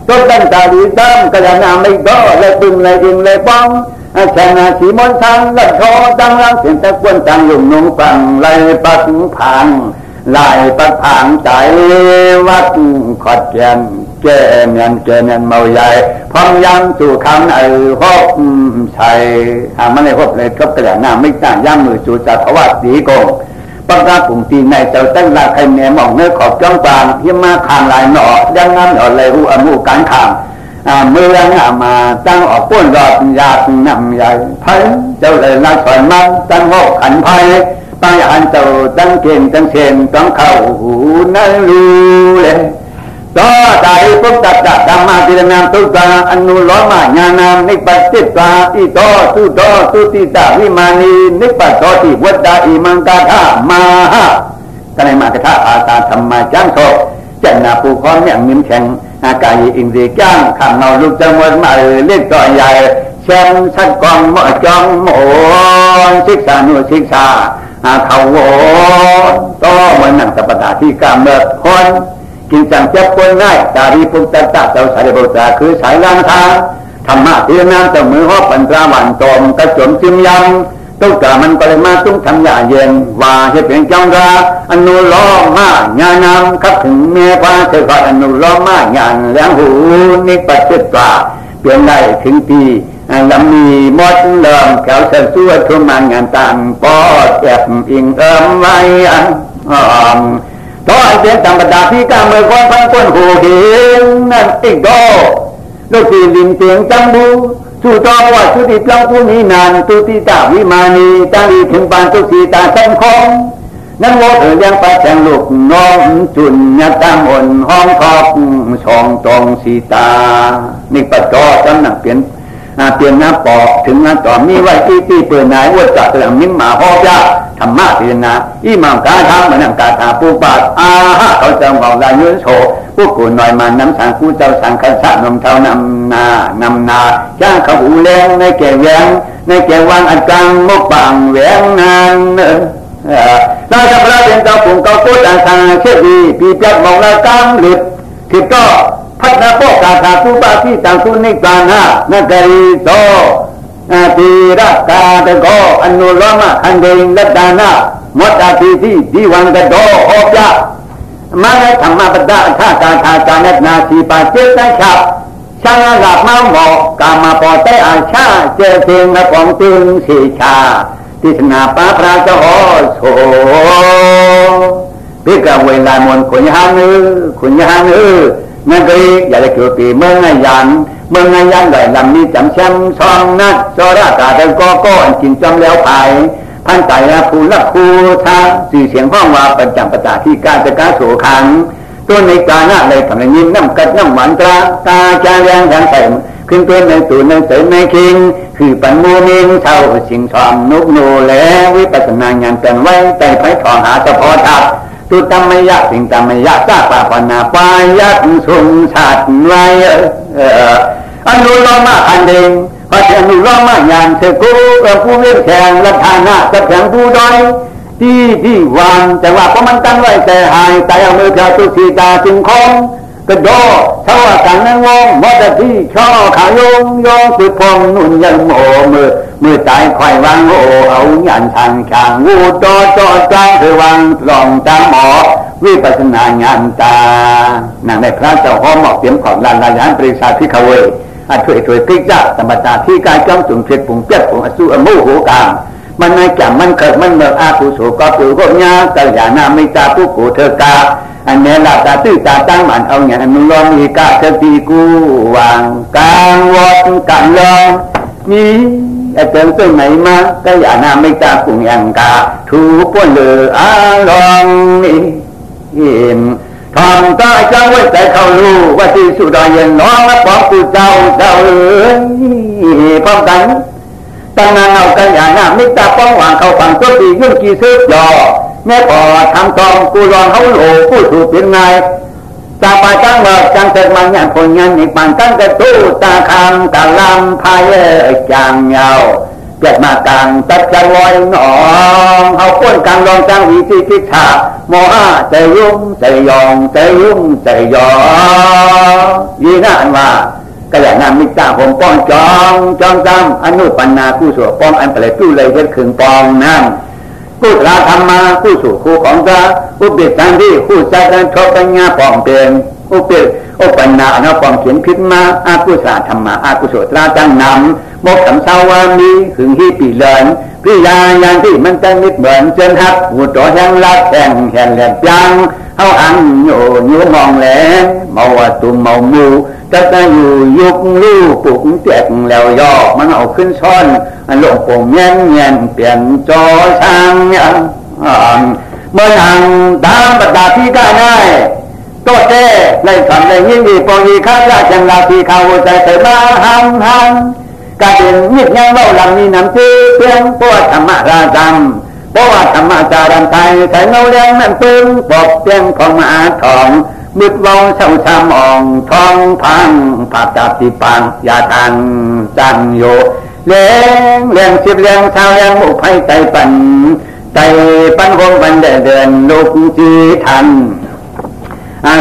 ต้นดังตาดีดำกระยานาไม่ดอเลยตึงเลยยิงเลยป้องชนะสีมนทันลัดคอดังรังเสียงตะกวนจังยุ่งนุ่งฟังไล่ปักผังไล่ปักผังใจวัดขอดแก่นแก่เมียนเมาใหญ่พร้อมยังสู่คำฮบชัยมันในฮบเลยกับกระยานาไม่ต่างย่างมือจู่จัดภาวะสีโกงปักกาปุ่งตีในเจ้าตั้งหลักใครแม่มองเนื้อขอบจ้องกลางที่มาคางลายหน่อยังน้ำหน่อเลยหูอมูการขางเมื่อมาตั้งออกป้นรอดยากนำใหญ่ไผ่เจ้าเลยลาสอนมันตั้งหกขันไผ่ตั้งอันเจ้าตั้งเก่งตั้งเชนต้องเข้าหูนั่นรู้เลยต่อใจพุทธจักรธรรมาติรนามตุตาอนุโลมาญาณามนิปัสสิตาอิโตสุติตาวิมานีนิปัสโตติวัดดาอิมังกาธามาหะท่านในมากธาอาตาธรรมาจังโสจันนาภูคอนเนี่ยมิ้มแข็งอากายอินทรีย์จ้างข้ามเงาลูกจังหวัดมาเล็กต่อใหญ่แชมชัดกองหมอจองโมศึกษาหนูศึกษาเขาโวต่อเหมือนหนังสัปดาห์ที่กำเนิดคนกินจังเจ็บปวดง่ายตาดีปุตตะเจ้าสายโบราณคือสายล้างทางธรรมะที่น้ำเจ้ามือหอบปัญจาวันตมกระจมจิ้มยังตุกะมันก็เลยมาตุ้งทำยาเย็นว่าให้เป็นเจ้าราอนุโลมาญาณขับถึงเมฆฟ้าเทวะอนุโลมาญาณแหลงหูนิปัสสิตาป ลี่ยนได้ถึงปีลำมีหมดเริ่มแถวเสสวดทุ่มงานต่างปอดแอบอิงไว้ต่อไอเสียงธรรมดาที่กาเมื่อคนพันคนหูเห็นนั่นอีกโดลูกที่ลินเสียงจังบูสุตอว่าสุติพลังผู้นี้นานตุติตาวิมานีตั้งดีถึงปานตุสีตาแสงคงนั่งโมเถยังปัจจังลูกน้องจุนยัดตามอ่อนห้องทอกช่องตองสีตานี่ปัจจอจำหนักเปลี่ยนหน้าปอกถึงหน้าต่อมีไว้ที่เปิดนายวัดจักรลังมิ้มหมาฮอบยาธรรมะพิจารณาอิหม่ามกาทำมันนั่งกาถาปูปาดเขาจะบอกลายยืนโชผู้กูหน่อยมาน้ำสังกูเจ้าสังขันสะนมเท่านำนาจ้างเขาหูแรงในแก่แหวงในแก่วางอันกลางมกปังแหวงนางเราจะพระเป็นเจ้าปุ่งเก้าโคตรทางเชื่อดีปีจัดมองละกลางหลุดคือก็พัฒนาโปกาถาปูปาที่ต่างสุนิกานานักรีโตตีรักกาตะโกอนุโลมะอันเดงลัดดานาหมดอาทิที่ดีวันตะโกออกจากมาในธรรมปดาท่าการทาจานัดนาสีปาเจตนะครับช่างหลับมาหมอกกามาปอเตอาชาเจเทียงและของตึงสีชาทิศนาปาพระเจ้าโสพิกเวลามนขุนยางนั่นก็อยากจะเกี่ยวปีเมืองไงยันได้ลำนี้จำแชมซองนัดโซราตาเดินก็อันกินจำแล้วไปพันไต่ภูลักคูทาสื่อเสียงห้องว่าประจำประตาที่การจะการโสขังตัวในกาหน้าเลยทำให้ยิ้มน้ำกัดน้ำหวานตาจางแรงแรงใส่ขึ้นตัวในตัวในเสยในคิงคือปันมูมิงเช่าสิ่งชอมนุกโนแล้ววิปัสสนางานกันไว้แต่ไผ่ทองหาเฉพาะทับตุตมยะสิ่งตมยะซาปะปนาปายัตสุงสัตไว้อนุโลมะอันเดงพระอนุโลมะยานเสกุผู้เลี้ยงแข่งรัฐานะกับแข่งผู้ดอยที่วางแต่ว่าเพราะมันตั้งไว้แต่หายแต่เอามือเท้าตุสีตาจึงคงกระโดดเท่ากันนั่งวงมอดที่ช่อขายงคือพงนุ่นยังโมมือตายควายวางโอเอาหยันทางช่างงูจอจางคือวางลองจางหมอวิปัสสนางานตานางในพระเจ้าหอมหมอกเตรียมของลานยานปริศาที่เขาเวช่วยพลิกจักธรรมชาติที่กายจ้องจุ่มเพียรปุ่งเปียกปุ่งอสุอมุหูกามมันในแก่มันเกิดมันเมื่ออาภูโสก็ปือโกญากัลยาณมิตรผู้กูเธอกาอันนี้หลับตาตื้อตาตั้งมันเอาอย่างอนุโลมีกาเสติกูวางกลางวัดกลางลองนี่ไอ้เติมตัวไหนมากัลยาณมิตรปุ่งยังกาถูป้วนเลืออาลองนี่ทองตาจังไว้ใจเขารู้ว่าที่สุดาเย็นน้องและปองกูเจ้าพร้อมกันตั้งนานเอากันอย่างน่ามิตรป้องหวานเขาฝังตัวปียุ่งกี่ซื้อย่อแม่พอทำตองกูรอนเขาโหลผู้ถูกเป็นไงตาปาจังเบิกจังเสร็จมันอย่างคนงานอีกปังตั้งแต่ตู้ตาคำตาลำพายจางยาวเกิดมากลางตัดจะลอยหนองเขาป้นกลางรองจังวิจิทิศาโมหะใจยุ่งใจยองใจยุ่งใจยอยีน่านว่าก็อย่างนั้นมิตรผมป้องจองจำอนุปันนาผู้สวดป้องอันเปรตตู้เลยเวทขึงปองนั่นผู้สาธรรมาผู้สู่คู่ของพระผู้เบียดทันที่ผู้ใจกันชอบปัญญาปองเปลี่ยนผู้เปลี่ยนปัญญาเอาปองเขียนพิษมาผู้สาธรรมาผู้สวดราจังนำมกขำสาวามีหึงที่ปีเลินพิยาอย่างที่มันจะมิดเหมือนเจนฮักหูต่อแห้งลัดแห่งแห่งแหลมจังเขาอังโยมองแหลมเมาตุ่มเมามูจะอยู่ยุกลู่ปุกเตียกแล้วย่อมันเอาขึ้นช้อนหลงโป่งเงี้ยเปลี่ยนจอช่างเมื่อทางตามประดาที่ได้โตเต้ในคำในยิ่งดีปองยีข้าราชนาทีเขาใจใส่มาหังกาเป็นมิตรยังเล่าลำมีน้ำจีเพียงปวดธรรมราจังเพราะว่าธรรมจารันไทยใส่เงาแดงนั่นปืนปอบเพียงของมาทองมืดวองเศร้าชามองท้องพังผาจับติปังยาตังจันโยเลี้ยงสิบเลี้ยงชาวเลี้ยงมุกไผ่ใจปันวงปันเดินลูกจีทัน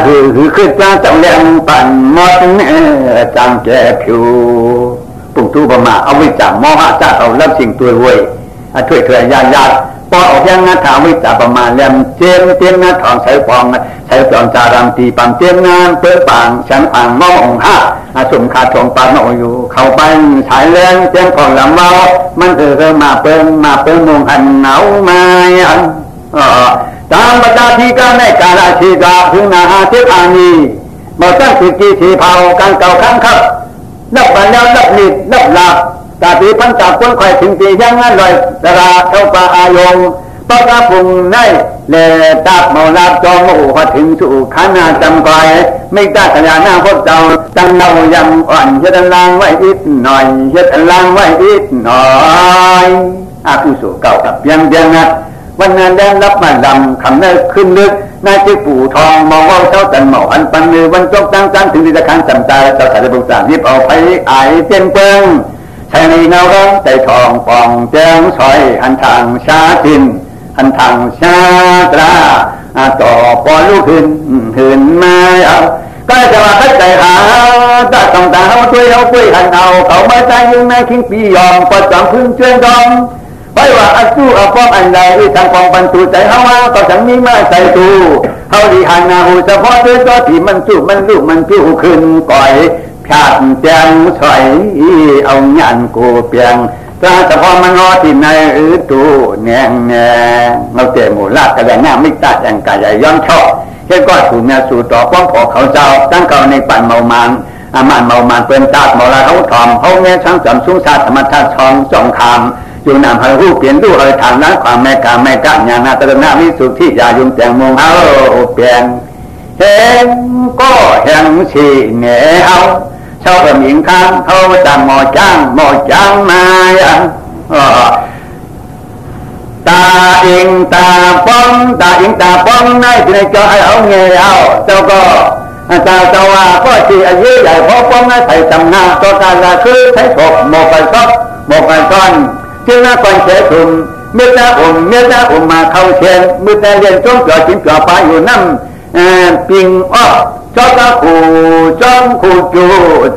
คือขึ้นปลาเจ้าเลี้ยงปั่นมดจังแก่ผิวปุ่งตู้ประมาเอาไว้จับมอหะจ้าเอารับสิ่งตัวเว้ยช่วยญาติพอออกยังนาถาวิจาประมาณเลี้ยงเตียนนาทองใช้ฟองใช้จอนจารามตีปังเตียนงานเปิดปังฉันอ่างมองห้า สุ่มขาดส่งปานอยู่เข้าไปฉายแรงเสียงของลำเมามันมาเปิ้งมงหันเหนามาตามบรรดาที่การในการอาชีพถึงนาเทียบอานีบอกตั้งสิกีสีเผาการเก่าครั้งครับนับบันแล้วนับลิดนับหลับตาปีพันจับคนไข่ถึงตียังงั้นลอยตราเข้าป่าอายงปะกาพุงในเลตาเมาลาบจองโมพอถึงสู่ขานาจำไกไม่ตาขยาหน้าพบเจ้าจังเรายำอ่อนเฮ็ดลางไว้อีกหน่อยเฮ็ดลางไว้อีกหน่อยผู้สู่เก่ากับยังนะวันนั้นได้รับมาดำคำนั้นขึ้นลึกนายเจ้าปู่ทองมองว่าเจ้าตันหมออันปันมือวันจกตั้งจันถึงดิจการจำใจเจ้าสายบุษรายิบเอาไปไอเจียงเปิงใช้ในเงาร้องใจทองปองแจ้งซอยอันทางชาจินอันทางชาตราต่อปอลูกหืนมาเอาก็จะว่าเข้าใจหาตาต้องตาเอาช่วยเอาคุยหันเอาเขามาใจยังในคิงปียอมก็จำพึ่งเชื่อดองไว้ว่าสู้ป้องอันใดทางความบรรทุใจเฮาว่าก็ฉันมีมาใส่ตูเฮาดีหันหน้าหูเฉพาะด้วยตัวที่มันสู้มันลูกมันผิวขึ้นก่อยพลาดแจงสอยเอาหยันกูเปียงถ้าเฉพาะมันงอที่ในตูแงเราเตะหมูลากกระแดงหน้าไม่ตัดอย่างกายใหญ่ย้อนชอบแค่ก็สู่เมียสู่ต่อป้องขอเขาเจ้าตั้งเก่าในปั่นเมามันเมามันเป็นตาดเมาลาเขาถอมเขาแม่ช่างจำซุ้งซาธรรมชาติช่องจองคำอยู่นำให้ผู้เปลี่ยนดูให้ทางนั้นความแม่กาแม่กะญาณตระหนักวิสุทธิยายุ่งแจงมงเฮาเปลี่ยนเห็นก็แห่งสีเหนือเฮาชาวหญิงข้างเขาจำหมอจ้างมาตาอิงตาป้องในที่ในจอให้เอาเงี้ยเอาเจ้าก็เจ้าว่าก็ที่อายุใหญ่พอป้องในไทยจำหน้าตัวการละคือใช้ศพโมกันซ้อนจึงน่าก่อนเสียทุนเมื่ออุ้มมาเข้าเชียนเมื่อแต่เรียนจ้องจ่อจิ้มจ่อปลาอยู่น้ำปิงอ้อจ้องขู่จู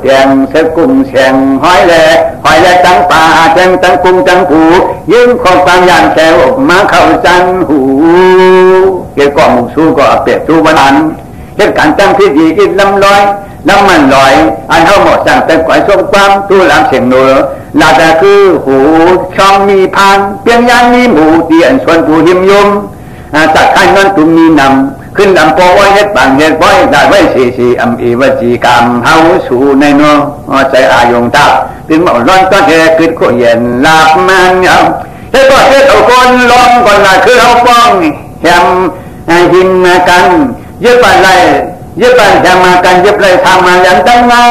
แจงเสกุ่งเสียงหอยแหล่จังป่าแจงจังกุ้งจังผูยิ้มของฟังอย่างแฉวมาเข้าจังหูเกี่ยวกับมุสู้ก็เปียกสู้วันนั้นเหตุการณ์จังพิธีอิดลำลอยน้ำมันลอยอันเท่าหมดสั่งแต่ก่อยส่งความตู้หลังเสียงหนูลาจะคือหูช่องมีพานเปียงยางมีหมูเตียนส่วนผู้หิมยมตัดขั้นนั้นตุ้มมีนำขึ้นลำโพไว้เฮ็ดบางเฮ็ดไว้ได้ไว้สีอัมอีวจีกรรมเฮาสู่ในโนใจอายงตาถึงหมดร้อนก็เทขึ้นโคเย็นลาบมันเอาเฮ็ดก็เฮ็ดเอาคนร้องก่อนละคือเอาป้องแฮมหินกันยึดไปแฮมมากันยึดเลยทำมาอย่างตั้งมา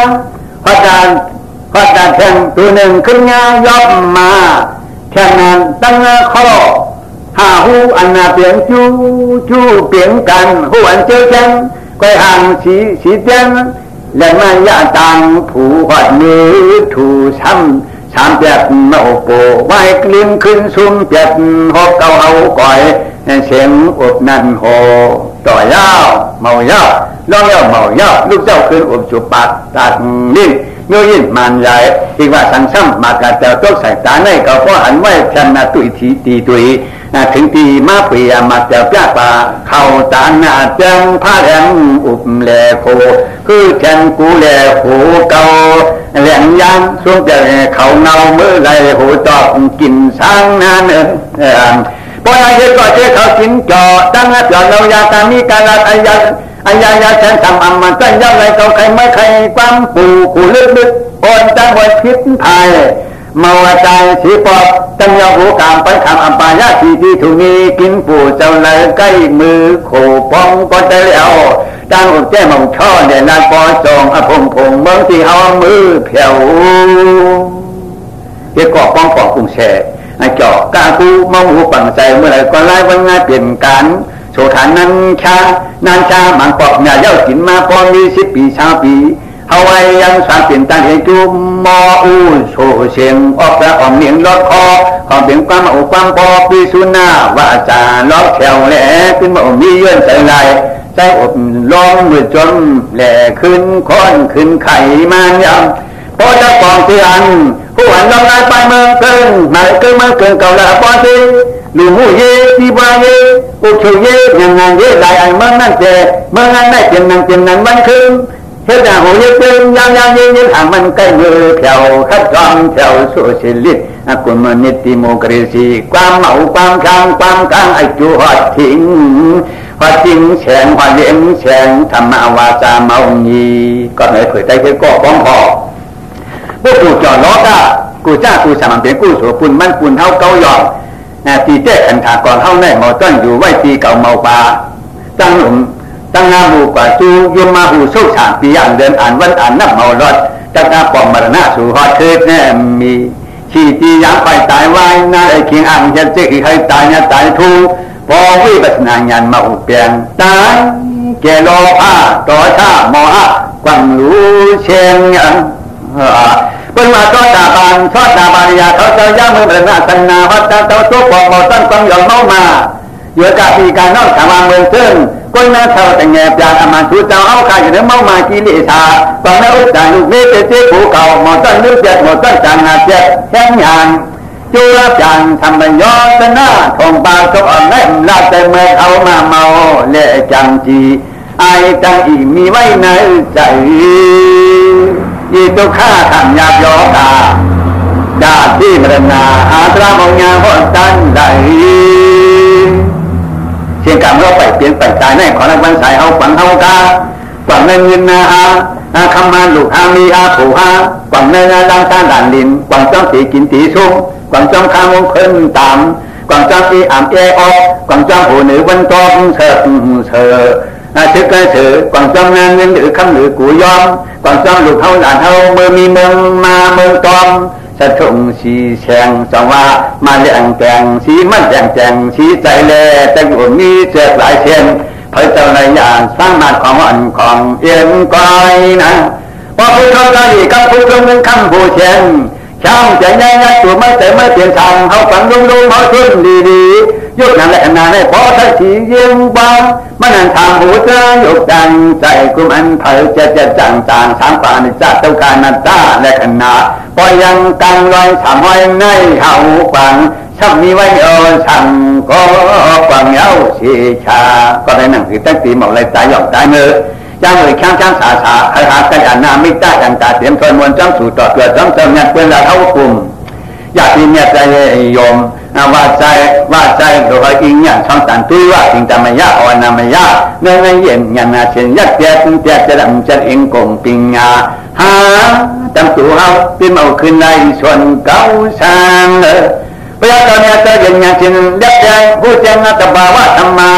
พระการแทงตัวหนึ่งขึ้นงายอบมาแทงนั้นตั้งข้อหาหูอันนาเปลี่ยนจูเปลี่ยนกันหูอันเจ้าแจงก้อยห่างสีแจงและมายาตังผูหัดมือถูช้ำเปียกเมาโปไว้กลิ้มขึ้นซุ่มเปียกหอบเก่าเอาก่อยเสียงอบนั่นโหต่อยาวเมายาวร้องยาวเมายาวลูกเจ้าขึ้นอบจุปากตัดลิ้นโยยินมันใหญ่อีกว่าสังซ้ำมากระเจ้าต้องใส่ตาในก็เพราะหันไว้แทนนาตุยทีตีตุยถึงตีมาเปียมาเจ้าจ้าป่าเข้าตาหน้าจังผ้าแหลงอุบแหลโคคือแทงกูแหลโหเก่าแหลงยางช่วงแต่เขาเงาเมื่อไรโหจอกกินสร้างนั้นพออายุก็เจ้าเขากินจอตั้งจอเราอยากการมีการละอายาฉันทำมันตั้งยาวไรเขาใครไม่ใครความปู่ขู่ลึกอ่อนจังหวะพิษไทยเมาใจสีปอบตั้งยาวหูกามไปคำอัมปายาทีที่ถูกมีกินปู่เจ้าเลยใกล้มือโขป้องก็จะแล้วตั้งอุดแจ้มองช่อเด่นลานปอจองอภงเมืองที่เอามือเพียวเกี่ยวกับป้องปอกกุ้งแช่เจาะกาตูมองหูปังใจเมื่อไรก็ไล่วันงานเปลี่ยนการโสฐานนั้นนานชาหมังปอกเนี่ยเย้ากินมาพอมี10 ปีชาวปีเฮาไว้ยังสามเปลี่ยนตั้งเหตุจุมออูโซเสียงออกและออมเลียงลอดคอความเปลี่ยนความพอปีสุนาว่าจะล็อกแถวแหล่ขึ้นมามีเยื่อใส่ลายใจอบลองมือจนแหล่ขึ้นค้อนขึ้นไข่มันยังพอจะกองเตือนผู้หันลองลายไปเมืองเกินมาเกินเก่าละปอซีหรือหูเย่ที่บ้าเย่อุชเย่ยังงานเย่ได้ไอ้เมืองนั่นเจเมืองนั้นได้เปลี่ยนนั้นวันคืน เฮ็ดหูยึดตึงยังยืนห่างมันใกล้มือแถวคัดจอมแถวโซเชียลิสต์กุลมนิติโมกรีซีความเมาความคางความกลางไอจูหอดทิ้งหอดทิ้งแฉงหอดเลี้ยงแฉงธรรมวาจาเมางีก็เลยเผยใจแค่ก็ป้องพอพวกกูจอดล้อก้ากูจ้ากูสามัญเป็นกูสัวปุ่นมันปุ่นเท่าเกาหยอกตีเจ๊ขันถาก่อนเท่าแน่เมาต้นอยู่ไว้ตีเก่าเมาปลาตั้งหนุ่มตั้งงาบูกว่าจูยมมาหูโชคฉางปีอย่างเดินอ่านวันอ่านนับเมารถจักรปอมมรณะสู่หอดเทิดแน่มีขี่ตียางไปตายวายน่าไอ้เคียงอ่างจะเจ๊ใครตายเนี่ยตายทูพอวิปัสนาญาณมาอุเปียงตายแก่รอผ้าต่อชาหมอฮะกวังรู้เชียงยังเป็นมาทอดตาบานยาเขาเจ้าย่ามือประนาสันนาวัดเจ้าตัวปอกหมอต้นกองหยองเมามาเยอะกาปีการนอกสามเมืองซึ่งก้นน้าเท่าแต่แง่ปลาอามาชูเจ้าเอาขายอยู่ในเมามากิเลสาตอนนั้นอุตส่าห์ลูกเมฆเจ๊ผูเก่าหมอต้นนึกเจ็ดหมอต้นจางอาเจ็ดแข้งยางจูรับจางทำใบยอดหน้าทองปลาสอ่อนแม่ลาแต่เมื่อเอามาเมาเละจังจีไอจังอีมีไว้ในใจยีตุข้าทำยาบยอตาดาที่มรณาอาตรามองยาพ่อตันใดเชียงกำเราไปเปลี่ยนไปตายแน่ขอรับวันสายเอาฝังเอากาฝังเงินนาอาคำมาลูกอามีอาผูฮาฝังเงินดังตาด่านลินฝังจ้องตีกินตีซุ้มฝังจ้องข้ามงคลตามฝังจ้องตีอ่ำเอออกฝังจ้องหูหนือวันตองเชิดชื่อกระสือกวางจอมนางเงินหรือคำหรือกูยอมกวางจอมลูกเท่าหลานเท่าเมื่อมีเมืองมาเมืองตอมสะทุ่งสีแฉงสองว่ามาเลี้ยงแกงสีมันแจงสีใจแลแต่อยู่มีเจือกหลายเชียนเผยเจ้าในอย่างสร้างมาของอ่อนของเอียงก้อยนะพอพูดเขาได้กับพูดตรงนึงคำผู้เชียนช่างใจแน่ยัดตัวไม่แต่ไม่เปลี่ยนทางเขาฝังลุงเขาชุนดีๆยุคนั้นแหละนานให้พอทักษีเยี่ยงบ้างมันนั่นทำหูเจ้ายุกดังใจกุมอันเผยจะจังสามป่านิจเจ้าการนัตตาและขณะพอยังกังลอยสามห้อยในเขาฝังช่างมีไว้ช่างก็ฝังเย้าชีชาก็ได้หนังสือตั้งตีหมอกเลยตายหยอกตายมือจ้ามือข้างสาใครหากันอย่างน้าไม่ได้กันตาเตรียมทนมวลจ้องสู่ต่อเกิดจ้องเติมยันเวลาเท่ากลุ่มอยากที่เนี่ยใจโยมว่าใจโดยอิงอย่างช่องตันตุ้ยว่าสิ่งธรรมยาอ่อนนามยาเนื่องเย็นยันนาเช่นยักษ์แก่ถึงจะดำจะเองกงปิงงาหาตั้งตัวเฮาที่เมาขึ้นในส่วนเก่าสร้างพระตอนนี้จะเย็นอย่างเช่นยักษ์แก่ผู้แจ้งตบาวะธรรมะ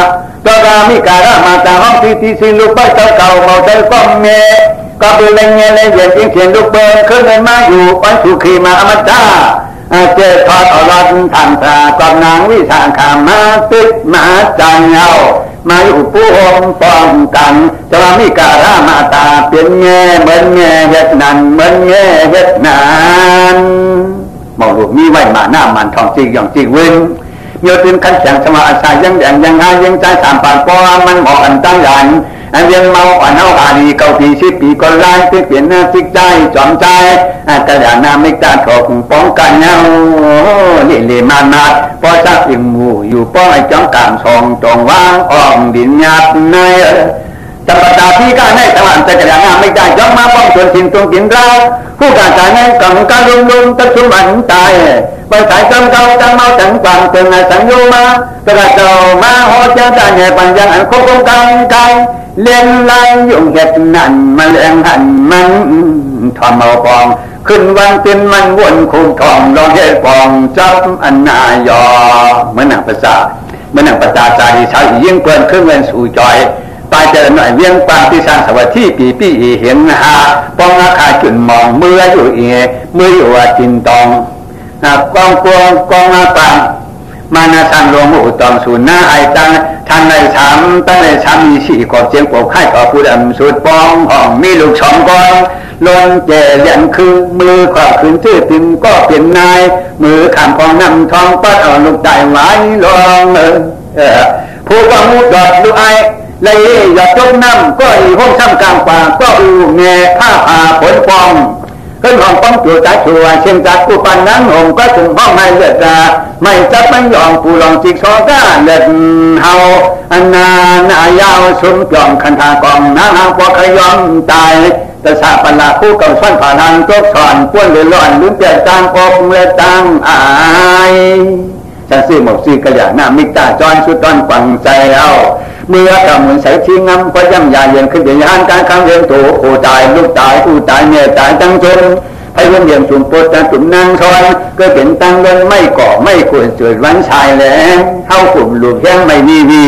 ตัวกามิการะมาตาห้องที่สิลูกไปเจ้าเก่าเมาใจก้มเมก็เป็นเงี้ยเลยเย็นจริงเสียงลูกเบิร์ขึ้นมาอยู่ปันสุขีมาอมตะเจทอดอรันทางตากอบนางวิสาขามาติดมาจังเอามาอยู่ผู้องป้องกันจะว่ามีการะมาตาเป็นแง่เหมือนแง่เฮ็ดนันเหมือนแง่เฮ็ดนานมองลูกมีไว้มาหน้ามันทองจิกอย่างจิกเว้นโยตินขันแข็งสมาอาศัยยังแดงยังหายังใจสามปานปอมันเหมาะอันตั้งยันอันยังเมาอ่อนเอาอาดีเก่าปี10 ปีก็ไล่เปลี่ยนหน้าจิกใจจอมใจกระดาษน้ำไม่กล้าถกป้องกันเงาลี่มานาพอจักอิ่มหมู่อยู่ป้องไอ้จ้องกามทองจองว่างอ่อมดินหยาบในจับปตาพี่การให้ตะวันจะกระดาษน้ำไม่ได้ย้อมมาป้องส่วนสิ่งตรงกินเราผู้การใจนั้นกำการลุงตะชุมันตายไปสายจำเก่าจำเมาจังกวางเตือนสังโยมากระเจ้ามาหอเจ้าได้แง่ปัญญาอันโค้งกันเลี้ยงไล่ยุ่งเห็ดนั่นมาเลี้ยงหันมันทอมเอาปองขึ้นวันเป็นมันวนคูทองรองเห็ดปองจับอันนายอเหมือนหนังภาษาใจชาวยิ่งเกินขึ้นเงินสู่จอยไปเจอหน่อยเวียงปางที่สร้างสวัสดิ์ปีเห็นหาปองอาคาจุนมองเมื่ออยู่มืออยู่จินตองกองกวงกองอาปังมานาทางหลวงหูตองสูนหน้าไอตังทางในสามตั้งในสามมีสี่กอบเจียงปกไข่กอบผู้ดำสุดปองห้องมีลูกสองกองลนแก่เลี้ยงคือมือขวาขึ้นชื่อติมก็เปลี่ยนนายมือขามกองนำทองปัดเอาลูกใจไว้ลองผู้ว่ามูดอดลูกไอเลยหยอดจมน้ำก็อีห้องซ้ำกลางป่าก็อูแง่ผ้าผาผลปอง ขึ้นห้องป้องจูจ่าชัวเชียงจักกูปันนั้นหงก็ถึงห้องไม่เลือดไม่จับไม่ยอมปูลองจิกซอก้าเลือดเฮาอันนานายาวสุ่มจอมคันธากองน้าหางพอขยอมตายแต่สาปัญลาคู่กับส่วนผ่านทางโจกสอนป้วนเลยหล่อนลืมเปลี่ยนต่างอกเลยต่างอายฉันซื้อหมกซื้อกระยาหน้ามิตาจอนชุดตอนฝังใจเอาเมื่อกำมือใส่ที่งำก็ย่ำยาเย็นขึ้นเดียนการคำเรียนถูโคตายลูกตายผู้ตายเมียตายตั้งจนให้เรียนสุ่มปวดแต่ตุ่มนางซอยก็เป็นตั้งเงินไม่ก่อไม่ควรจุดวันชายแหลงเข้ากลุ่มหลุดแห้งไม่มี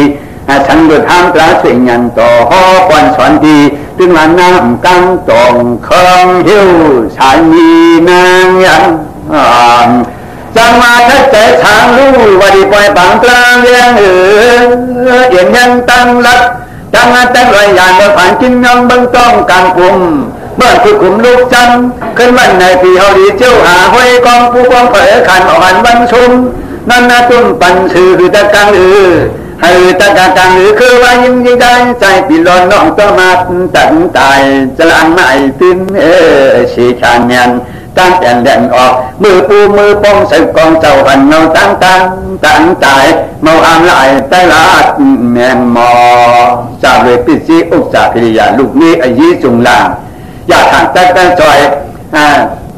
ฉันหลุดห้ามปลาเสียงยันต่อหอปอนสอนดีถึงมาน้ำกังตองเครื่องหิ้วชายมีนางยังจังมาทัดใจทางรู้ว่าดีปล่อยบางกลางเลี้ยงเอียนยังตั้งรักจังมาแต่ลอยยานโดยผ่านกินยังบังต้องการปุ่มเมื่อคือขุมลูกจันขึ้นวันในปีเฮาดีเจ้าหาห้อยกองผู้กองเผยขันออกหันวันชุมนั่นนาตุ้มปันชื่อคือตะกังให้ตะกังคือว่ายิ่งได้ใจปีลอนน้องต้องมาตัดตายจะล้างไม่ติ้นสีชานเนียนตั้งแต่แดนออกมือปูมือป้องใส่กองเจ้าหันเงาตั้งตายเมาอามลายใต้ลาดแมนมอจาเวปิสีอุกษาพิริยาลูกนี้อายุจุงลางอยากทางแต่จอย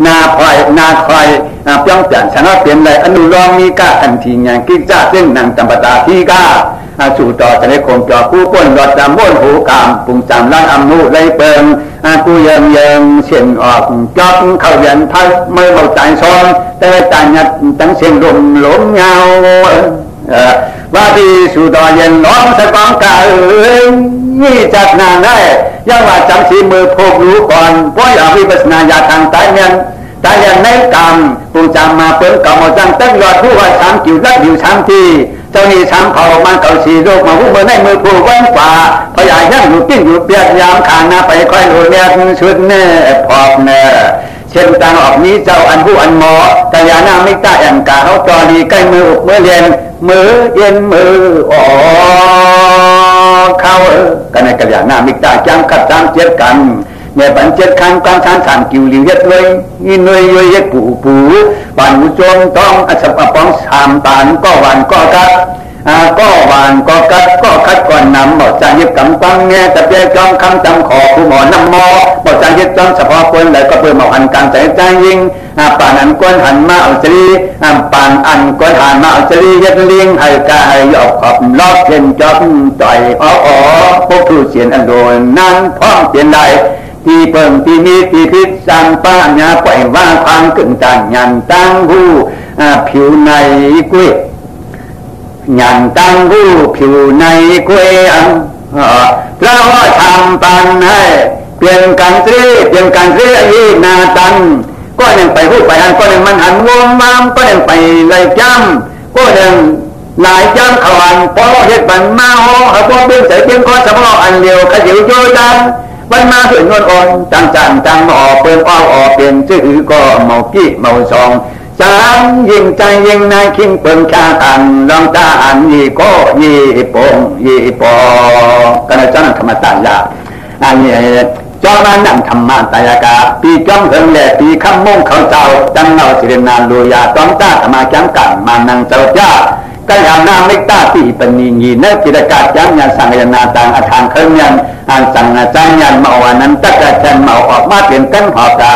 นาพลอยนาคอยเปี้ยงจันชนะเปลี่ยนเลยอนุรองมีก้าทันทีอย่างกิ๊กจ้าเส้นนางจำปาตาที่ก้าสู่ต่อจะได้คงจอกู้ป้นรถจำม้วนหูกามปุ่งจำล้างอำนุเลยเปิงกูเยิงเสียงออกจอบเข้าเรียนพัดเมื่อเราใจซ้อนแต่ใจยัดตั้งเสียงลมหลงเงาว่าที่สู่ต่อเย็นร้องสะกองกานี่จากนางได้ยังว่าจำสีมือพกรู้ก่อนเพราะอยากวิปัสสนาญาทางตายเนี่ยในกรรมปูจำมาเปิดกรรมจังตั้งยอดผู้ว่าช้ำกิ่วรักอยู่ช้ำที่เจ้านี่ช้ำเผามันเก่าสีโรคมาหุ้มมือในมือผู้วันฝ่าพยายามอยู่กิ้งอยู่เปียกยามขานหน้าไปค่อยหลุดเนี่ยชุดเน่พอกเน่เช่นต่างออกนี้เจ้าอันผู้อันหมอกายานามิตาแอมกาเขาจอดีใกล้มืออกมือเรียนมือเย็นมือออกเข้ากันในกายานามิตาจังกัดจังเจ็ดกันเนี่ยบันเจ็ดครั้งการสานกิ่วเหลียวยัดเลยนี่หน่วยยัดปูบันมุจงต้องอัศปะป้องสามปานก็หวานก็กัดก็หวานก็กัดก็คัดก่อนนำบอกจางยึดกำปังเนี่ยแต่เพียงจอมคำจำขอผู้หมอนำมอบอกจางยึดจอมเฉพาะคนเลยก็เพื่อมาหันการใจใจยิงป่านอันก้นหันมาเอาจรีป่านอันก้นหันมาเอาจรียัดเลี้ยงให้กายหยอกขอบลอกเช่นจอมต่อยพวกผู้เสียนอันโดนนั้นพร้อมเปลี่ยนใดที่เปิ่งที่มีที่พิษสังป้าญาปล่อยว่าความกึ่งจานยันตั้งหูผิวในกุ้ยยันตั้งหูผิวในกุ้ยเราทำปันให้เปลี่ยนกันตรียีนาตันก็ยังไปพูดไปอันก็ยังมันหันวงมามก็ยังไปเลยจำก็ยังหลายจำขวันพอเหตุบันมาโหหาพวกเป็นเสียเพียงข้อเฉพาะอันเดียวขยิวโยดันวันมาถึงนวลอ่อนจังมาออกเปิ่นออกเปลี่ยนชื่อก็เมากี้เมาซองสามยิงใจยิงนายคิงเปิ่นชาตันลองตาอันยี่ก็ยี่ปงยี่ปอกันเจ้าหน้าธรรมตายาอันนี้จอมานั่งธรรมะตายากาปีจ้องเฮิงแหล่ปีคำมุ่งเขาเจ้าจังเนาสิเรนาลุยาต้องตาธรรมะจังกันมานั่งเจ้าจ้าก็อย่างนาไม่ตาปีปนีนีเนกิจการยังยันสังยนาต่างอาทางเครื่องยันอันสั่งอาจารย์ยันเมาวันนั้นตะกะจันเมาออกมาเป็นกันหอกา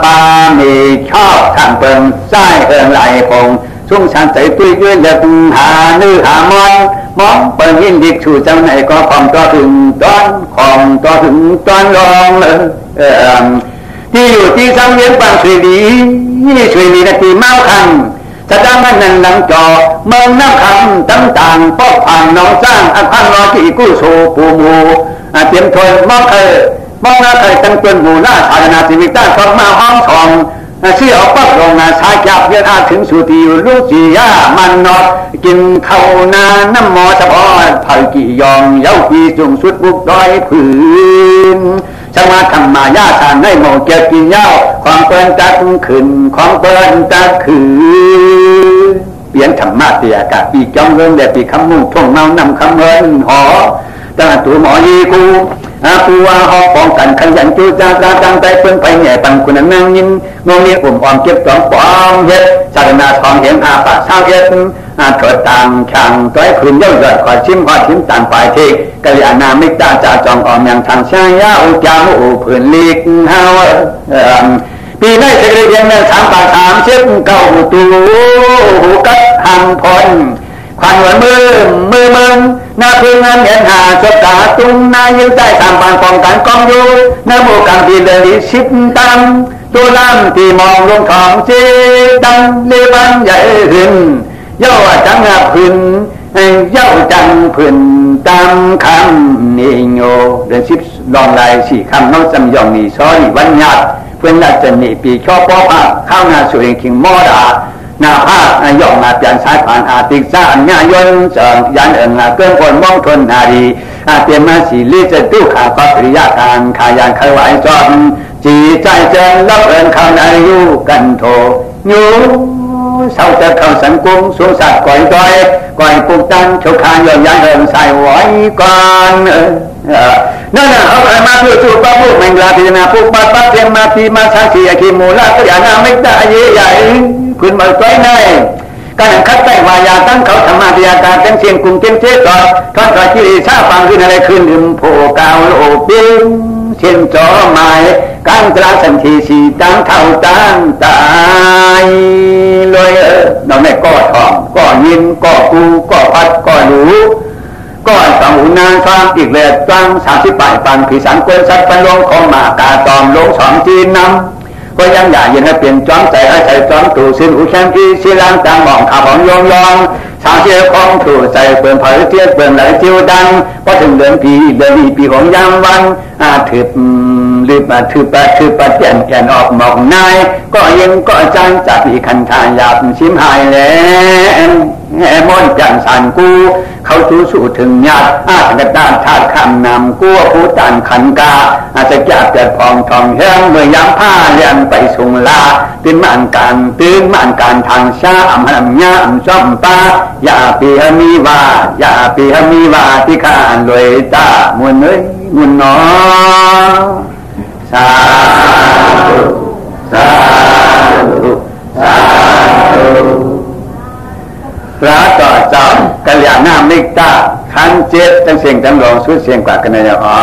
ปามีชอบทางเปิงไส้เอิงไหลพงช่วงชันใจตุยยืนจะหาเนื้อหามองเปิงยินดิกชูจังไหนก็ความต่อถึงตอนรองที่อยู่ที่สังเวียนบางช่วยดีนี่ช่วยดีนาทีเมาคันจะดังนั้นดังจอเมืองน้ำคำต่างๆพอกผ่านน้องสร้างอันพันรอที่กู้โชปูมูเตรียมทนมองหน้าเคยตั้งตัวหมู่หน้าชาดนาสิวิต้าทอดมาห้องทองเชี่ยวปักลงนาชายจับเยือนอาถึงสุติอยู่ลูกจีย่ามันนอดกินข้าวนาน้ำหมอเฉพาะเผยกี่ยองเย้าปีจุงสุดบุกดอยผืนจังหวะธรรมายาทานให้หมอเกี่ยวกินเย้าความเปิ้นจักขึ้นความเปิ้นจักขึ้นเปลี่ยนธรรมะเตียกะปีจ้องเรื่องแบบปีคำมุ่งท่วงเมานำคำเงินหอตั้งตัวหมอยีกู ปูว่าหอป้องกันขยันจูจ้าจังใจเพิ่นไปแง่ปังคุณนั่งยินงงเลี้ยงอมเก็บสองปองเฮ็ดศาสนาทองเห็นอาปะเช้าเฮ็ดเกิดต่างช่างต้อยพื้นย่อยๆขอชิมหอชิมต่างฝ่ายเทกัลยาณมิตรจ่าจองออมอย่างทางช่างยาอุจามุพื้นลีกเฮาปีนี้เสกเรียนเนี่ย3 เช็ดเก่าตูหูกัดหังพลควันหัวมือหน้าพึ่งงานเห็นหาสกาตุ้งนายืนใจตามปานป้องกันกองอยู่หน้าโมกังที่เลยชิดตังตัวล่างที่มองลงทองจีดังเลบันใหญ่ขึ้นเย้าจังพื้นเย้าจังพื้นตามคำนิโยเดือน10ลองลาย4 คำน้องจำยองนี่ซ้อยวันหยัดเพื่อนนัดจะมีปีชอบป้อผ้าข้าวนาสวยขิงมอดาหน้าผ้าหยองนาเปลี่ยนสายผ่านอาติกซ่าหน้ายนเสริมยันเอิงเกินคนมองทนนาดีเตรียมมาสีลิจะตู้ขาปริยาการขายานขวายจอมจีใจเจริญรับเอิญข้าวนายุกันโทยูเศร้าจะเข้าสังกุมสูงสัตว์ก่อยปลุกตันโชคานยนยันเอิงใส่ไว้ก่อนนั่นเอาไปมาพูดสู่ป้าพูดแมงลาพิจารณาพูดปัดเทียมมาทีมาชาชีขีมูลาก็อย่าหน้าไม่ได้ใหญ่คุณมาไว้ในการคัดแต่งวายาตั้งเขาธรรมะพิยาการเต็มเสียงกลุ่มเต็มเทศก่อนทอดกระชีชาฟังขึ้นอะไรขึ้นลืมโผกาวโลปิ้งเช่นจอหมายการกระสันทีสีตั้งเท่าตั้งตายเลยเราไม่ก่อทองก่อยินก่อกูก่อพัดก่อหนูก็ต้องหูนานฟังอีกแบบฟัง38 ปันผีสังเกตสัตว์พันลงของมากาตอมลง2 จีนนำก็ยังอยากยินให้เปลี่ยนจ้องใจให้ใส่จ้องตู่สินอุแชมพีศิลังจางมองขาของยองสาวเชียร์ของตู่ใส่เปลือนเผยเทียบเปลือนไหลเจียวดังพอถึงเดือนปีของยามวันถืบลืบถืบเปลี่ยนออกหมอกนายก็ยังก็จังจับอีคันทายาบชิมหายแล้วแง่มอนจังสันกูเขาสู่ถึงญาติกระด้านธาตุคำนำกู้ผู้ตันขันกาจะจับเกิดพองทองแห้งเมื่อยามผ้าเลี้ยงไปสุงลาตื่นม่านการทางชาอำหำยาอำซ่อมตาอย่าปีหมีว่าที่ข้าลอยตามุนเอ้ยมุนนอสาธุพระต่อเจ้ากัลยาณมิตรขันเจ็ดทั้งเสียงทั้งหลงสุดเสียงกว่ากันเลยอ๋อ